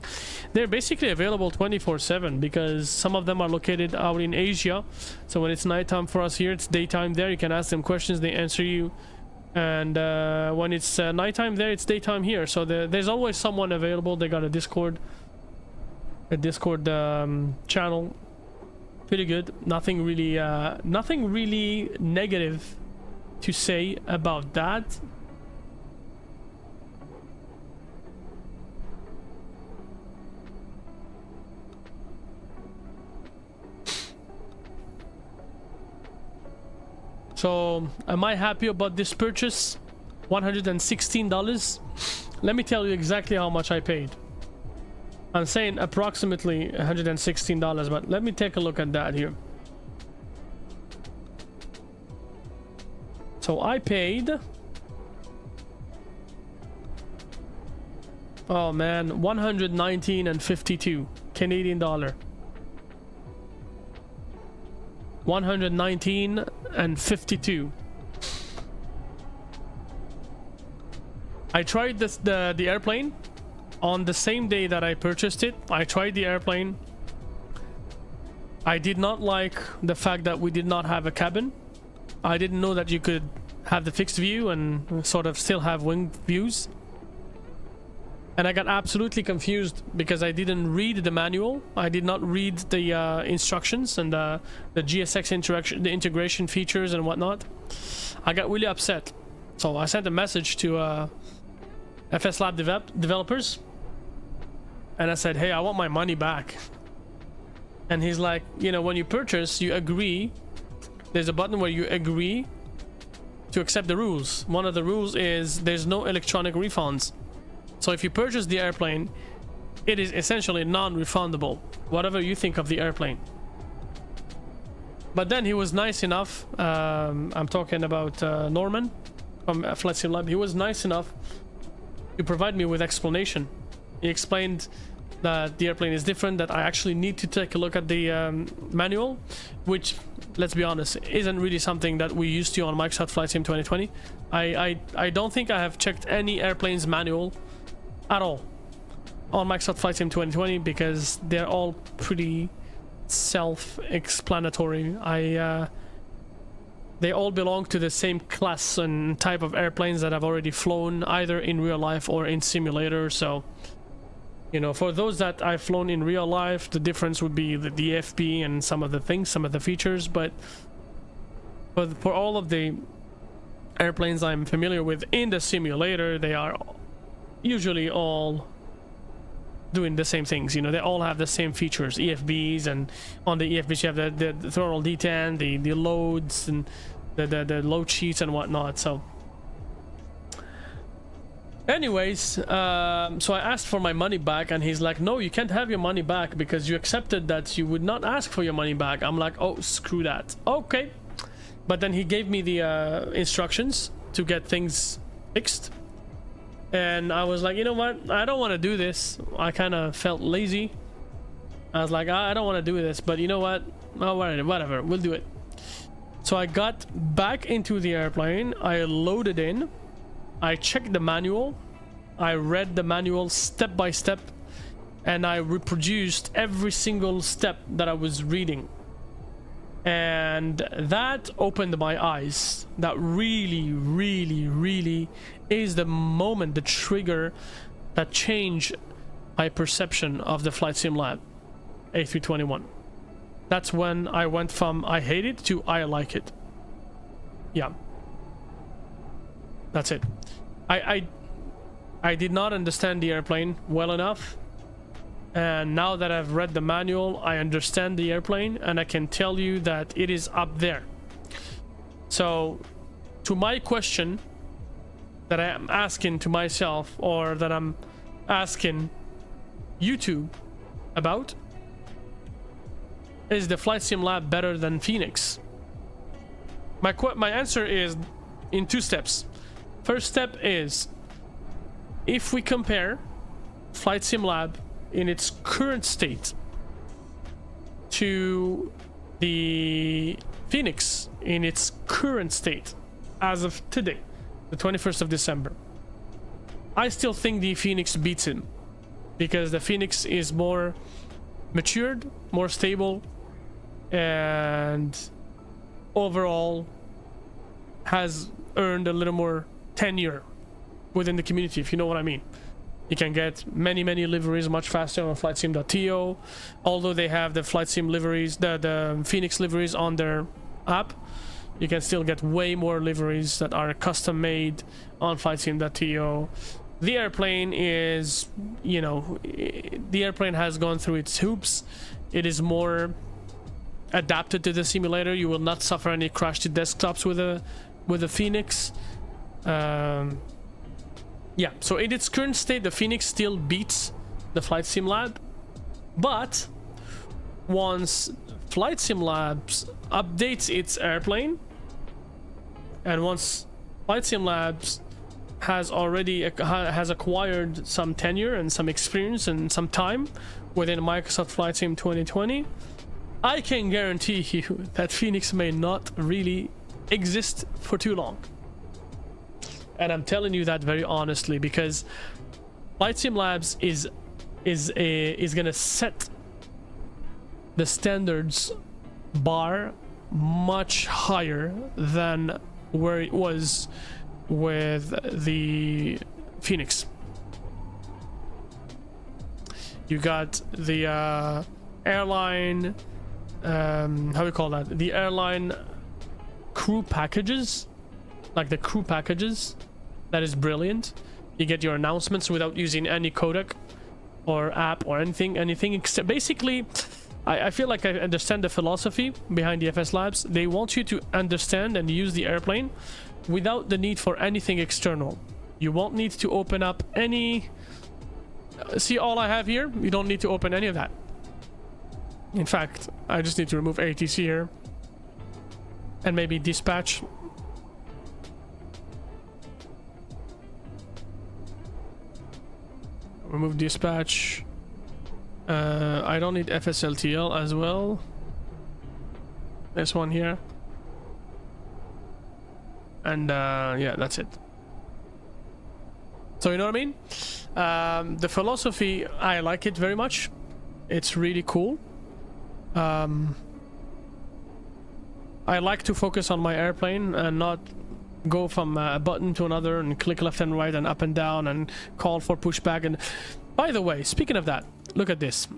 They're basically available 24/7 because some of them are located out in Asia. So when it's nighttime for us here, it's daytime there. You can ask them questions, they answer you. And when it's nighttime there, it's daytime here. So there's always someone available. They got a Discord channel. Pretty good. Nothing really negative to say about that. So, am I happy about this purchase? $116. Let me tell you exactly how much I paid. I'm saying approximately $116, but let me take a look at that here. So I paid, oh man, $119.52 Canadian dollar. $119.52. I tried the airplane on the same day that I purchased it. I tried the airplane. I did not like the fact that we did not have a cabin. I didn't know that you could have the fixed view and sort of still have wing views. And I got absolutely confused because I didn't read the manual. I did not read the instructions and the GSX interaction, the integration features and whatnot. I got really upset. So I sent a message to FSLABS developers. And I said, hey, I want my money back. And he's like, you know, when you purchase, you agree. There's a button where you agree to accept the rules. One of the rules is there's no electronic refunds. So if you purchase the airplane, it is essentially non-refundable, whatever you think of the airplane. But then he was nice enough, I'm talking about Norman from Flight Sim Lab. He was nice enough to provide me with explanation. He explained that the airplane is different, that I actually need to take a look at the manual, which, let's be honest, isn't really something that we used to on Microsoft Flight Sim 2020. I don't think I have checked any airplane's manual at all on Microsoft Flight Sim 2020 because they're all pretty self-explanatory. They all belong to the same class and type of airplanes that I've already flown either in real life or in simulator. So, you know, for those that I've flown in real life, the difference would be the FP and some of the things, some of the features. But for all of the airplanes I'm familiar with in the simulator, they are usually all doing the same things. You know, they all have the same features, EFBs, and on the EFBs you have the thermal detent, the loads, and the load sheets and whatnot. So anyways, so I asked for my money back, and he's like, no, you can't have your money back because you accepted that you would not ask for your money back. I'm like, oh, screw that. Okay. But then he gave me the instructions to get things fixed. And I was like, you know what? I don't want to do this. I kind of felt lazy. I was like, I don't want to do this. But you know what? Oh, whatever. We'll do it. So I got back into the airplane. I loaded in. I checked the manual. I read the manual step by step, and I reproduced every single step that I was reading. And that opened my eyes. That really, really, really is the moment, the trigger that changed my perception of the Flight Sim Lab A321. That's when I went from I hate it to I like it. Yeah. That's it. I did not understand the airplane well enough. And now that I've read the manual, I understand the airplane, and I can tell you that it is up there. So, to my question that I am asking to myself, or that I'm asking YouTube about, is the Flight Sim Lab better than Phoenix? My answer is in 2 steps. First step is, if we compare Flight Sim Lab in its current state to the Phoenix in its current state as of today, the 21st of December, I still think the Phoenix beats him, because the Phoenix is more matured, more stable, and overall has earned a little more tenure within the community, if you know what I mean. You can get many liveries much faster on flightsim.to, although they have the Flight Sim liveries, the Phoenix liveries on their app. You can still get way more liveries that are custom made on flightsim.to. The airplane is, you know, the airplane has gone through its hoops. It is more adapted to the simulator. You will not suffer any crash to desktops with a Phoenix. Yeah, so in its current state, the Phoenix still beats the Flight Sim Lab, but once Flight Sim Labs updates its airplane, and once Flight Sim Labs has acquired some tenure and some experience and some time within Microsoft Flight Sim 2020, I can guarantee you that Phoenix may not really exist for too long. And I'm telling you that very honestly, because Flight Sim Labs is gonna set the standards bar much higher than where it was with the Phoenix. You got the airline, how do we call that? The airline crew packages, like the crew packages. That is brilliant. You get your announcements without using any codec or app or anything except basically, I feel like I understand the philosophy behind the FSLABS. They want you to understand and use the airplane without the need for anything external. You won't need to open up any... See all I have here? You don't need to open any of that. In fact, I just need to remove ATC here. And maybe dispatch. Remove dispatch. I don't need FSLTL as well. This one here. And yeah, that's it. So you know what I mean? The philosophy, I like it very much. It's really cool. I like to focus on my airplane and not go from a button to another and click left and right and up and down and call for pushback. And by the way, speaking of that, look at this.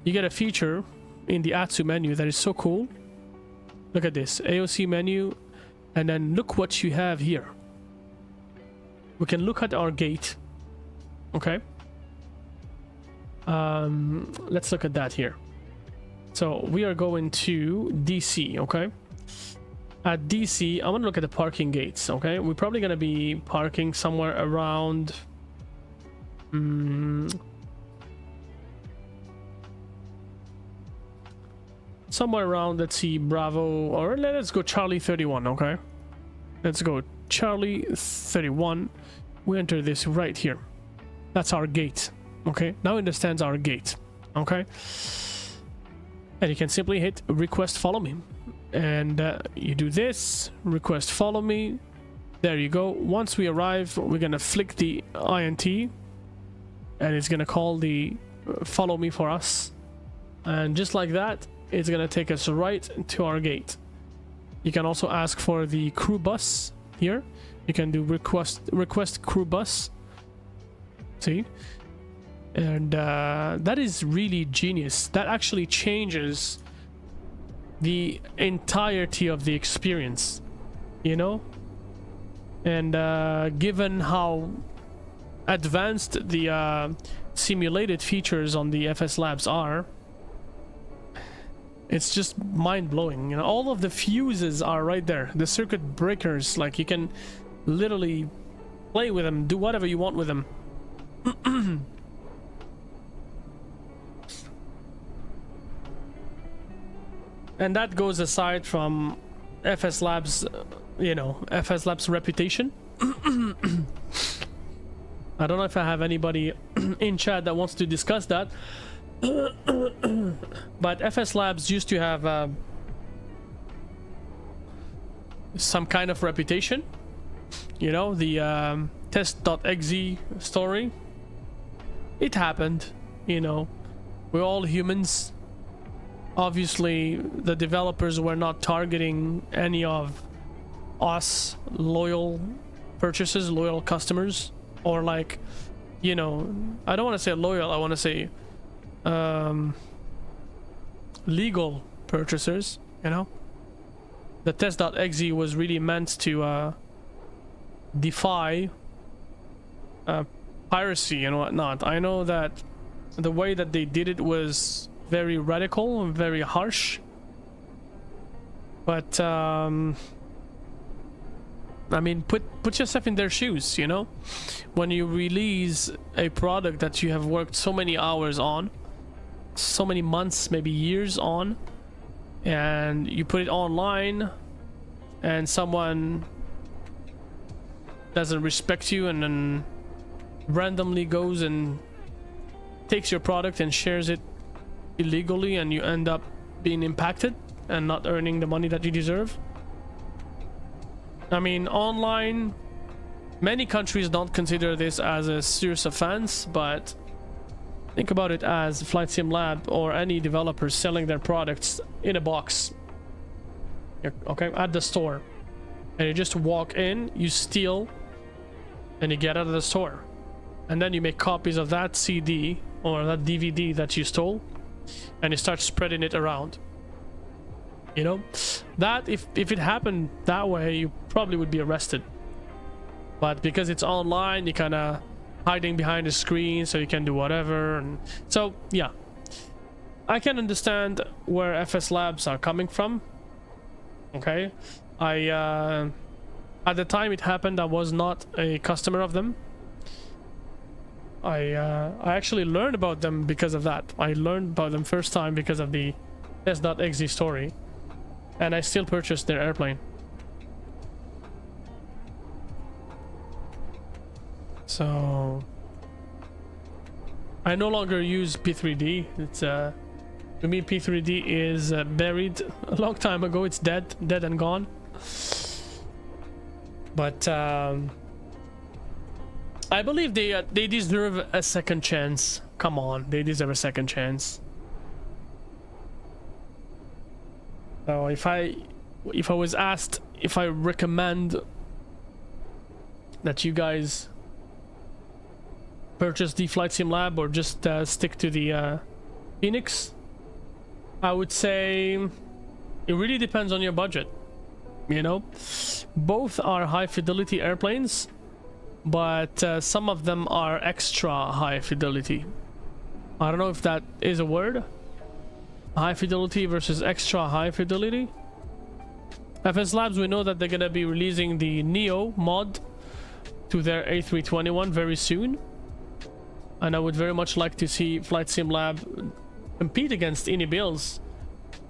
You get a feature in the ASUS menu that is so cool. Look at this AOC menu, and then look what you have here. We can look at our gate. Okay, let's look at that here. So we are going to DC. Okay, at DC I'm gonna look at the parking gates. Okay, we're probably gonna be parking somewhere around somewhere around, let's see, Bravo, or let's go Charlie 31. Okay, let's go Charlie 31. We enter this right here. That's our gate. Okay, now it understands our gate. Okay, and you can simply hit request follow me, and you do this, request follow me, There you go. Once we arrive, we're gonna flick the INT, and it's gonna call the follow me for us, and just like that, it's gonna take us right to our gate. You can also ask for the crew bus here. You can do request crew bus. See, and that is really genius. That actually changes the entirety of the experience, you know. And given how advanced the simulated features on the FSLABS are, it's just mind-blowing. You know, all of the fuses are right there. The circuit breakers, like, you can literally play with them, do whatever you want with them. And that goes aside from FSLABS, you know, FSLABS reputation. I don't know if I have anybody in chat that wants to discuss that. But FSLABS used to have some kind of reputation. You know, the test.exe story. It happened, you know. We're all humans. Obviously, the developers were not targeting any of us loyal purchases, loyal customers, or like, you know, I don't want to say loyal, I want to say legal purchasers, you know. The test.exe was really meant to defy piracy and whatnot. I know that the way that they did it was very radical and very harsh, but I mean, put yourself in their shoes, you know. When you release a product that you have worked so many hours on, so many months, maybe years on, and you put it online, and someone doesn't respect you and then randomly goes and takes your product and shares it illegally, and you end up being impacted and not earning the money that you deserve. I mean, online, many countries don't consider this as a serious offense, but think about it as Flight Sim Lab or any developer selling their products in a box, okay, at the store, and you just walk in, you steal, and you get out of the store, and then you make copies of that CD or that DVD that you stole, and you start spreading it around. You know, that if it happened that way, you probably would be arrested. But because it's online, you kind of hiding behind the screen, so you can do whatever. And so yeah, I can understand where FSLABS are coming from. Okay, at the time it happened, I was not a customer of them. I actually learned about them because of that. I learned about them first time because of the test.exe story, and I still purchased their airplane. So I no longer use P3D. It's to me, P3D is buried a long time ago. It's dead and gone. But I believe they deserve a second chance. Come on, they deserve a second chance. So if I was asked if I recommend that you guys purchase the Flight Sim Lab or just stick to the Phoenix, I would say it really depends on your budget. You know, both are high fidelity airplanes, but some of them are extra high fidelity. I don't know if that is a word. High fidelity versus extra high fidelity. FSLABS, we know that they're gonna be releasing the Neo mod to their A321 very soon, and I would very much like to see Flight Sim Lab compete against any builds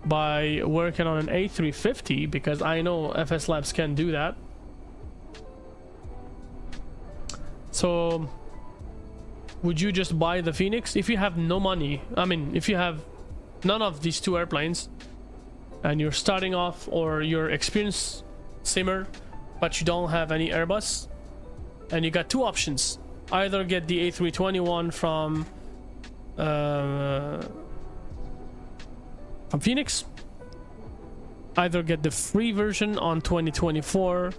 by working on an A350, because I know FSLABS can do that. So would you just buy the Phoenix if you have no money? I mean, if you have none of these two airplanes and you're starting off, or you're experienced simmer but you don't have any Airbus, and you got two options: either get the A321 from Phoenix, either get the free version on 2024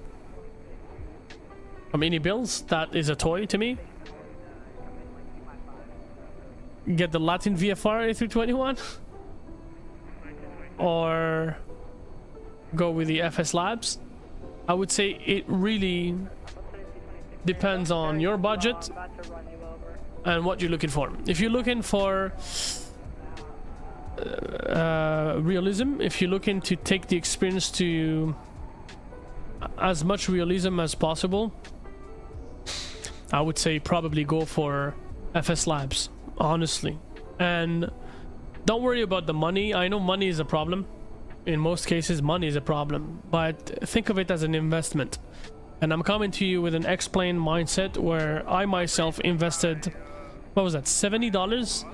from any bills. That is a toy to me. Get the Latin VFR A321, or go with the FSLABS. I would say it really depends on your budget and what you're looking for. If you're looking for realism, if you're looking to take the experience to as much realism as possible, I would say probably go for FSLABS, honestly. And don't worry about the money. I know money is a problem. In most cases, money is a problem, but think of it as an investment. And I'm coming to you with an X-Plane mindset where I myself invested, what was that, $70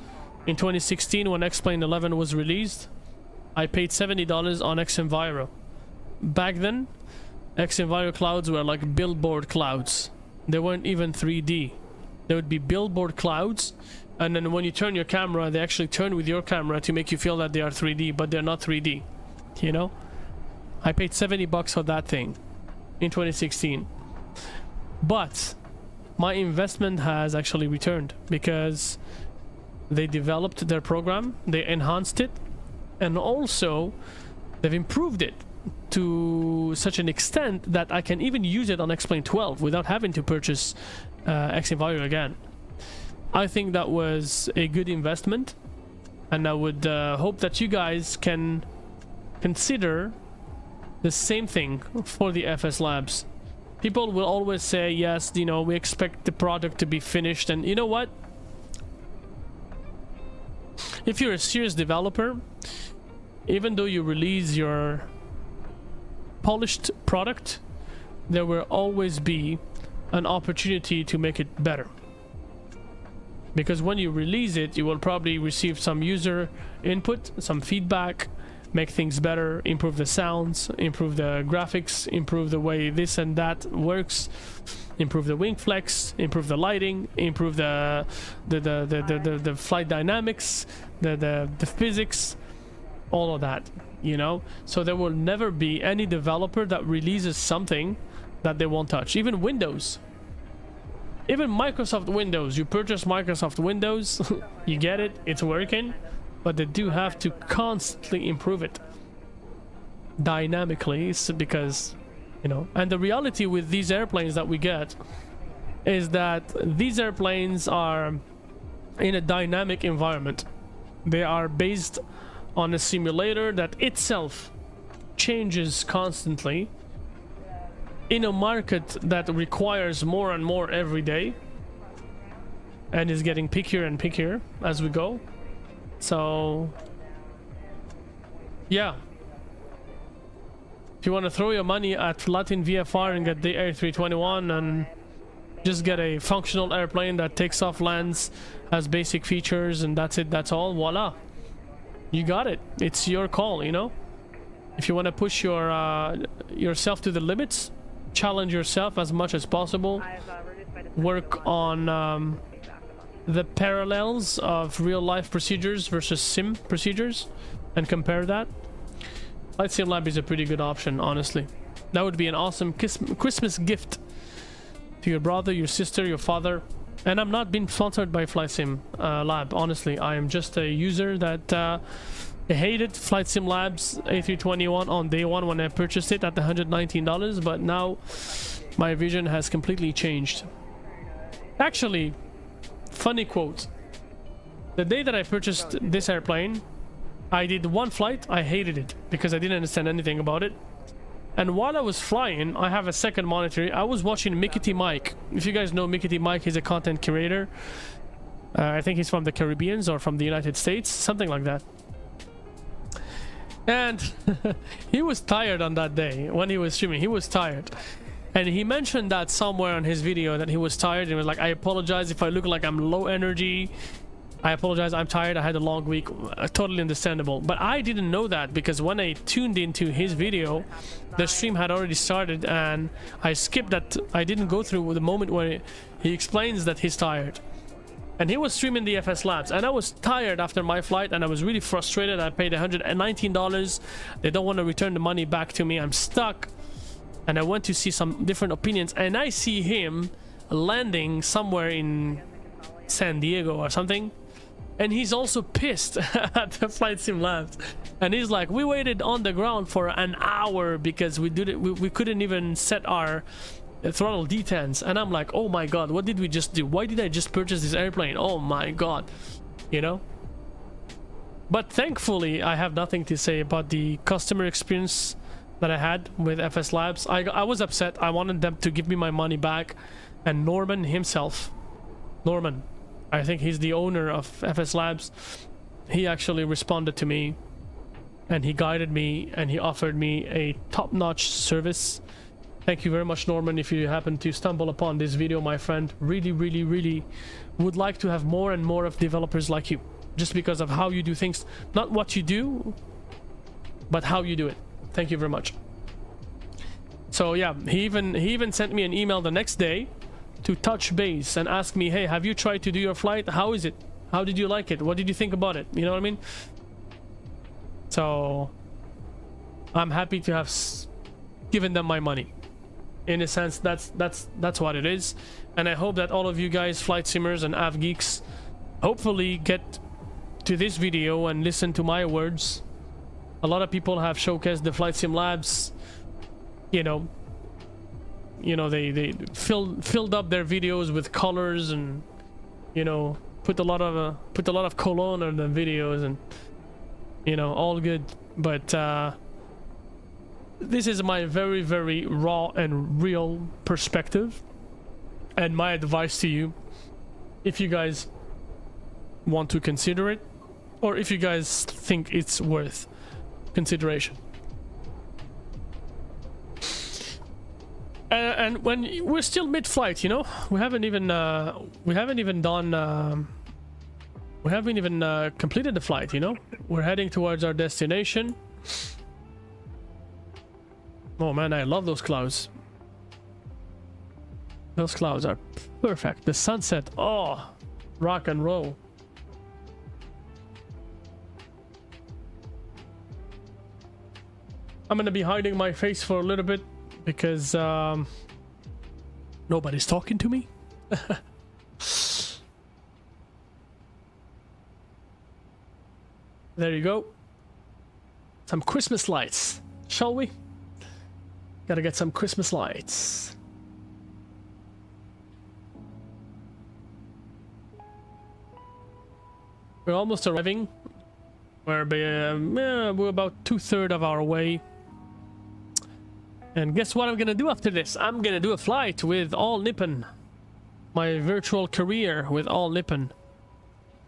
in 2016 when X-Plane 11 was released. I paid $70 on X-Enviro. Back then, X-Enviro clouds were like billboard clouds. They weren't even 3D. They would be billboard clouds, and then when you turn your camera, they actually turn with your camera to make you feel that they are 3D, but they're not 3D. You know? I paid $70 for that thing in 2016. But my investment has actually returned because they developed their program, they enhanced it, and also they've improved it to such an extent that I can even use it on X-Plane 12 without having to purchase X-Enviro again. I think that was a good investment, and I would hope that you guys can consider the same thing for the FSLABS. People will always say, yes, you know, we expect the product to be finished, and you know what? If you're a serious developer, even though you release your polished product, there will always be an opportunity to make it better. Because when you release it, you will probably receive some user input, some feedback, make things better, improve the sounds, improve the graphics, improve the way this and that works, improve the wing flex, improve the lighting, improve the flight dynamics, the physics, all of that, you know. So there will never be any developer that releases something that they won't touch. Even Windows, even Microsoft Windows, you purchase Microsoft Windows, you get it, it's working, but they do have to constantly improve it dynamically, because, you know. And the reality with these airplanes that we get is that these airplanes are in a dynamic environment. They are based on a simulator that itself changes constantly in a market that requires more and more every day and is getting pickier and pickier as we go. So yeah, if you want to throw your money at Latin VFR and get the A321 and just get a functional airplane that takes off, lands, has basic features, and that's it, that's all, voila, you got it. It's your call, you know. If you want to push your yourself to the limits, challenge yourself as much as possible, work on the parallels of real life procedures versus sim procedures and compare that, Flight Sim Lab is a pretty good option, honestly. That would be an awesome Christmas gift to your brother, your sister, your father. And I'm not being sponsored by Flight Sim Lab, honestly. I am just a user that hated Flight Sim Labs A321 on day one when I purchased it at the $119, but now my vision has completely changed. Actually, funny quote. The day that I purchased this airplane, I did one flight, I hated it because I didn't understand anything about it. And while I was flying, I have a second monitor, I was watching Mickey T. Mike. If you guys know Mickey T. Mike, he's a content curator. I think he's from the Caribbean or from the United States, something like that. And he was tired on that day when he was streaming. He was tired. And he mentioned that somewhere on his video that he was tired and was like, I apologize if I look like I'm low energy. I apologize, I'm tired, I had a long week. Totally understandable. But I didn't know that, because when I tuned into his video, the stream had already started, and I skipped that. I didn't go through the moment where he explains that he's tired. And he was streaming the FSLABS, and I was tired after my flight, and I was really frustrated. I paid $119. They don't want to return the money back to me. I'm stuck. And I went to see some different opinions, and I see him landing somewhere in San Diego or something. And he's also pissed at the Flight Sim Labs, and he's like, we waited on the ground for an hour because we couldn't even set our throttle detents. And I'm like, oh my god, what did we just do? Why did I just purchase this airplane? Oh my god, you know. But thankfully I have nothing to say about the customer experience that I had with FSLABS. I was upset. I wanted them to give me my money back, and Norman himself, Norman, I think he's the owner of FSLABS, he actually responded to me, and he guided me, and he offered me a top-notch service. Thank you very much, Norman, if you happen to stumble upon this video, my friend. Really, really, really would like to have more and more of developers like you, just because of how you do things. Not what you do, but how you do it. Thank you very much. So yeah, he even sent me an email the next day to touch base and ask me, hey, have you tried to do your flight? How is it? How did you like it? What did you think about it? You know what I mean? So I'm happy to have given them my money. In a sense, that's what it is. And I hope that all of you guys, flight simmers and av geeks, hopefully get to this video and listen to my words. A lot of people have showcased the Flight Sim Labs, you know, they filled up their videos with colors, and you know, put a lot of cologne on the videos, and you know, all good. But this is my very, very raw and real perspective, and my advice to you, if you guys want to consider it, or if you guys think it's worth consideration. And when we're still mid-flight, you know, we haven't even completed the flight, you know. We're heading towards our destination. Oh man, I love those clouds. Those clouds are perfect. The sunset, oh, rock and roll. I'm gonna be hiding my face for a little bit because nobody's talking to me. There you go. Some Christmas lights, shall we? Gotta get some Christmas lights. We're almost arriving. We're about 2/3 of our way. And guess what I'm gonna do after this? I'm gonna do a flight with All Nippon. My virtual career with All Nippon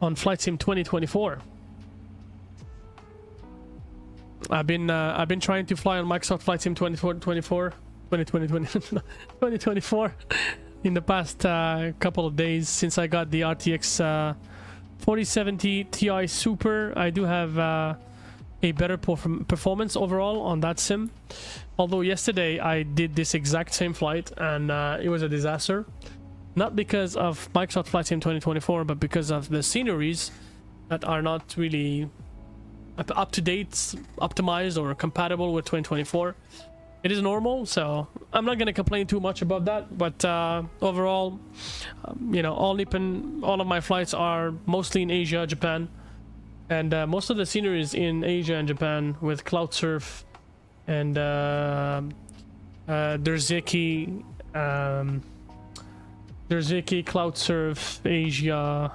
on Flight Sim 2024. I've been trying to fly on Microsoft Flight Sim 2024 in the past couple of days since I got the RTX 4070 Ti Super. I do have a better performance overall on that sim. Although yesterday I did this exact same flight and it was a disaster. Not because of Microsoft Flight Sim 2024, but because of the sceneries that are not really up to date, optimized, or compatible with 2024. It is normal, so I'm not gonna complain too much about that. But overall, you know, All Nippon, all of my flights are mostly in Asia, Japan, and most of the sceneries in Asia and Japan with cloud surf and Derzeki, cloud surf, Asia.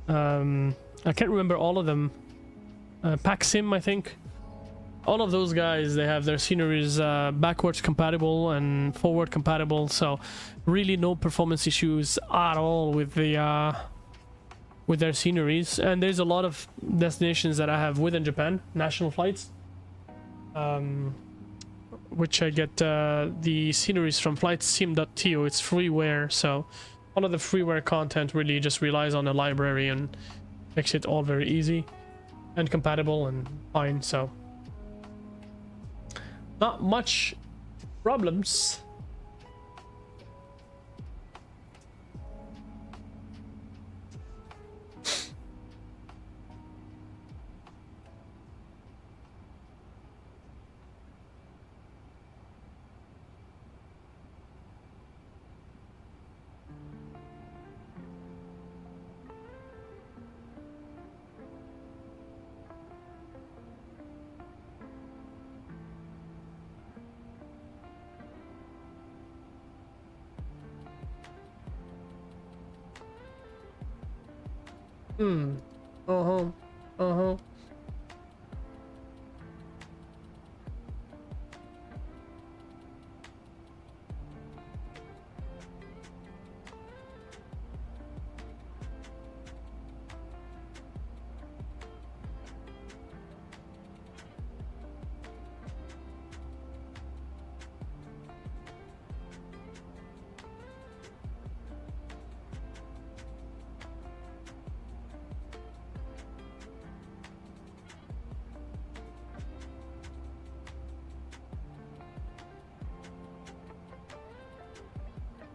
I can't remember all of them. Paxim, I think. All of those guys, they have their sceneries backwards compatible and forward compatible, so really no performance issues at all with the with their sceneries. And there's a lot of destinations that I have within Japan, national flights, which I get the sceneries from flightsim.to. It's freeware, so all of the freeware content really just relies on the library, and Makes it all very easy and compatible and fine, so not much problems.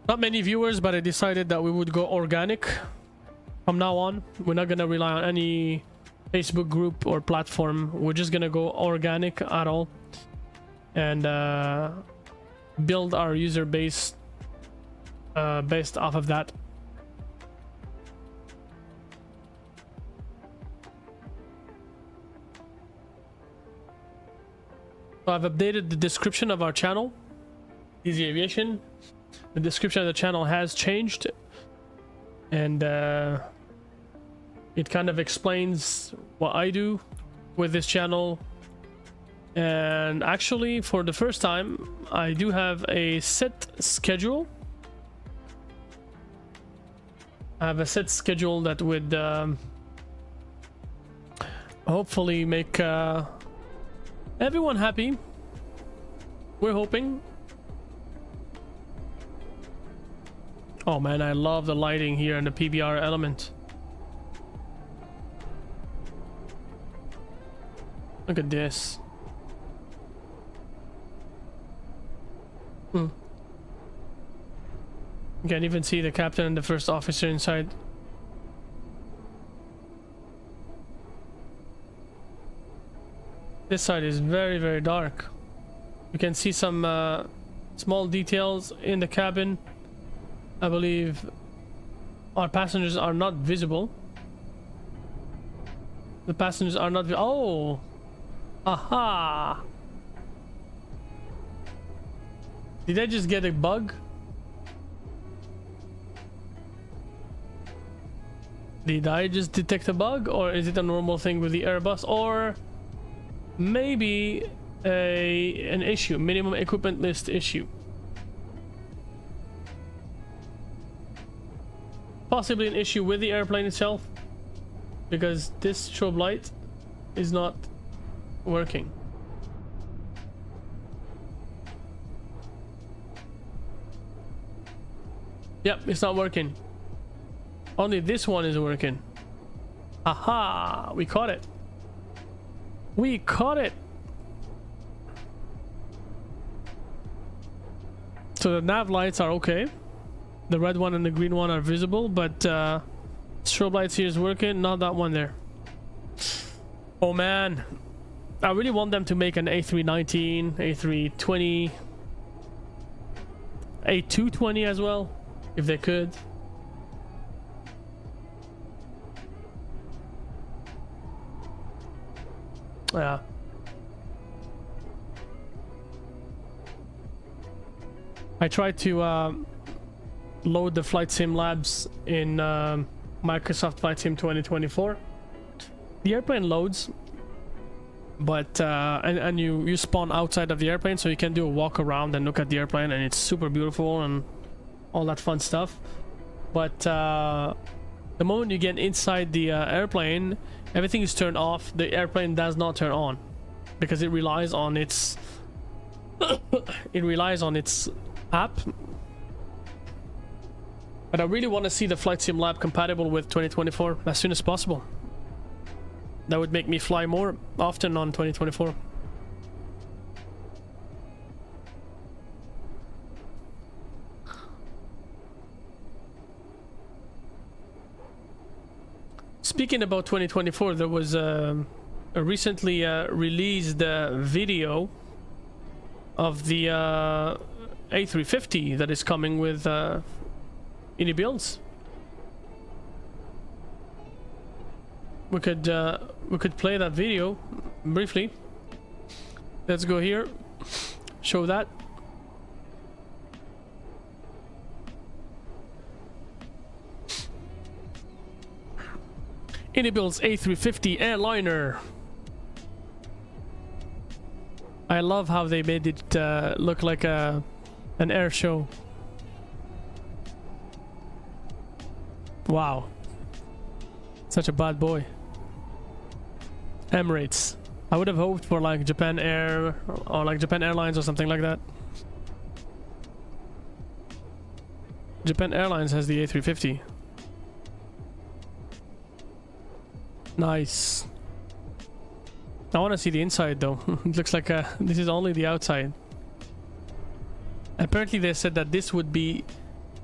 Not many viewers, but I decided that we would go organic from now on. We're not gonna rely on any Facebook group or platform. We're just gonna go organic at all and build our user base based off of that. So I've updated the description of our channel, Easy Aviation. The description of the channel has changed, and it kind of explains what I do with this channel. And actually, for the first time, I do have a set schedule. I have a set schedule that would hopefully make everyone happy. We're hoping. Oh man, I love the lighting here and the PBR element. Look at this. You can even see the captain and the first officer inside. This side is very, very dark. You can see some small details in the cabin. I believe our passengers are not visible. The passengers are not. Oh! Aha! Did I just get a bug? Did I just detect a bug? Or is it a normal thing with the Airbus? Or maybe an issue, minimum equipment list issue. Possibly an issue with the airplane itself, because this strobe light is not working. Yep, it's not working. Only this one is working. Aha! We caught it. We caught it. So the nav lights are okay. The red one and the green one are visible, but strobe lights here is working, not that one there. Oh man, I really want them to make an A319, A320, A220 as well, if they could. Yeah. I tried to load the Flight Sim Labs in Microsoft Flight Sim 2024. The airplane loads, but and you spawn outside of the airplane, so you can do a walk around and look at the airplane, and it's super beautiful and all that fun stuff. But the moment you get inside the airplane, everything is turned off. The airplane does not turn on because it relies on its app. But I really want to see the Flight Sim Lab compatible with 2024 as soon as possible. That would make me fly more often on 2024. Speaking about 2024, there was a recently released video of the A350 that is coming with any builds. We could play that video briefly. Let's go here. Show that. Builds A350 airliner. I love how they made it look like an air show. Wow, such a bad boy. Emirates. I would have hoped for like Japan Air or like Japan Airlines or something like that. Japan Airlines has the A350. Nice. I want to see the inside though. It looks like this is only the outside. Apparently they said that this would be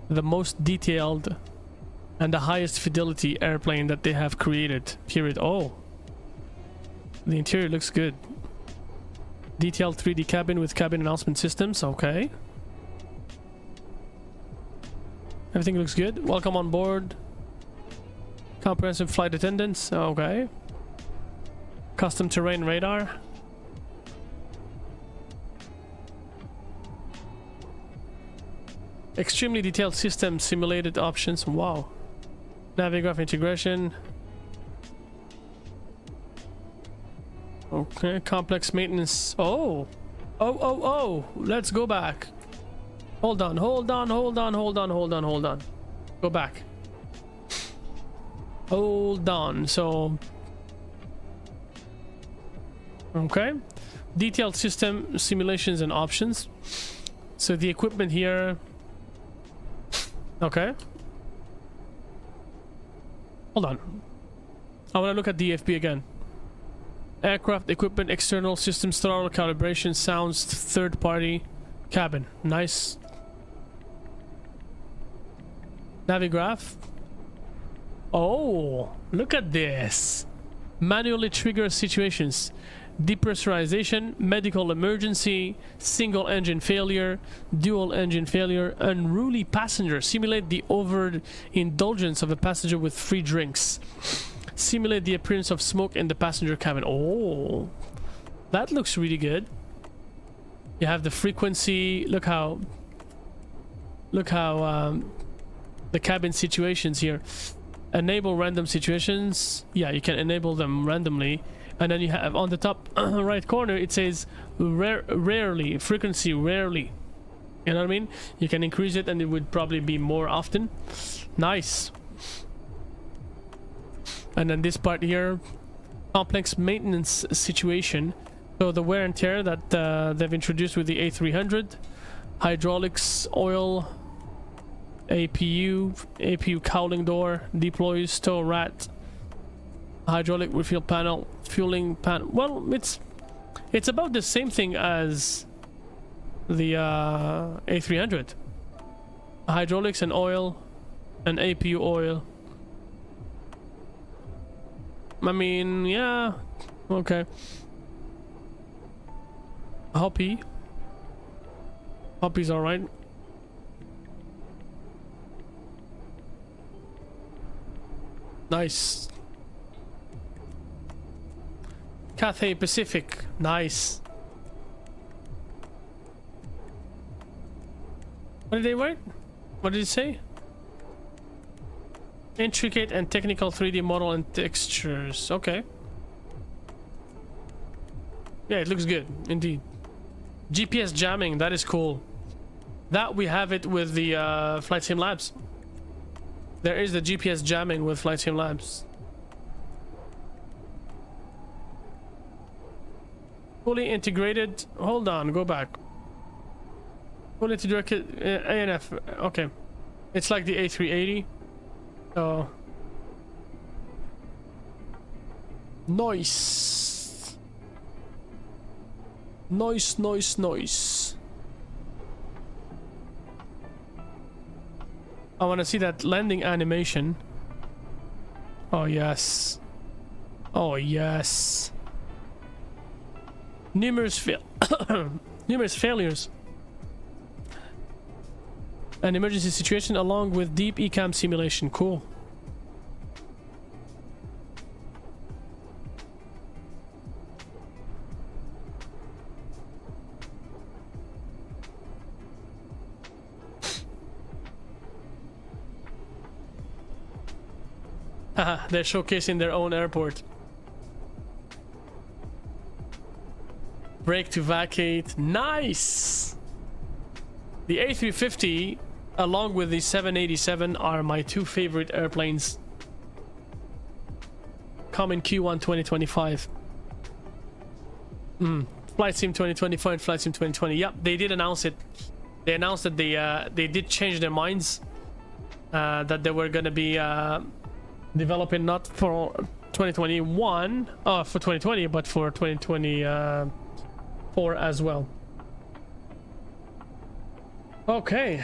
the most detailed and the highest fidelity airplane that they have created. Period. Oh, the interior looks good. Detailed 3D cabin with cabin announcement systems. Okay. Everything looks good. Welcome on board. Comprehensive flight attendants. Okay. Custom terrain radar. Extremely detailed system simulated options. Wow. Navigraph integration. Okay. Complex maintenance. Oh. Oh. Let's go back. Hold on. Go back. Hold on. So okay, detailed system simulations and options. So the equipment here. Okay, hold on, I want to look at DFB again. Aircraft equipment, external systems, throttle calibration, sounds, third party, cabin. Nice. Navigraph. Oh, look at this. Manually trigger situations. Depressurization, medical emergency, single engine failure, dual engine failure, unruly passenger. Simulate the overindulgence of a passenger with free drinks. Simulate the appearance of smoke in the passenger cabin. Oh, that looks really good. You have the frequency. Look how the cabin situations here. Enable random situations. Yeah, you can enable them randomly. And then you have on the top right corner, it says rarely, frequency rarely. You know what I mean? You can increase it and it would probably be more often. Nice. And then this part here, complex maintenance situation. So the wear and tear that they've introduced with the A300, hydraulics, oil, APU cowling door, deploys, tow rat, hydraulic refill panel, fueling panel. Well, it's about the same thing as the A300. Hydraulics and oil and APU oil. I mean, yeah, okay. Hoppy's alright. Nice. Cathay Pacific. Nice. What did they write? What did it say? Intricate and technical 3D model and textures. Okay. Yeah, it looks good indeed. GPS jamming, that is cool. That we have it with the FSLABS. There is the GPS jamming with FSLABS. Fully integrated. Hold on, go back. Fully integrated ANF. Okay, it's like the A380. So Nice. Nice, nice, nice. I want to see that landing animation. Oh, yes. Oh, yes. Numerous failures. An emergency situation along with deep ECAM simulation. Cool. Haha, they're showcasing their own airport. Brake to vacate. Nice! The A350 along with the 787 are my two favorite airplanes. Coming Q1 2025. Flight Sim 2025 and Flight Sim 2020. Yep, they did announce it. They announced that they did change their minds. That they were gonna be developing not for 2021, for 2020, but for 2024 as well. Okay,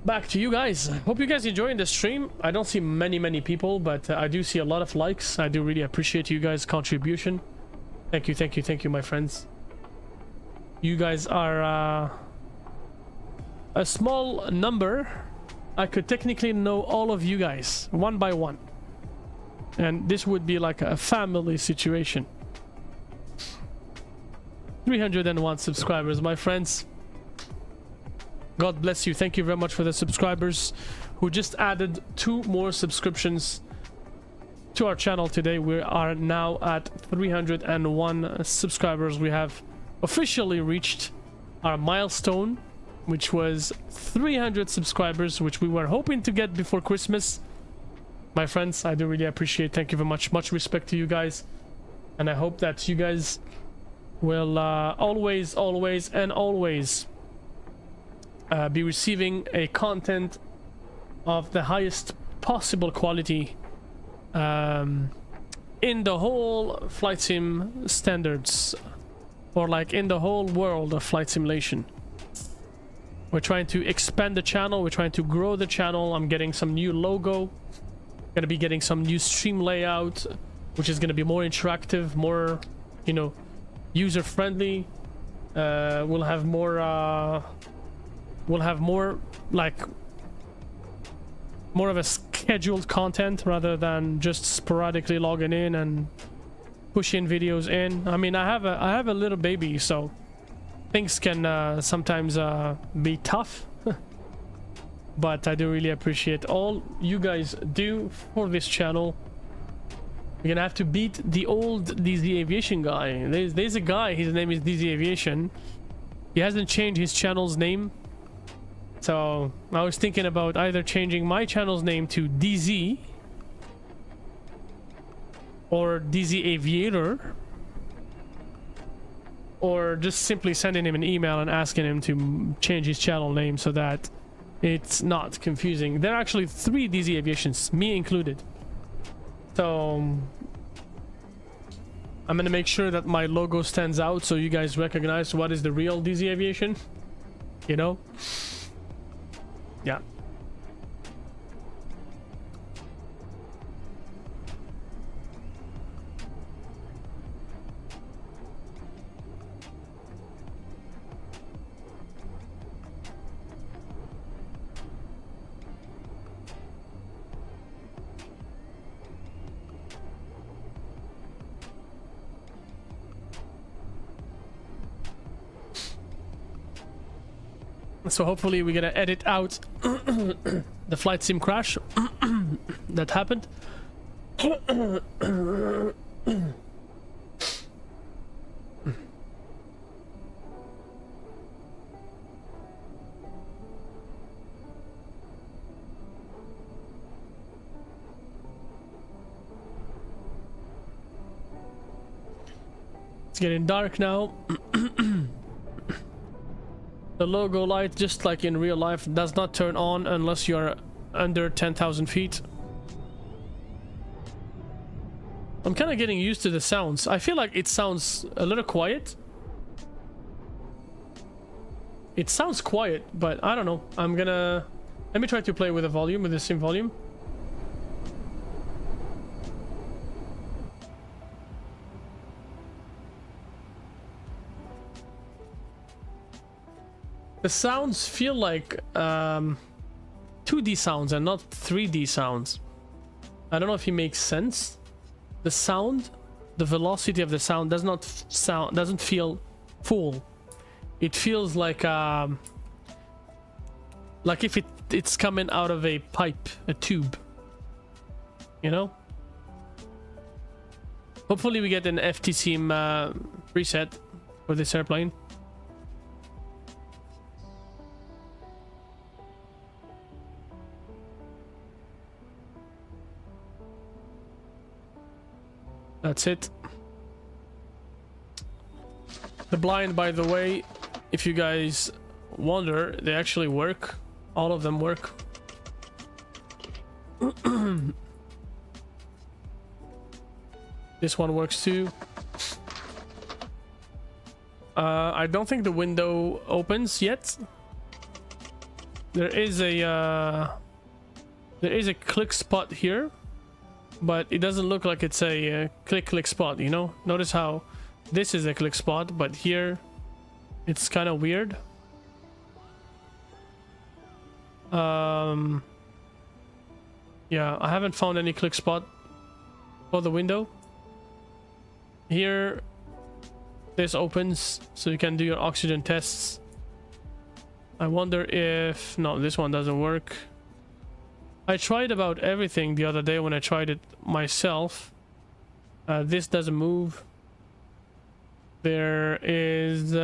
back to you guys. Hope you guys enjoying the stream. I don't see many people, but I do see a lot of likes. I do really appreciate you guys' contribution. Thank you, my friends. You guys are a small number. I could technically know all of you guys one by one, and this would be like a family situation. 301 subscribers, my friends. God bless you. Thank you very much for the subscribers who just added 2 more subscriptions to our channel today. We are now at 301 subscribers. We have officially reached our milestone, which was 300 subscribers, which we were hoping to get before Christmas. My friends, I do really appreciate. Thank you very much. Much respect to you guys, and I hope that you guys will always be receiving a content of the highest possible quality in the whole flight sim standards, or like in the whole world of flight simulation. We're trying to expand the channel. We're trying to grow the channel. I'm getting some new logo. Gonna be getting some new stream layout, which is gonna be more interactive, more, you know, user friendly. We'll have more like more of a scheduled content rather than just sporadically logging in and pushing videos in. I mean, I have a little baby, so things can sometimes be tough. But I do really appreciate all you guys do for this channel. We're gonna have to beat the old DZ Aviation guy. There's a guy, his name is DZ Aviation. He hasn't changed his channel's name. So I was thinking about either changing my channel's name to DZ or DZ Aviator, or just simply sending him an email and asking him to change his channel name so that it's not confusing. There are actually 3 DZ Aviations, me included. So I'm gonna make sure that my logo stands out so you guys recognize what is the real DZ Aviation, you know? Yeah. So hopefully we're gonna edit out the flight sim crash that happened. It's getting dark now. The logo light, just like in real life, does not turn on unless you're under 10,000 feet. I'm kind of getting used to the sounds. I feel like it sounds a little quiet. It sounds quiet, but I don't know. I'm gonna... Let me try to play with the volume, with the same volume. The sounds feel like 2D sounds and not 3D sounds. I don't know if it makes sense. The sound, the velocity of the sound doesn't feel full. It feels like if it's coming out of a pipe, a tube. You know? Hopefully we get an FTC preset for this airplane. That's it. The blind, by the way, if you guys wonder, they actually work. All of them work. This one works too. I don't think the window opens yet. There is a click spot here, but it doesn't look like it's a click spot, you know? Notice how this is a click spot, but here it's kind of weird. Yeah, I haven't found any click spot for the window. Here, this opens so you can do your oxygen tests. I wonder if... No, this one doesn't work. I tried about everything the other day when I tried it myself. This doesn't move. There is...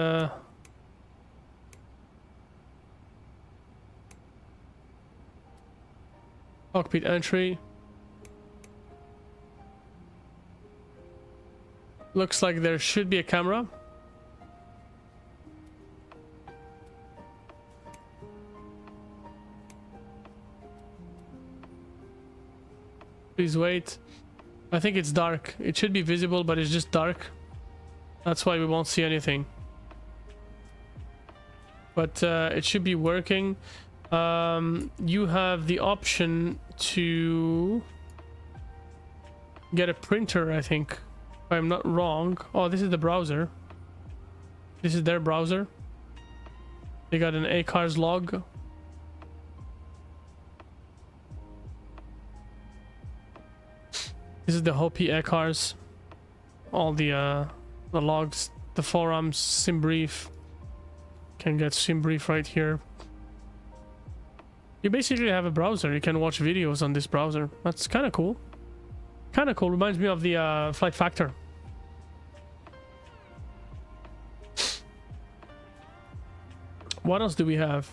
cockpit entry. Looks like there should be a camera. Please wait. I think it's dark. It should be visible, but it's just dark. That's why we won't see anything. But it should be working. You have the option to get a printer, I think, if I'm not wrong. Oh, this is the browser. This is their browser. They got an ACARS log. This is the Hopi ACARS. All the logs, the forums, SimBrief. Can get SimBrief right here. You basically have a browser. You can watch videos on this browser. That's kind of cool. Kind of cool. Reminds me of the Flight Factor. What else do we have?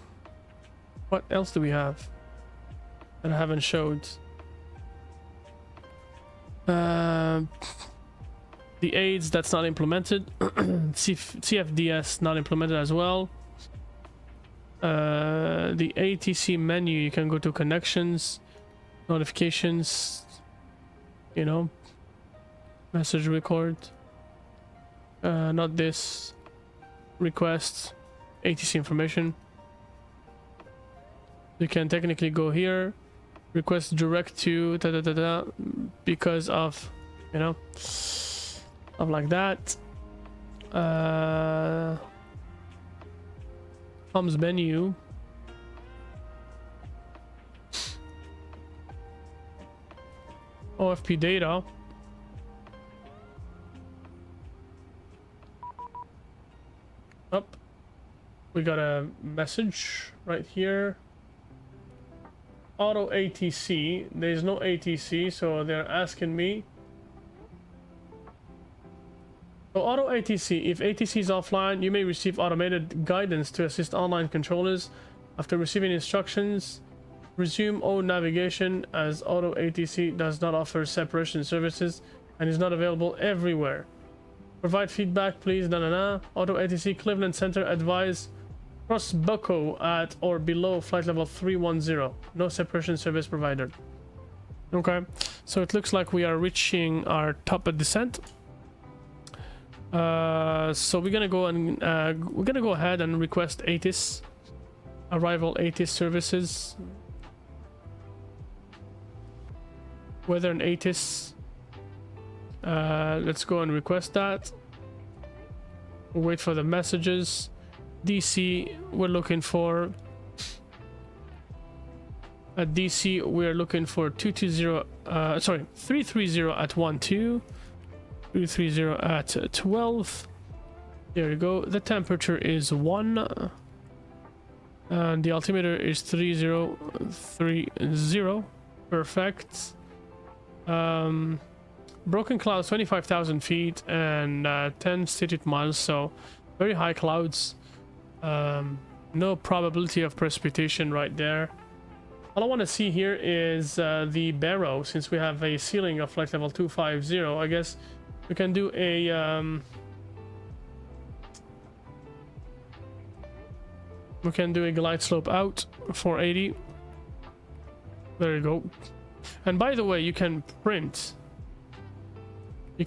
What else do we have that I haven't showed? The aids, that's not implemented. CFDS not implemented as well. The ATC menu, you can go to connections, notifications, you know, message record. Not this. Requests, ATC information. You can technically go here, request direct to because of, you know, stuff like that. Comms menu. OFP data. Up. We got a message right here. Auto ATC. There's no ATC, so they're asking me. So auto ATC, if ATC is offline, you may receive automated guidance to assist online controllers. After receiving instructions, resume all navigation, as auto ATC does not offer separation services and is not available everywhere. Provide feedback, please. Auto ATC Cleveland Center advise cross Bucko at or below flight level 310. No separation service provided. Okay, So it looks like we are reaching our top of descent. So we're gonna go and we're gonna go ahead and request ATIS, arrival ATIS services. Weather and ATIS. Let's go and request that. We'll wait for the messages. DC, we're looking for. At DC, we're looking for 330 at 12, 330 at 12. There you go. The temperature is 1, and the altimeter is 3030. Perfect. Broken clouds 25,000 feet and 10 stated miles, so very high clouds. No probability of precipitation right there. All I want to see here is the barrow. Since we have a ceiling of flight level 250, I guess we can do a glide slope out 480. There you go. And by the way, you can print. I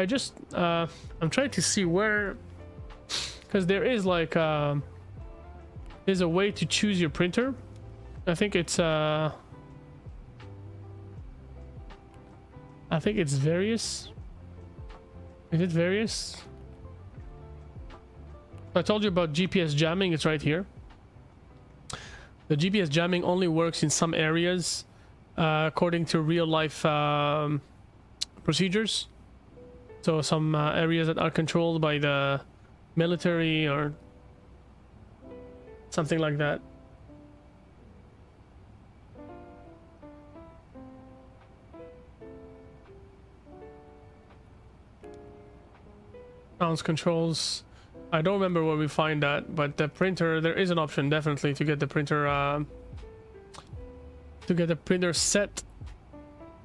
just I'm trying to see where, because there is like there's a way to choose your printer. I think it's various. Is it various? I told you about GPS jamming. It's right here. The GPS jamming only works in some areas according to real life procedures. So some areas that are controlled by the military or something like that. Sounds controls. I don't remember where we find that, but the printer, there is an option definitely to get the printer set.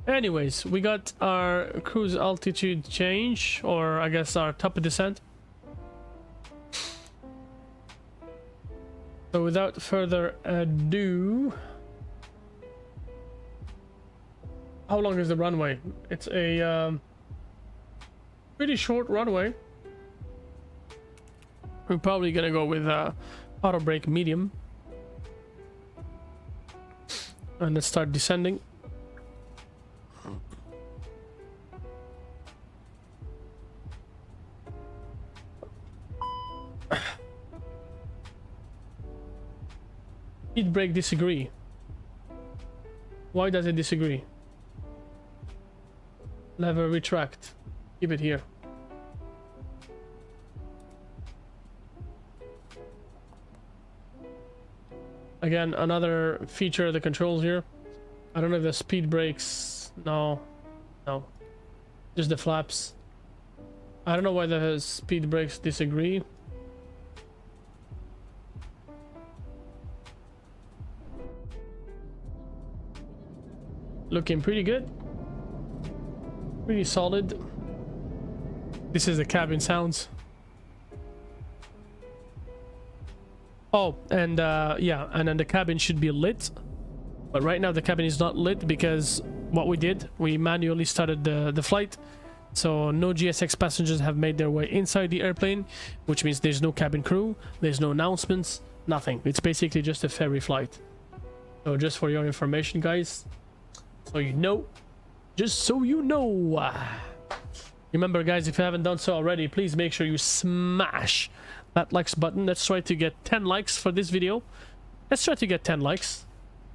Anyways, we got our cruise altitude change, or I guess our top of descent. So without further ado, how long is the runway? It's a pretty short runway. We're probably gonna go with auto brake medium, and let's start descending. Speed brake disagree. Why does it disagree? Lever retract. Keep it here. Again, another feature of the controls here. I don't know if the speed brakes. No. Just the flaps. I don't know why the speed brakes disagree. Looking pretty good. Pretty solid. This is the cabin sounds. Oh, and yeah, and then the cabin should be lit. But right now the cabin is not lit because what we did, we manually started the flight. So no GSX passengers have made their way inside the airplane, which means there's no cabin crew, there's no announcements, nothing. It's basically just a ferry flight. So just for your information, guys. So you know, just so you know. Remember, guys, if you haven't done so already, please make sure you smash that likes button. Let's try to get 10 likes for this video. Let's try to get 10 likes.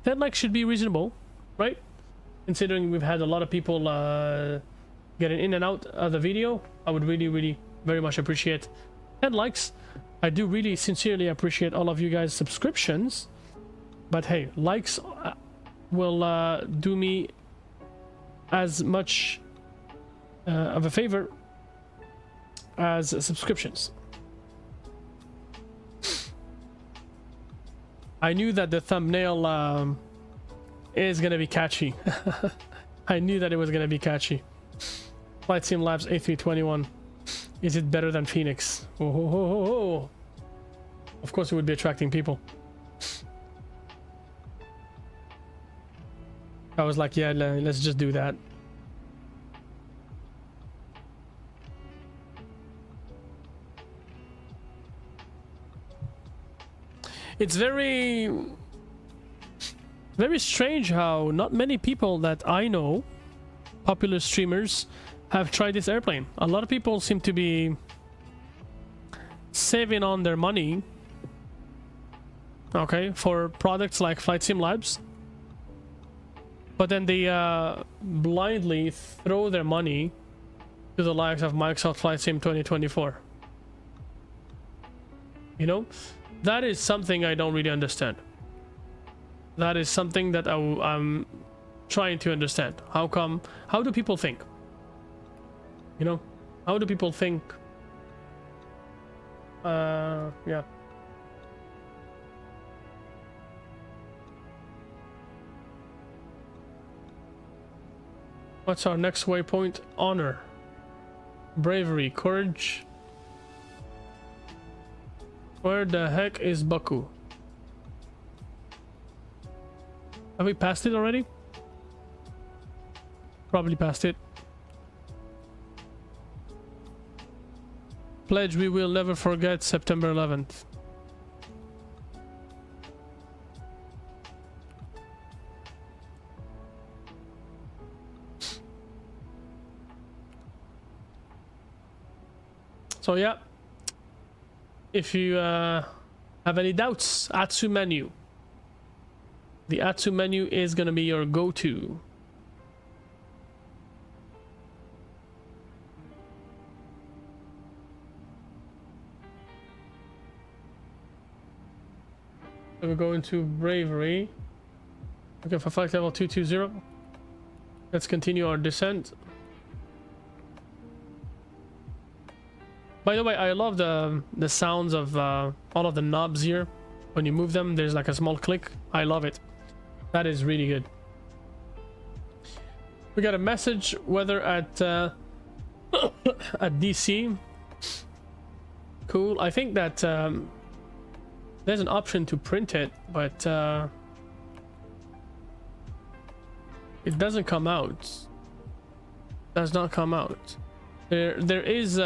10 likes should be reasonable, right? Considering we've had a lot of people getting in and out of the video, I would really very much appreciate 10 likes. I do really sincerely appreciate all of you guys' subscriptions, but hey, likes will do me as much of a favor as subscriptions. I knew that the thumbnail is gonna be catchy. I knew that it was gonna be catchy. Flight Sim Labs A321. Is it better than Phoenix? Oh. Of course it would be attracting people. I was like, yeah, let's just do that. It's very strange how not many people that I know, popular streamers, have tried this airplane. A lot of people seem to be saving on their money, okay, for products like FSLABS, but then they blindly throw their money to the likes of Microsoft Flight Sim 2024. You know, that is something I don't really understand. That is something that I'm trying to understand. How do people think? You know, how do people think? Yeah. What's our next waypoint? Honor, bravery, courage. Where the heck is Baku? Have we passed it already? Probably passed it. Pledge we will never forget September 11th. So yeah, if you have any doubts, ASUS menu. The ASUS menu is gonna be your go-to. So we go into bravery. Okay, for flight level 220. Let's continue our descent. By the way, I love the sounds of all of the knobs here. When you move them, there's like a small click. I love it. That is really good. We got a message whether at at DC. Cool. I think that there's an option to print it, but it doesn't come out. Does not come out. There is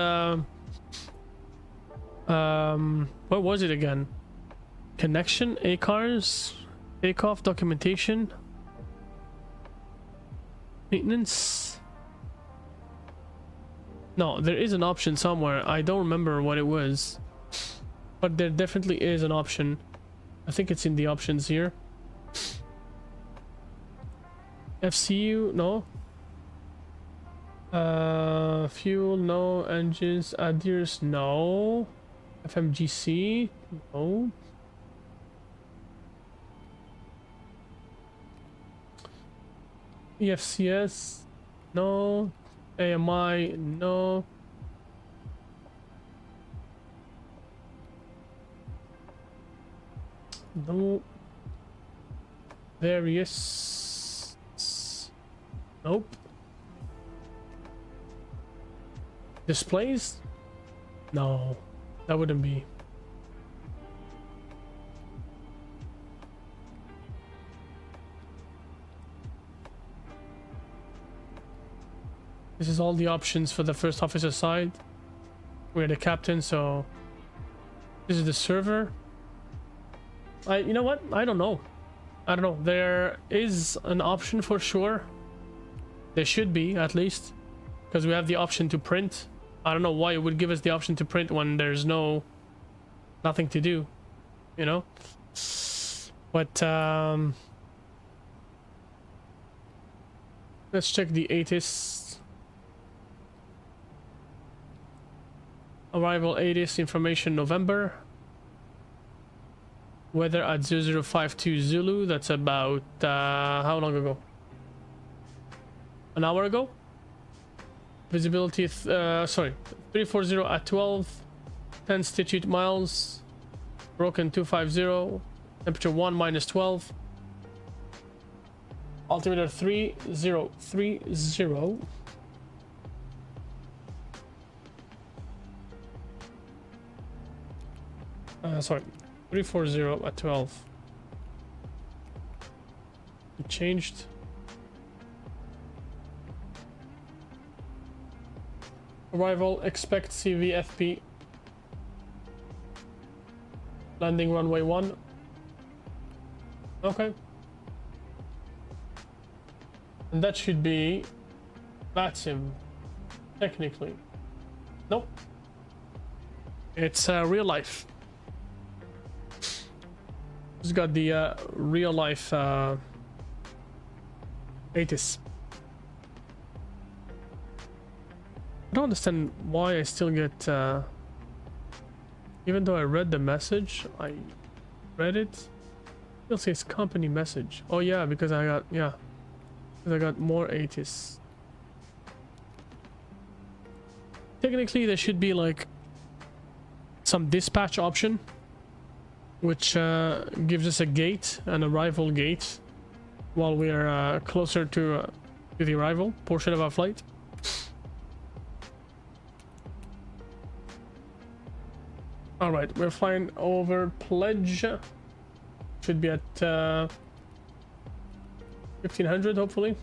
what was it again? Connection, ACARS, takeoff documentation, maintenance. No, there is an option somewhere. I don't remember what it was, but there definitely is an option. I think it's in the options here. FCU, no. Fuel, no. Engines, adheres, no. FMGC, no. EFCS, no. AMI, no. No. Various. Nope. Displays? No, that wouldn't be. This is all the options for the first officer side. We're the captain, so this is the server. You know what? I don't know. I don't know. There is an option for sure. There should be, at least, because we have the option to print. I don't know why it would give us the option to print when there's nothing to do, you know. But let's check the ATIS. Arrival ATIS information November. Weather at 0052 Zulu. That's about how long ago? An hour ago. Visibility sorry, 340 at 12, 10 statute miles, broken 250, temperature 1 minus 12, altimeter 3030. Sorry, 340 at 12. It changed. Arrival, expect CVFP. Landing runway 1. Okay. And that should be him, technically. Nope. It's real life. It's got the real life ATIS. I don't understand why I still get even though I read the message, I read it. It'll say it's company message. Oh yeah, because I got because I got more ATIS. Technically there should be like some dispatch option which gives us a gate, an arrival gate, while we are closer to the arrival portion of our flight. All right, we're flying over Pledge. Should be at 1500, hopefully.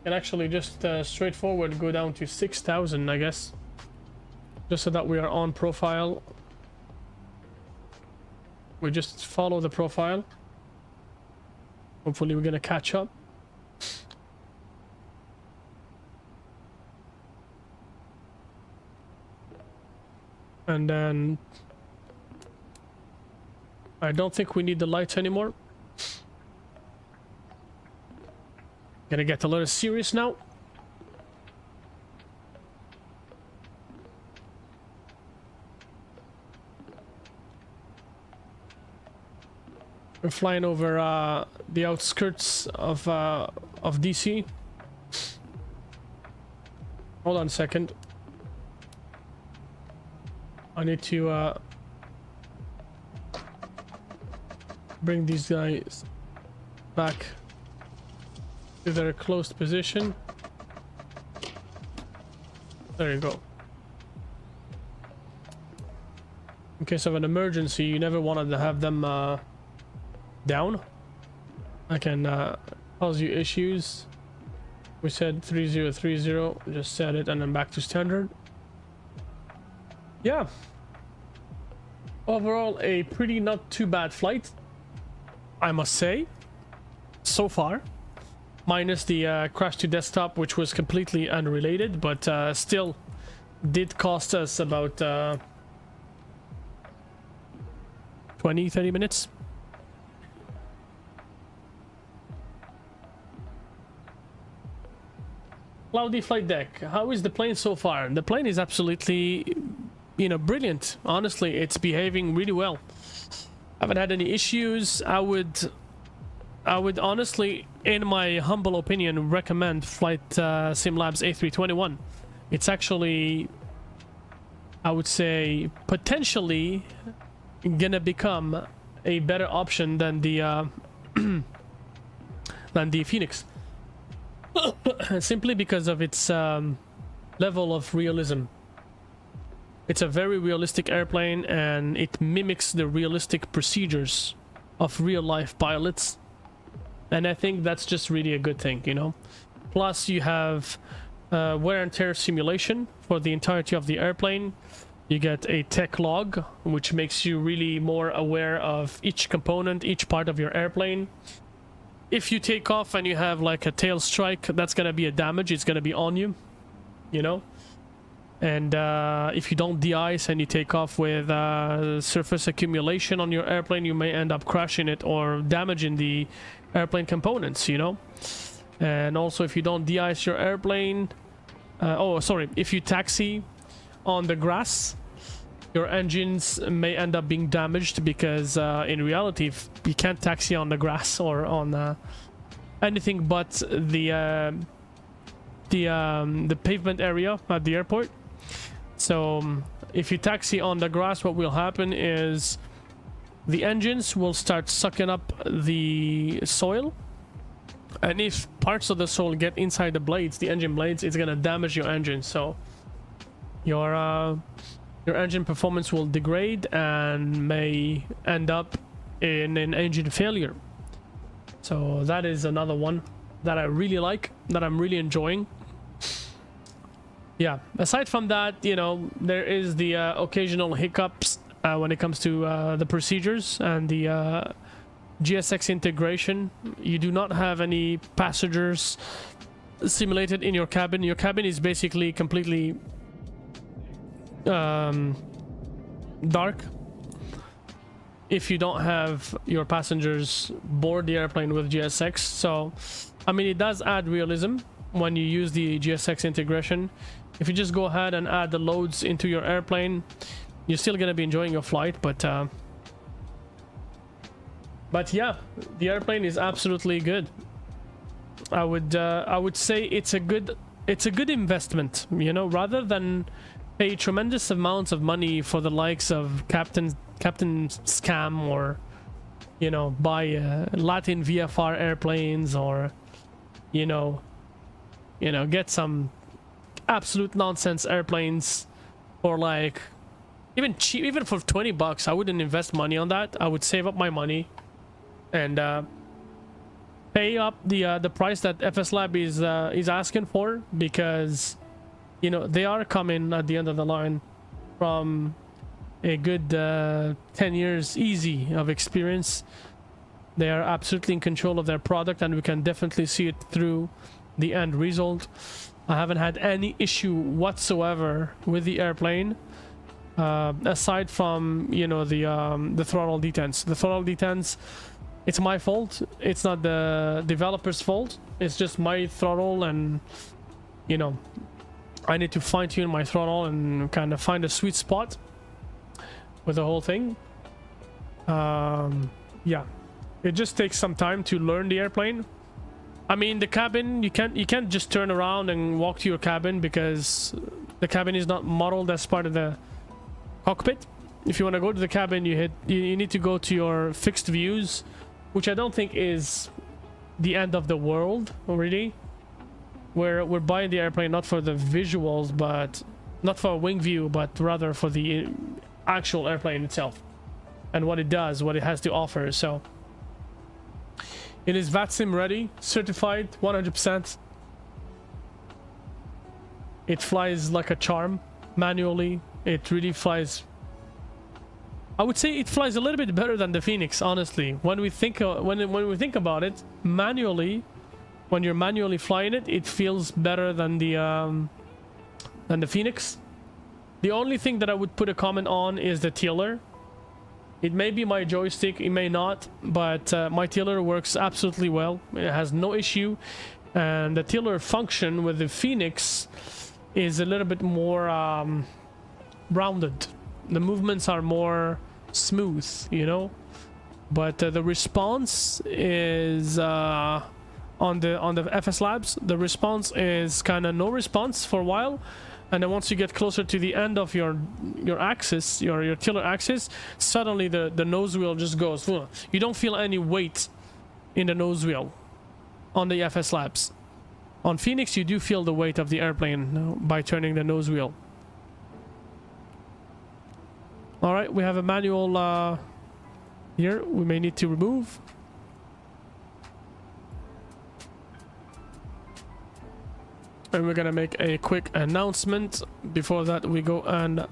And actually just straightforward go down to 6000, I guess, just so that we are on profile. We just follow the profile. Hopefully we're gonna catch up. And then I don't think we need the lights anymore. Gonna get a little serious now. We're flying over the outskirts of DC. Hold on a second. I need to bring these guys back to their closed position. There you go. In case of an emergency, you never wanted to have them down. I can cause you issues. We said 3030, just set it and then back to standard. Yeah, overall a pretty not too bad flight, I must say, so far, minus the crash to desktop, which was completely unrelated, but still did cost us about 20-30 minutes. Cloudy flight deck, how is the plane so far? The plane is absolutely, you know, brilliant. Honestly, it's behaving really well. Haven't had any issues. I would honestly, in my humble opinion, recommend FlightSimLabs A321. It's actually, I would say, potentially gonna become a better option than the than the Phoenix. Simply because of its level of realism. It's a very realistic airplane and it mimics the realistic procedures of real-life pilots, and I think that's just really a good thing, you know. Plus you have wear and tear simulation for the entirety of the airplane. You get a tech log, which makes you really more aware of each component, each part of your airplane. If you take off and you have like a tail strike, that's gonna be a damage. It's gonna be on you, you know. And if you don't de-ice and you take off with surface accumulation on your airplane, you may end up crashing it or damaging the airplane components, you know. And also if you don't de-ice your airplane, if you taxi on the grass, your engines may end up being damaged, because in reality, if you can't taxi on the grass or on anything but the pavement area at the airport. So if you taxi on the grass, what will happen is the engines will start sucking up the soil, and if parts of the soil get inside the blades, the engine blades, it's gonna damage your engine. So your engine performance will degrade and may end up in an engine failure. So that is another one that I really like, that I'm really enjoying. yeah, aside from that, you know, there is the occasional hiccups when it comes to the procedures and the GSX integration. You do not have any passengers simulated in your cabin. Your cabin is basically completely dark if you don't have your passengers board the airplane with GSX. So, I mean, it does add realism when you use the GSX integration. If you just go ahead and add the loads into your airplane, you're still gonna be enjoying your flight. But yeah, the airplane is absolutely good. I would say it's a good investment, you know, rather than pay tremendous amounts of money for the likes of Captain Scam, or, you know, buy Latin VFR airplanes, or you know get some absolute nonsense airplanes for like even cheap, even for 20 bucks. I wouldn't invest money on that. I would save up my money and pay up the price that FSLAB is asking for, because you know they are coming at the end of the line from a good 10 years easy of experience. They are absolutely in control of their product, and we can definitely see it through the end result. I haven't had any issue whatsoever with the airplane, aside from, you know, the throttle detents. The throttle detents, it's my fault. It's not the developer's fault. It's just my throttle, and you know, I need to fine-tune my throttle and kind of find a sweet spot with the whole thing. Yeah, it just takes some time to learn the airplane. I mean, the cabin, you can't just turn around and walk to your cabin, because the cabin is not modeled as part of the cockpit. If you want to go to the cabin, you need to go to your fixed views, which I don't think is the end of the world already. We're buying the airplane not for the visuals, but not for a wing view, but rather for the actual airplane itself and what it does, what it has to offer. So it is VATSIM ready, certified 100%. It flies like a charm manually. It really flies. I would say it flies a little bit better than the Phoenix, honestly. When we think when we think about it, manually, when you're manually flying it, it feels better than the Phoenix. The only thing that I would put a comment on is the tiller. It may be my joystick, it may not, but my tiller works absolutely well. It has no issue, and the tiller function with the Phoenix is a little bit more rounded. The movements are more smooth, you know, but the response is on the FSLABS, the response is kind of no response for a while, and then once you get closer to the end of your axis, your tiller axis, suddenly the nose wheel just goes. You don't feel any weight in the nose wheel on the FSLABS. On Phoenix, you do feel the weight of the airplane by turning the nose wheel. All right, we have a manual here. We may need to remove. And we're gonna make a quick announcement. Before that, we go and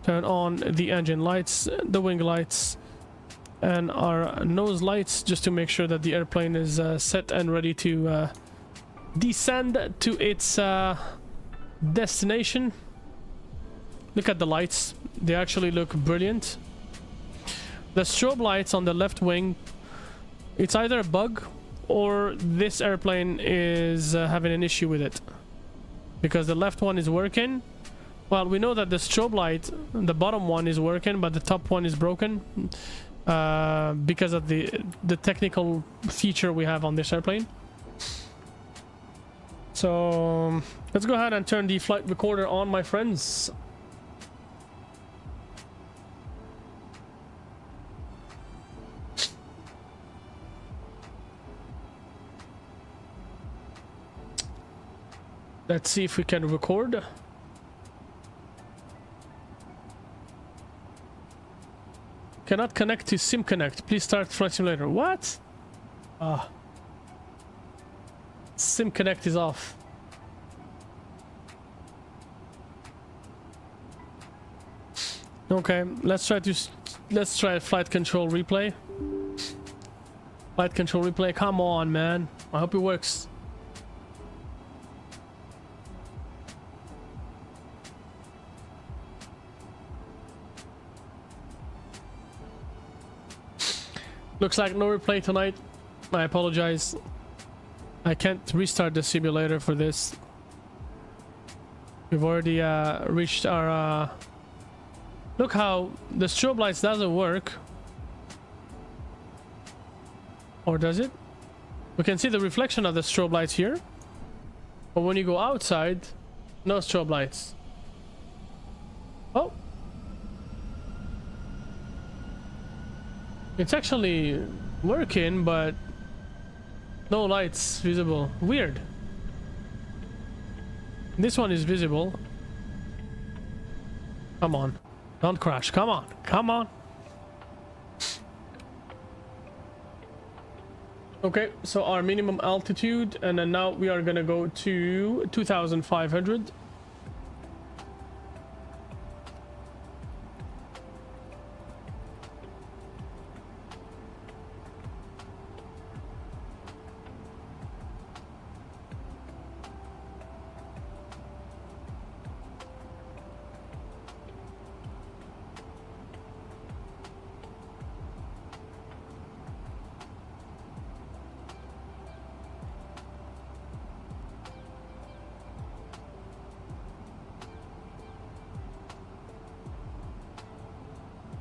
turn on the engine lights, the wing lights, and our nose lights, just to make sure that the airplane is set and ready to descend to its destination. Look at the lights. They actually look brilliant. The strobe lights on the left wing, it's either a bug or this airplane is having an issue with it, because the left one is working. Well, we know that the strobe light, the bottom one is working, but the top one is broken because of the technical feature we have on this airplane. So let's go ahead and turn the flight recorder on, my friends. Let's see if we can record. Cannot connect to Sim Connect. Please start Flight Simulator. What? Sim Connect is off. Okay, let's try flight control replay. Flight control replay, come on, man. I hope it works. Looks like no replay tonight. I apologize. I can't restart the simulator for this. We've already reached our... Look how the strobe lights doesn't work. Or does it? We can see the reflection of the strobe lights here. But when you go outside, no strobe lights. Oh. It's actually working, but no lights visible. Weird. This one is visible. Come on. Don't crash. Come on. Come on. Okay, so our minimum altitude, and then now we are gonna go to 2,500.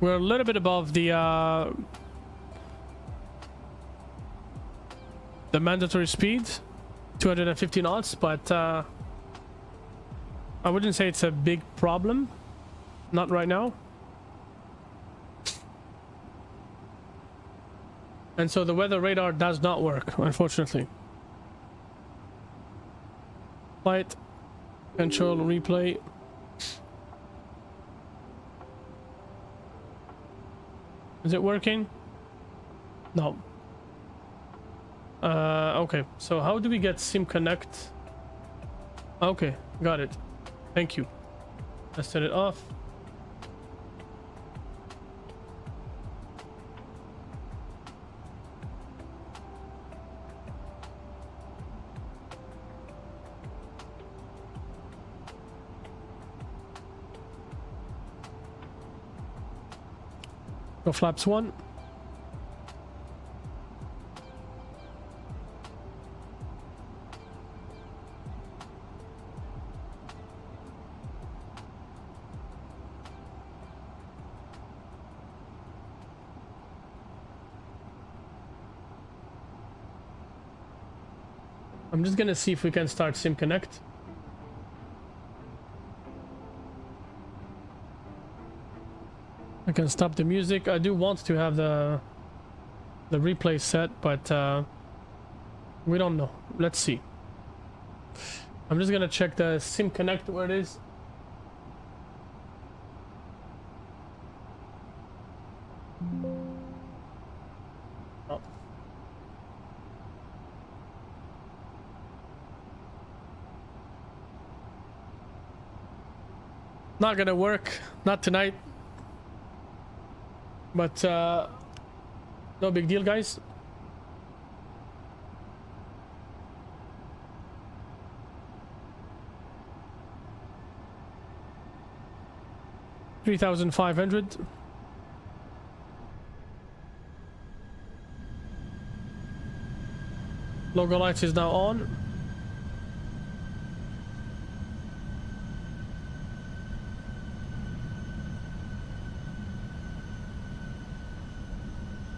We're a little bit above the mandatory speed, 250 knots, but I wouldn't say it's a big problem. Not right now. And so the weather radar does not work, unfortunately. Flight control replay. Is it working? No. Okay, so how do we get Sim Connect? Okay, got it. Thank you. Let's turn it off. Go flaps 1. I'm just gonna see if we can start Sim Connect. I can stop the music. I do want to have the replay set, but we don't know. Let's see. I'm just gonna check the Sim Connect where it is. Oh. Not gonna work. Not tonight. But no big deal, guys. $3,500. Logo lights is now on.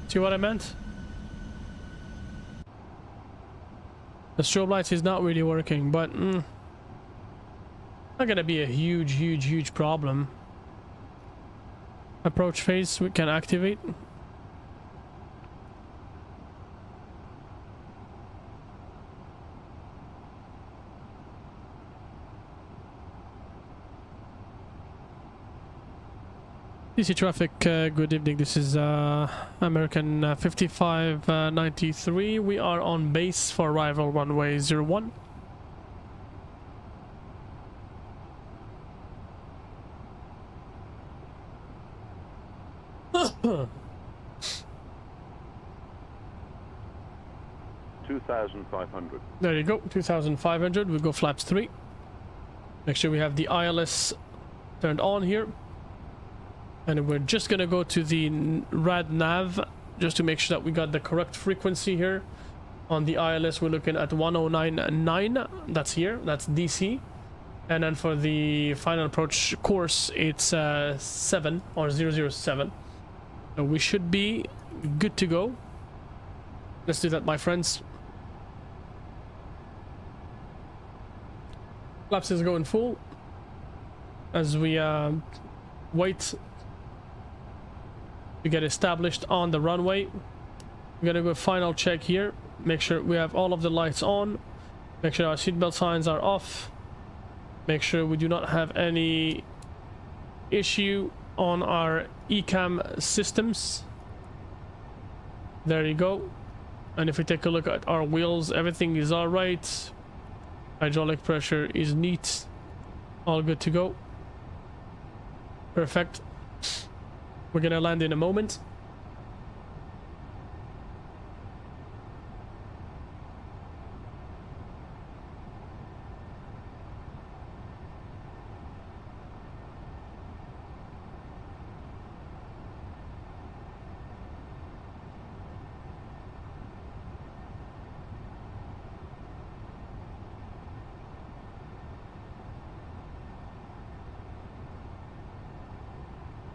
See what I meant? The strobe lights is not really working, but not gonna be a huge problem. Approach phase we can activate. DC traffic, good evening. This is American 5593. We are on base for arrival runway 01. $2,500. There you go, 2,500. We'll go flaps 3. Make sure we have the ILS turned on here. And we're just gonna go to the rad nav just to make sure that we got the correct frequency here. On the ILS, we're looking at 1099. That's here, that's DC. And then for the final approach course, it's 7 or 007. So we should be good to go. Let's do that, my friends. Flaps is going full as we wait to get established on the runway. We're gonna go final check here. Make sure we have all of the lights on. Make sure our seatbelt signs are off. Make sure we do not have any issue on our ECAM systems. There you go. And if we take a look at our wheels, everything is all right. Hydraulic pressure is neat. All good to go. Perfect. We're gonna land in a moment.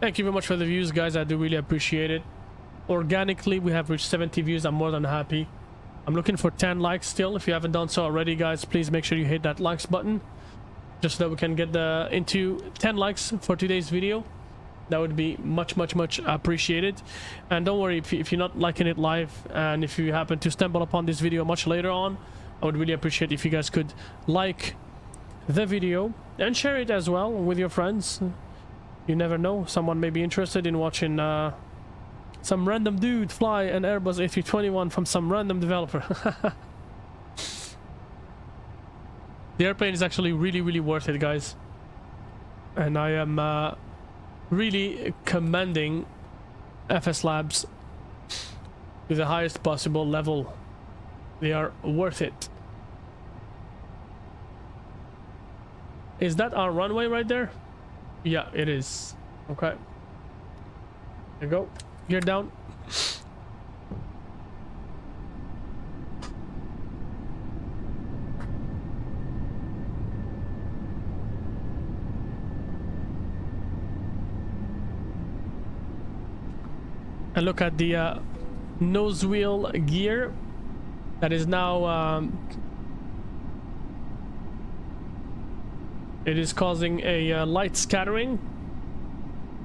Thank you very much for the views, guys. I do really appreciate it. Organically, we have reached 70 views. I'm more than happy. I'm looking for 10 likes still. If you haven't done so already, guys, please make sure you hit that likes button just so that we can get into 10 likes for today's video. That would be much appreciated. And don't worry if you're not liking it live, and if you happen to stumble upon this video much later on, I would really appreciate if you guys could like the video and share it as well with your friends. You never know, someone may be interested in watching some random dude fly an Airbus A321 from some random developer. The airplane is actually really worth it, guys. And I am really commending FSLABS to the highest possible level. They are worth it. Is that our runway right there? Yeah, it is. Okay. There you go. Gear down. And look at the nose wheel gear that is now it is causing a light scattering,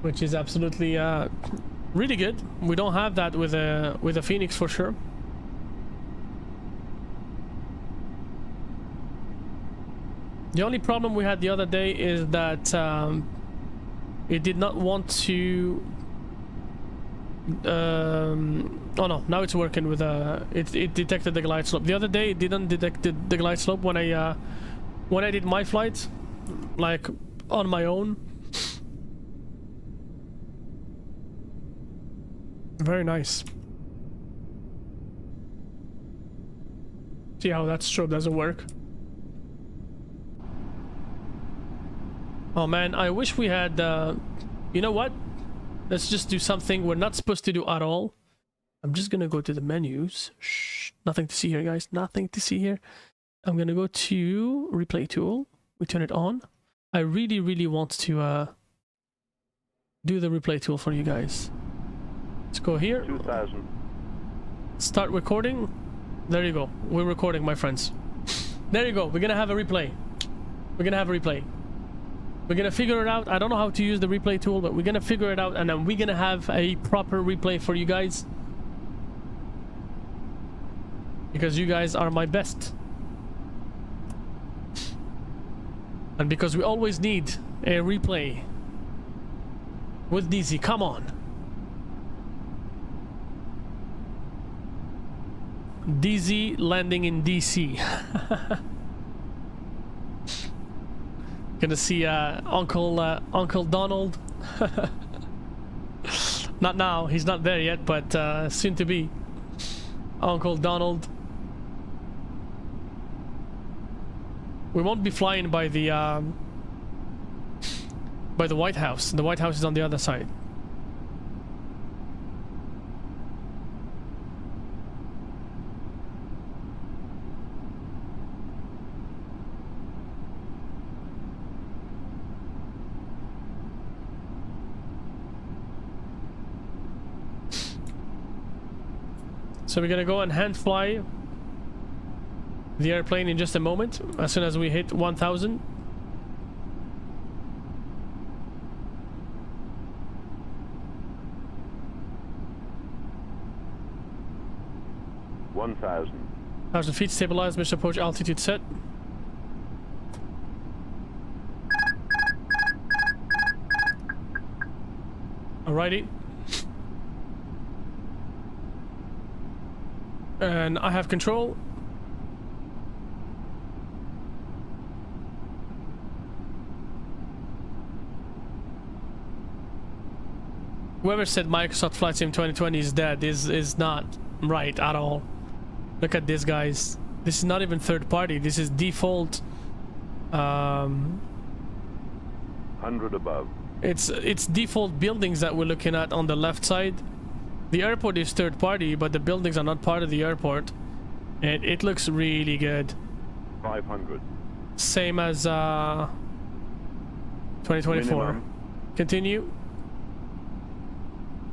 which is absolutely really good. We don't have that with a Phoenix for sure. The only problem we had the other day is that it did not want to oh no, now it's working with it detected the glide slope. The other day it didn't detect the glide slope when I did my flight, like on my own. Very nice. See how that strobe doesn't work. Oh man, I wish we had you know what, let's just do something we're not supposed to do at all. I'm just gonna go to the menus. Shh, nothing to see here, guys, nothing to see here. I'm gonna go to replay tool. We turn it on. I really want to do the replay tool for you guys. Let's go here. 2000. Start recording. There you go. We're recording, my friends. There you go. We're gonna have a replay. We're gonna have a replay. We're gonna figure it out. I don't know how to use the replay tool, but we're gonna figure it out, and then we're gonna have a proper replay for you guys. Because you guys are my best. And because we always need a replay with DZ. Come on. DZ landing in DC. Gonna see Uncle Donald Not now, he's not there yet, but soon to be. Uncle Donald. We won't be flying by the White House. The White House is on the other side. So we're gonna go and hand fly the airplane in just a moment, as soon as we hit 1,000. Thousand feet stabilized, mission approach altitude set. Alrighty. And I have control. Whoever said Microsoft Flight Sim 2020 is dead is not right at all. Look at this, guys. This is not even third party. This is default. 100 above. It's default buildings that we're looking at on the left side. The airport is third party, but the buildings are not part of the airport. And it looks really good. 500. Same as 2024. Minimum. Continue.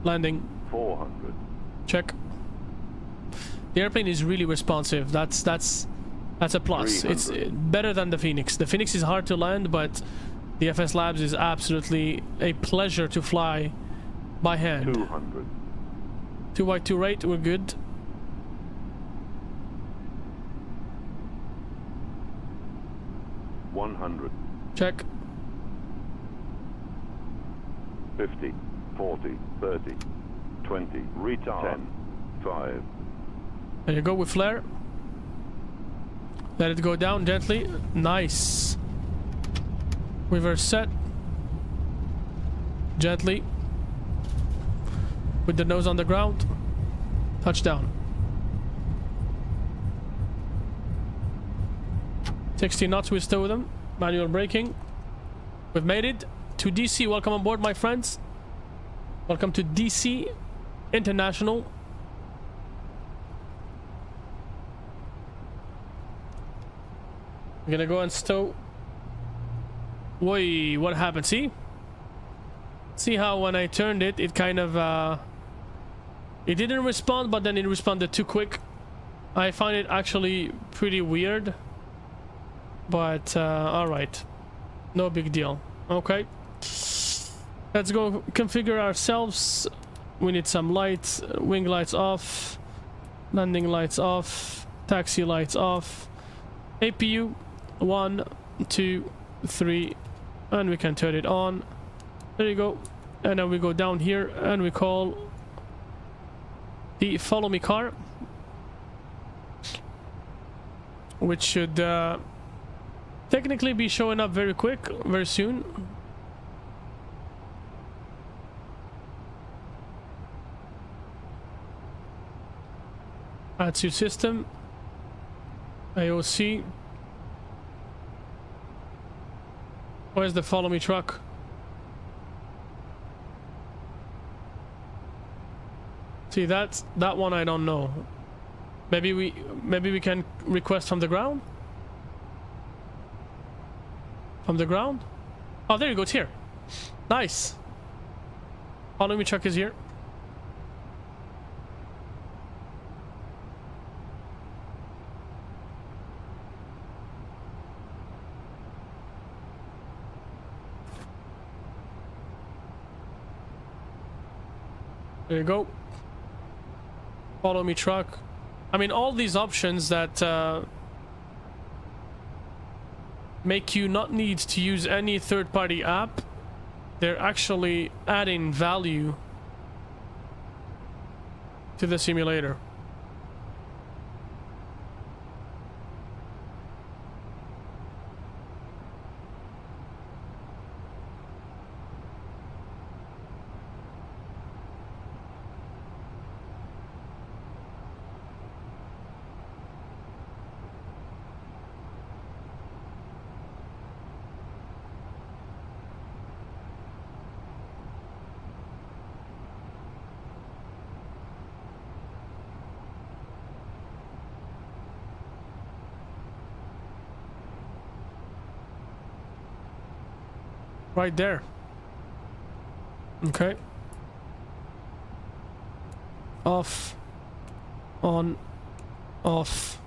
Landing. 400. Check. The airplane is really responsive. That's a plus. 300. It's better than the Phoenix. The Phoenix is hard to land, but the FSLABS is absolutely a pleasure to fly by hand. 200. 2 wide, 2 right, we're good. $100. Check. 50, 40, 30, 20, retard. 10, 5. There you go with flare. Let it go down gently. Nice. Reverse set. Gently. With the nose on the ground. Touchdown. 60 knots we stow them. Manual braking. We've made it to DC. Welcome on board, my friends. Welcome to DC International. We're gonna go and stow. Wait, what happened? See how when I turned it, it kind of it didn't respond, but then it responded too quick. I find it actually pretty weird, but all right, no big deal. Okay, let's go configure ourselves. We need some lights. Wing lights off, landing lights off, taxi lights off, APU 1, 2, 3, and we can turn it on. There you go. And then we go down here and we call the follow me car, which should technically be showing up very quick, very soon. Add to system, AOC. Where's the follow me truck? See, that one I don't know. Maybe we can request from the ground. From the ground? Oh, there you go. It's here. Nice. Follow me truck is here. There you go. Follow me truck. I mean, all these options that make you not need to use any third-party app, they're actually adding value to the simulator. Right there. Okay. Off. On. Off.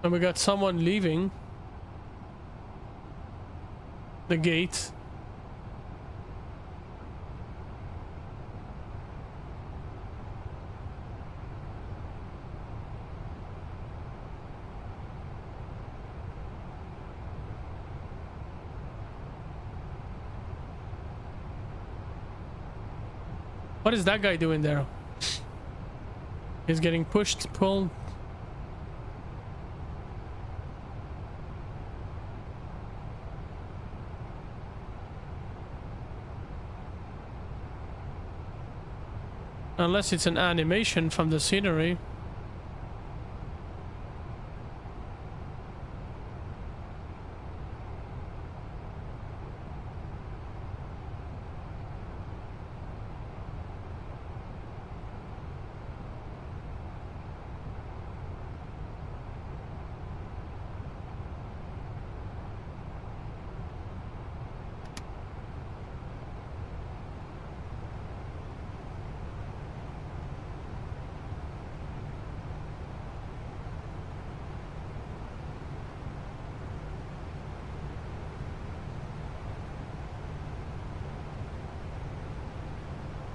And we got someone leaving the gate. What is that guy doing there? He's getting pushed, pulled. Unless it's an animation from the scenery.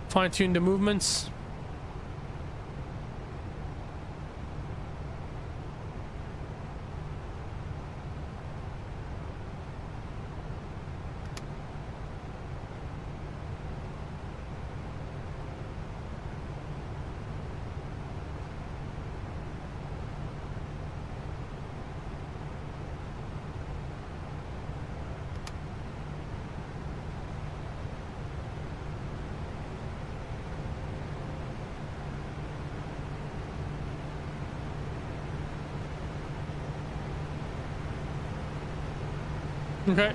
Fine-tune the movements. Okay.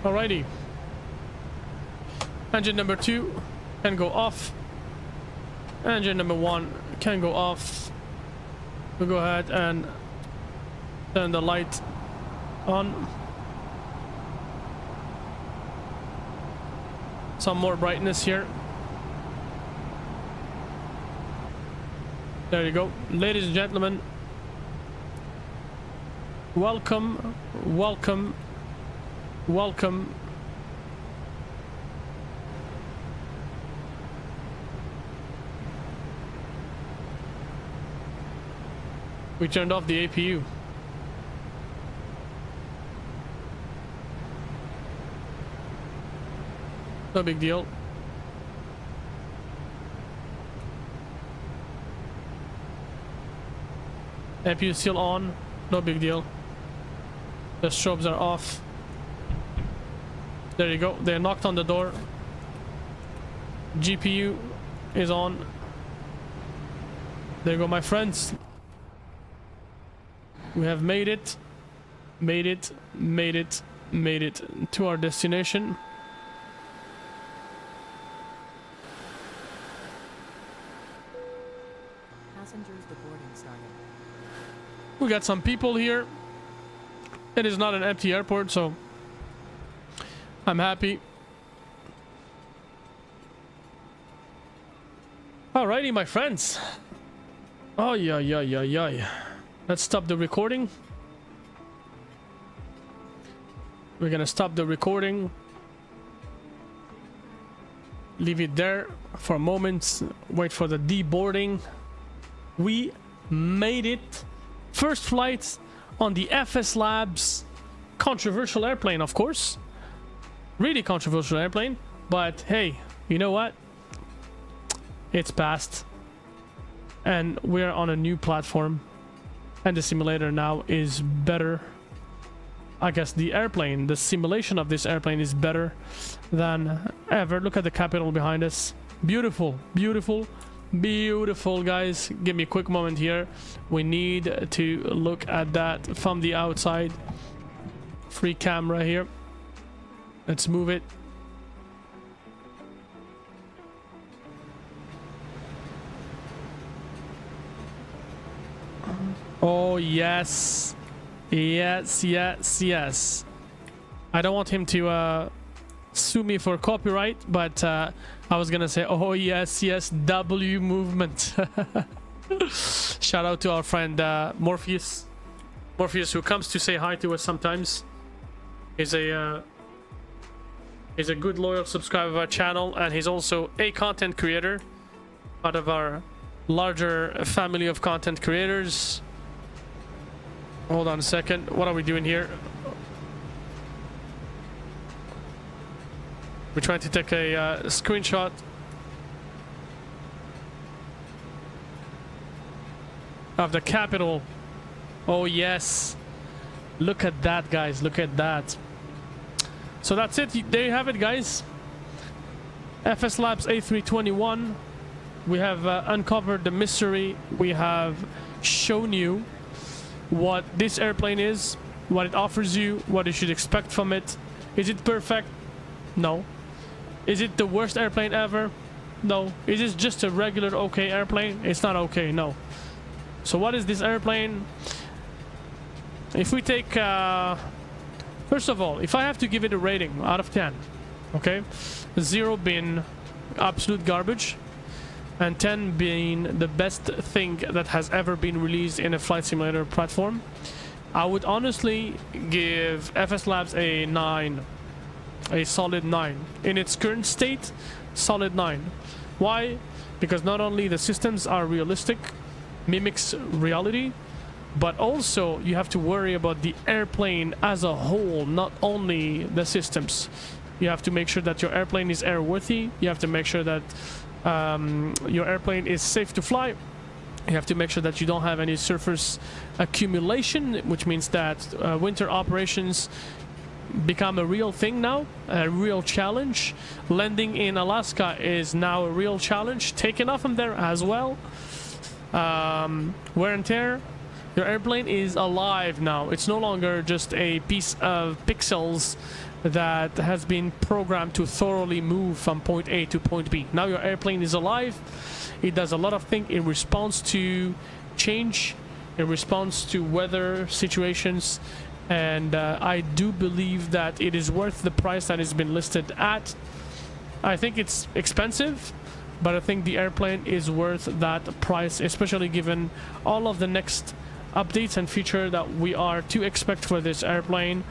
Alrighty. Engine number 2 can go off. Engine number 1 can go off. We'll go ahead and turn the light on. Some more brightness here. There you go. Ladies and gentlemen, welcome, welcome, welcome. We turned off the APU. No big deal. APU is still on, no big deal. The strobes are off. There you go, they knocked on the door. GPU is on. There you go, my friends. We have made it to our destination. Passengers departing started. We got some people here. It is not an empty airport, so I'm happy. Alrighty, my friends. Oh yeah. Let's stop the recording. We're gonna stop the recording. Leave it there for a moment. Wait for the deboarding. We made it. First flight on the FSLABS. Controversial airplane, of course. Really controversial airplane. But hey, you know what? It's passed. And we're on a new platform. And the simulator now is better. I guess the airplane, the simulation of this airplane is better than ever. Look at the Capitol behind us. Beautiful, beautiful, Beautiful, guys. Give me a quick moment here. We need to look at that from the outside. Free camera here. Let's move it. Oh, yes. Yes, yes, yes. I don't want him to sue me for copyright, but I was gonna say, oh, yes, yes, W movement. Shout out to our friend Morpheus. Morpheus, who comes to say hi to us sometimes. He's a good loyal subscriber of our channel, and he's also a content creator, part of our larger family of content creators. Hold on a second. What are we doing here? We're trying to take a screenshot. Of the capital. Oh, yes. Look at that, guys. Look at that. So that's it. There you have it, guys. FSLABS A321. We have uncovered the mystery. We have shown you what this airplane is, what it offers you, what you should expect from it. Is it perfect? No. Is it the worst airplane ever? No. Is it just a regular okay airplane? It's not okay, no. So what is this airplane? If we take first of all, if I have to give it a rating out of 10, okay, 0 being absolute garbage and 10 being the best thing that has ever been released in a flight simulator platform, I would honestly give FSLABS a 9. A solid 9. In its current state, solid 9. Why? Because not only the systems are realistic, mimics reality, but also you have to worry about the airplane as a whole, not only the systems. You have to make sure that your airplane is airworthy. You have to make sure that your airplane is safe to fly. You have to make sure that you don't have any surface accumulation, which means that winter operations become a real thing now, a real challenge. Landing in Alaska is now a real challenge. Taking off from there as well. Wear and tear. Your airplane is alive now. It's no longer just a piece of pixels that has been programmed to thoroughly move from point A to point B. Now your airplane is alive. It does a lot of things in response to change, in response to weather situations, and I do believe that it is worth the price that it's been listed at. I think it's expensive, but I think the airplane is worth that price, especially given all of the next updates and features that we are to expect for this airplane.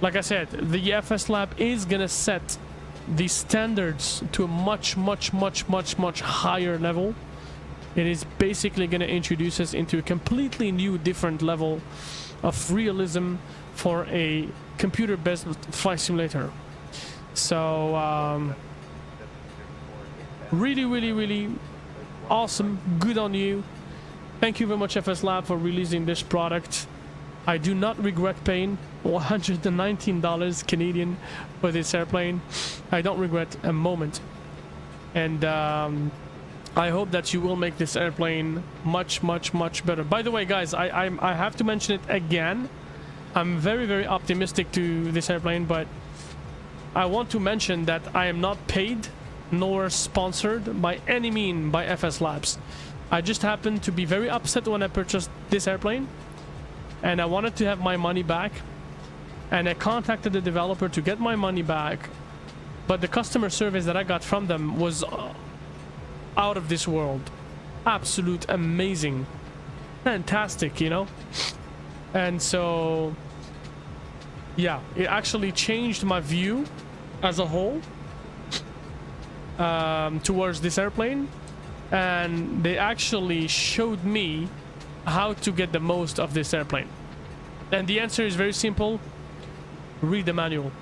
Like I said, the FSLAB is gonna set the standards to a much higher level. It is basically gonna introduce us into a completely new, different level of realism for a computer-based flight simulator. So really awesome. Good on you. Thank you very much, FSLAB, for releasing this product. I do not regret paying $119 Canadian for this airplane. I don't regret a moment. And I hope that you will make this airplane much better. By the way, guys, I have to mention it again. I'm very optimistic to this airplane, but I want to mention that I am not paid nor sponsored by any means by FSLABS. I just happened to be very upset when I purchased this airplane, and I wanted to have my money back, and I contacted the developer to get my money back, but the customer service that I got from them was out of this world. Absolute amazing, fantastic, you know. And so yeah, it actually changed my view as a whole towards this airplane, and they actually showed me how to get the most of this airplane. And the answer is very simple: read the manual.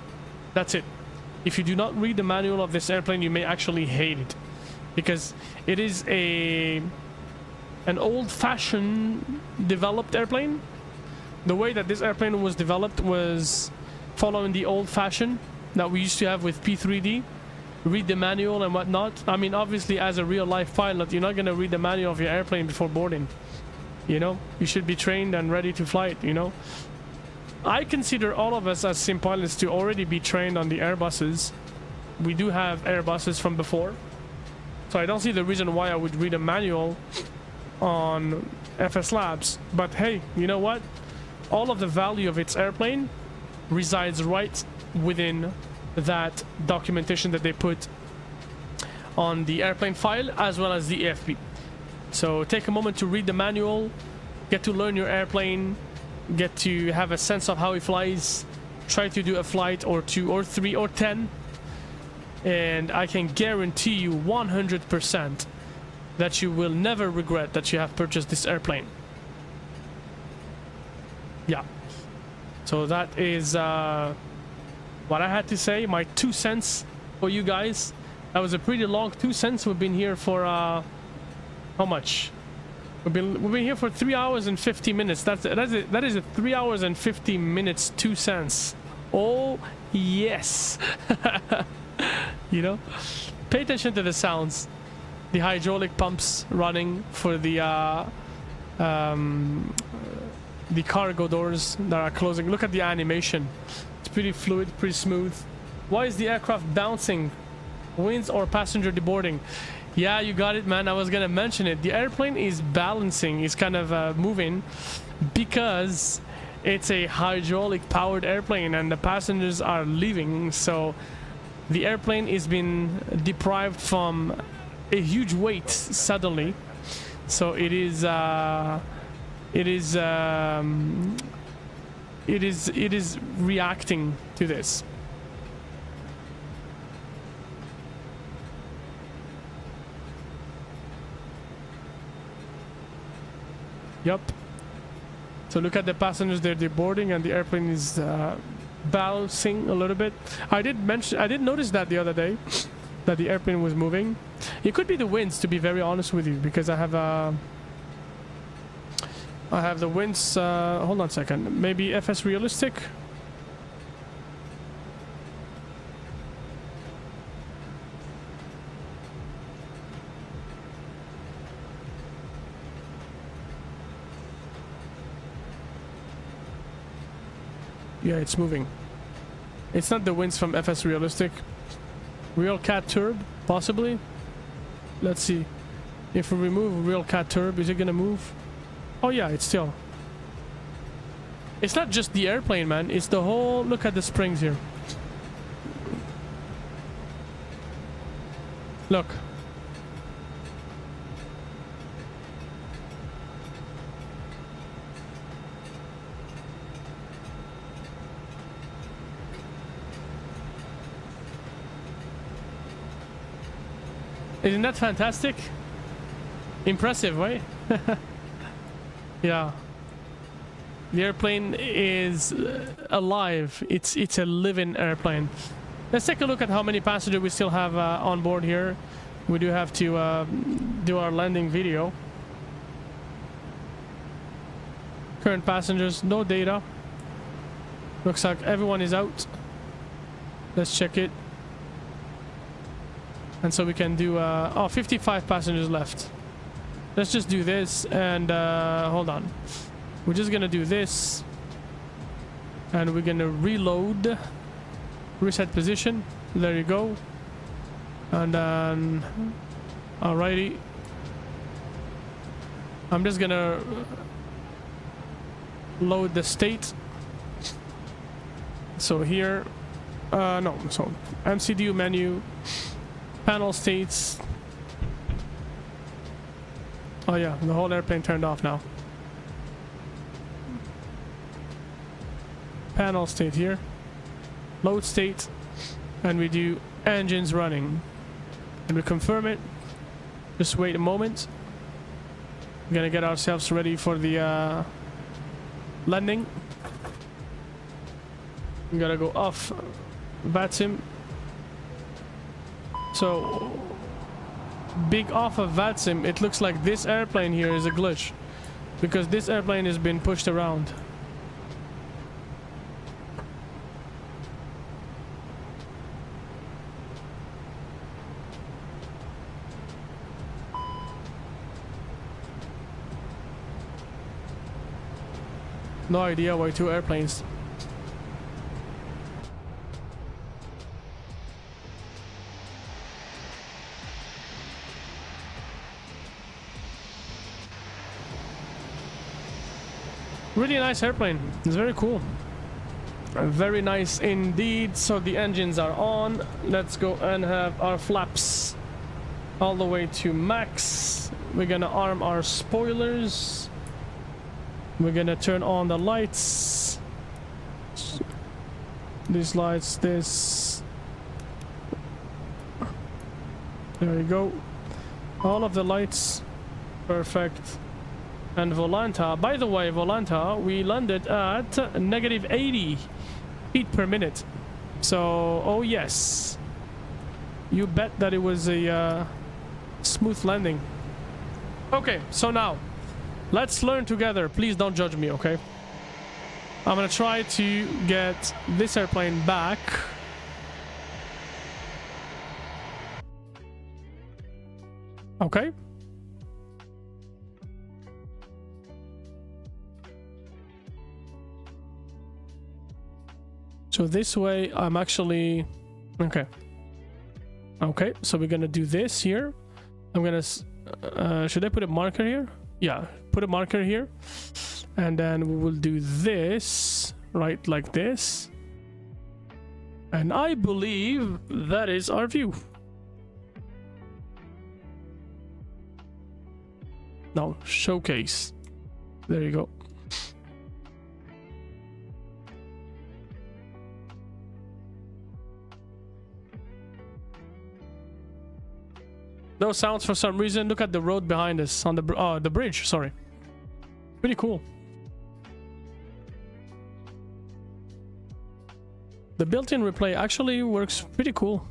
That's it. If you do not read the manual of this airplane, you may actually hate it, because it is an old-fashioned developed airplane. The way that this airplane was developed was following the old-fashioned that we used to have with P3D, read the manual and whatnot. I mean, obviously, as a real life pilot, you're not gonna read the manual of your airplane before boarding. You know, you should be trained and ready to fly it, you know. I consider all of us as sim pilots to already be trained on the Airbuses. We do have Airbuses from before, so I don't see the reason why I would read a manual on FSLABS. But hey, you know what? All of the value of its airplane resides right within that documentation that they put on the airplane file as well as the AFP. So take a moment to read the manual, get to learn your airplane, get to have a sense of how it flies, try to do a flight or 2 or 3 or 10, and I can guarantee you 100% that you will never regret that you have purchased this airplane. Yeah. So that is what I had to say, my 2 cents for you guys. That was a pretty long 2 cents. We've been here for how much? We've been here for 3 hours and 50 minutes. That is a 3 hours and 50 minutes 2 cents. Oh yes. You know, pay attention to the sounds. The hydraulic pumps running for the cargo doors that are closing. Look at the animation. It's pretty fluid, pretty smooth. Why is the aircraft bouncing? Winds or passenger deboarding? Yeah, you got it, man. I was gonna mention it. The airplane is balancing, is kind of moving because it's a hydraulic powered airplane and the passengers are leaving, so the airplane is being deprived from a huge weight suddenly. So it is reacting to this. Yep. So look at the passengers, they're deboarding and the airplane is bouncing a little bit. I did notice that the other day, that the airplane was moving. It could be the winds, to be very honest with you, because I have the winds. Hold on a second. Maybe FS realistic. Yeah, it's moving. It's not the winds from FS realistic. Real cat turb, possibly. Let's see. If we remove real cat turb, is it gonna move? Oh yeah, it's still. It's not just the airplane, man. It's the whole. Look at the springs here. Look. Isn't that fantastic? Impressive, right? Yeah. The airplane is alive. It's a living airplane. Let's take a look at how many passengers we still have on board here. We do have to do our landing video. Current passengers, no data. Looks like everyone is out. Let's check it. And so we can do 55 passengers left. Let's just do this and hold on. We're just gonna do this and we're gonna reload, reset position. There you go. And then alrighty, I'm just gonna load the state. So here no, so MCDU menu, panel states. Oh yeah, the whole airplane turned off now. Panel state here, load state, and we do engines running, and we confirm it. Just wait a moment. We're gonna get ourselves ready for the landing. We gotta go off VATSIM. So big off of VATSIM, it looks like this airplane here is a glitch because this airplane has been pushed around. No idea why 2 airplanes. Really nice airplane. It's very cool. Very nice indeed. So the engines are on. Let's go and have our flaps all the way to max. We're gonna arm our spoilers. We're gonna turn on the lights. These lights, this. There you go. All of the lights. Perfect. And Volanta, by the way, Volanta, we landed at -80 feet per minute. So, oh yes. You bet that it was a smooth landing. Okay, so now, let's learn together. Please don't judge me, okay? I'm gonna try to get this airplane back. Okay. So this way, I'm actually... Okay. Okay, so we're gonna do this here. I'm gonna... should I put a marker here? Yeah, put a marker here. And then we will do this, right like this. And I believe that is our view. No, showcase. There you go. No sounds for some reason. Look at the road behind us on the bridge. Sorry, pretty cool. The built-in replay actually works pretty cool.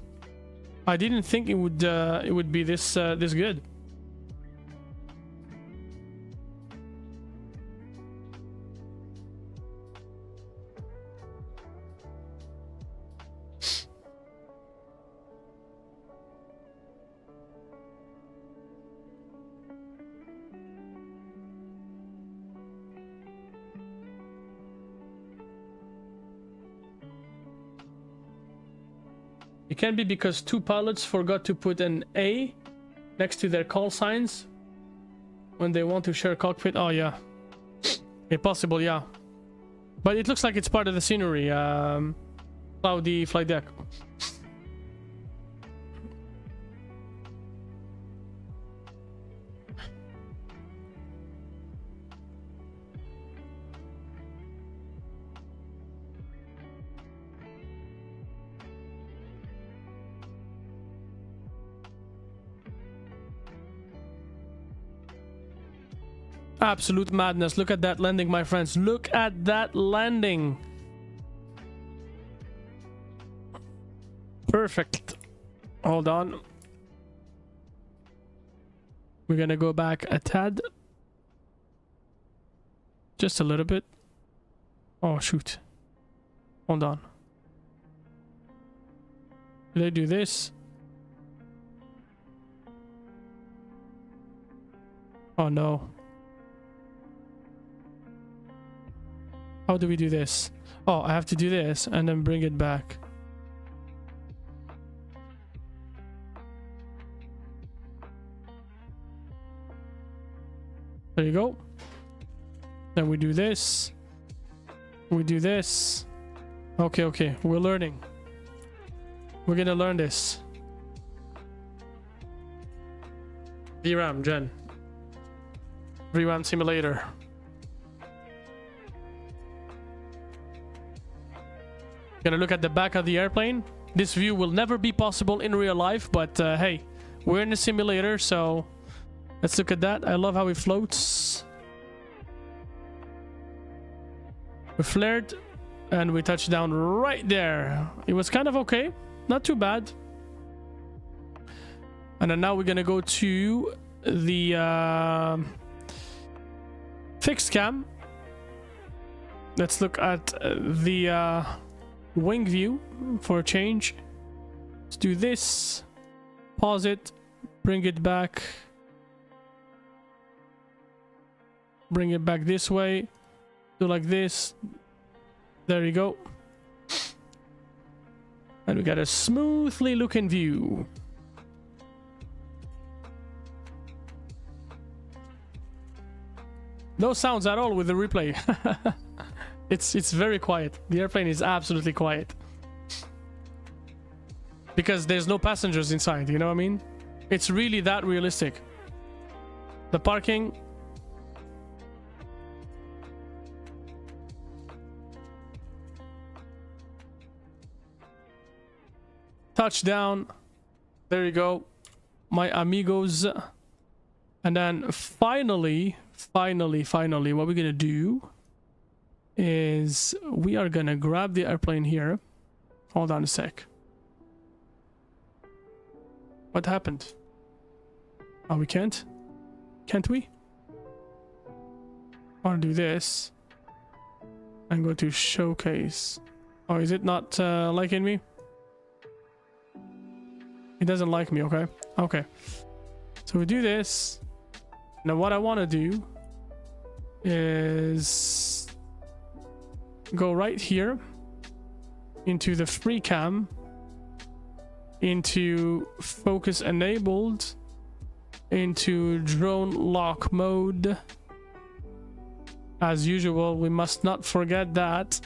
I didn't think it would be this this good. It can be because 2 pilots forgot to put an A next to their call signs when they want to share cockpit. Oh yeah, it's possible, yeah. But it looks like it's part of the scenery. Cloudy flight deck. Absolute madness. Look at that landing, my friends. Look at that landing. Perfect. Hold on. We're gonna go back a tad. Just a little bit. Oh, shoot. Hold on. Did I do this? Oh, no. How do we do this? Oh, I have to do this and then bring it back. There you go. Then we do this. We do this. Okay, okay. We're learning. We're gonna learn this. VRAM, Gen. VRAM simulator. Gonna look at the back of the airplane. This view will never be possible in real life, but hey, we're in a simulator, so let's look at that. I love how it floats. We flared and we touched down right there. It was kind of okay, not too bad. And then now we're gonna go to the fixed cam. Let's look at the wing view for a change. Let's do this. Pause it. Bring it back. Bring it back this way. Do like this. There you go. And we got a smoothly looking view. No sounds at all with the replay. It's very quiet. The airplane is absolutely quiet. Because there's no passengers inside, you know what I mean? It's really that realistic. The parking. Touchdown. There you go. My amigos. And then finally, what we're gonna do is we are gonna grab the airplane here. Hold on a sec. What happened? Oh, we can't? Can't we? I want to do this and go to showcase. Oh, is it not liking me? It doesn't like me, okay? Okay. So we do this. Now what I want to do is go right here into the free cam, into focus enabled, into drone lock mode. As usual, we must not forget that.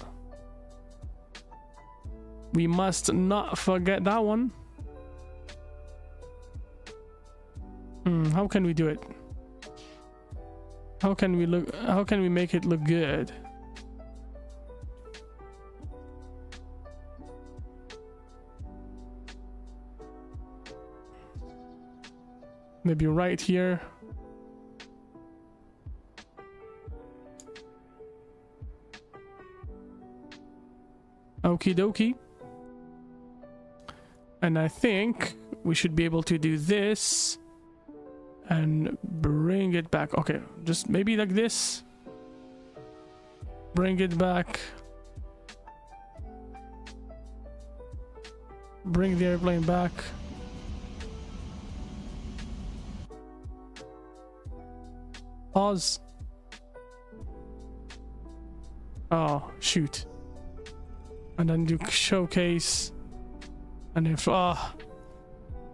We must not forget that one. How can we do it? How can we make it look good? Maybe right here. Okie dokie. And I think we should be able to do this and bring it back. Okay, just maybe like this. Bring it back. Bring the airplane back. Pause. Oh, shoot. And then do showcase. And if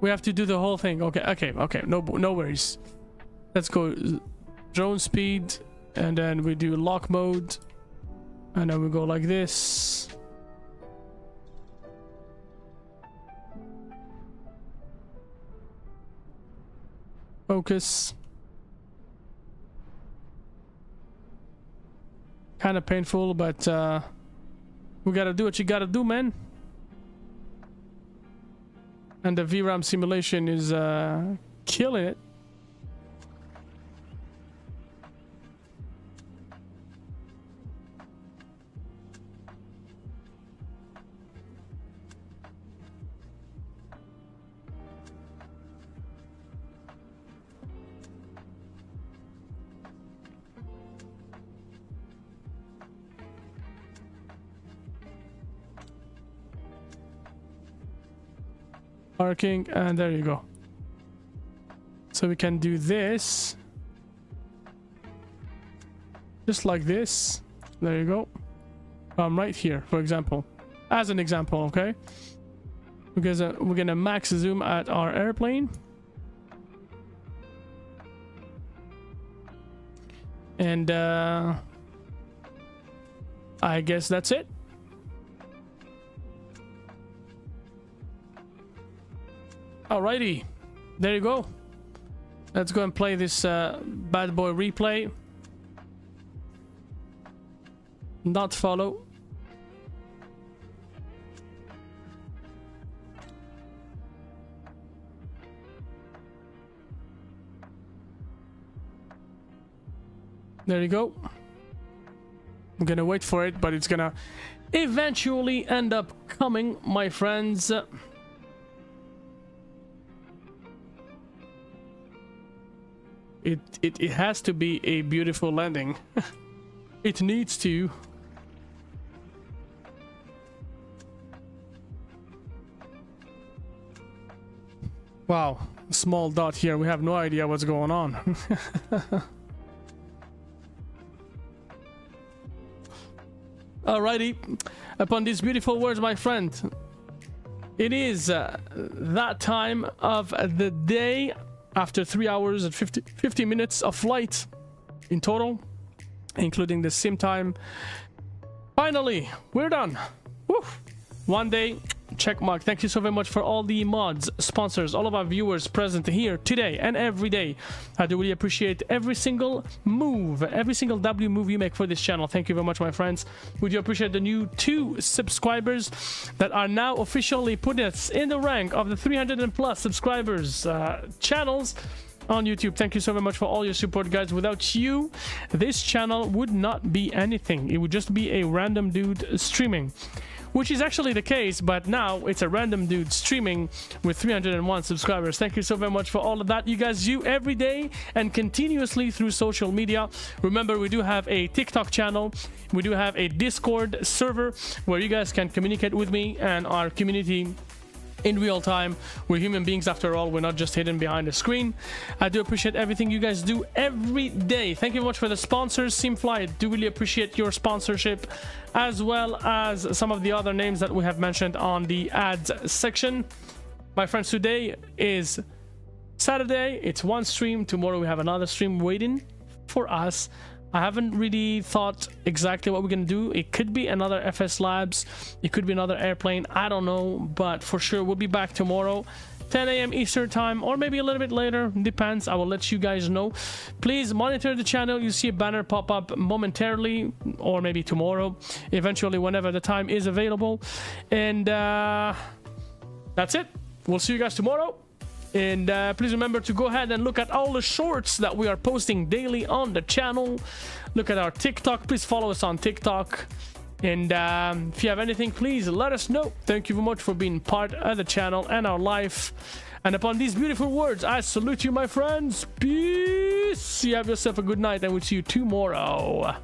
we have to do the whole thing. Okay. No worries. Let's go drone speed, and then we do lock mode, and then we go like this. Focus. Kind of painful, but we gotta do what you gotta do, man. And the VRAM simulation is killing it. Parking, and there you go. So we can do this just like this. There you go. Right here, for example, as an example. Okay, because we're gonna max zoom at our airplane, and I guess that's it. Alrighty, there you go. Let's go and play this bad boy replay. Not follow. There you go. I'm gonna wait for it, but it's gonna eventually end up coming, my friends. It has to be a beautiful landing. It needs to. Wow, small dot here. We have no idea what's going on. Alrighty, upon these beautiful words, my friend, it is that time of the day after 3 hours and 50 minutes of flight in total, including the sim time. Finally, we're done. Woo. One day, check mark. Thank you so very much for all the mods, sponsors, all of our viewers present here today and every day. I do really appreciate every single move, every single W move you make for this channel. Thank you very much, my friends. We do appreciate the new 2 subscribers that are now officially putting us in the rank of the 300 and plus subscribers channels on YouTube. Thank you so very much for all your support, guys. Without you, this channel would not be anything. It would just be a random dude streaming, which is actually the case, but now it's a random dude streaming with 301 subscribers. Thank you so very much for all of that you guys do every day and continuously through social media. Remember, we do have a TikTok channel. We do have a Discord server where you guys can communicate with me and our community in real time. We're human beings after all. We're not just hidden behind a screen. I do appreciate everything you guys do every day. Thank you very much for the sponsors. Simfly, I do really appreciate your sponsorship, as well as some of the other names that we have mentioned on the ads section. My friends, today is Saturday. It's one stream. Tomorrow we have another stream waiting for us. I haven't really thought exactly what we're gonna do. It could be another FSLABS, it could be another airplane, I don't know, but for sure we'll be back tomorrow 10 a.m. Eastern time, or maybe a little bit later, depends. I will let you guys know. Please monitor the channel. You see a banner pop up momentarily, or maybe tomorrow, eventually, whenever the time is available. And that's it. We'll see you guys tomorrow. And please remember to go ahead and look at all the shorts that we are posting daily on the channel. Look at our TikTok. Please follow us on TikTok. And if you have anything, please let us know. Thank you very much for being part of the channel and our life. And upon these beautiful words, I salute you, my friends. Peace. You have yourself a good night, and we'll see you tomorrow.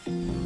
off.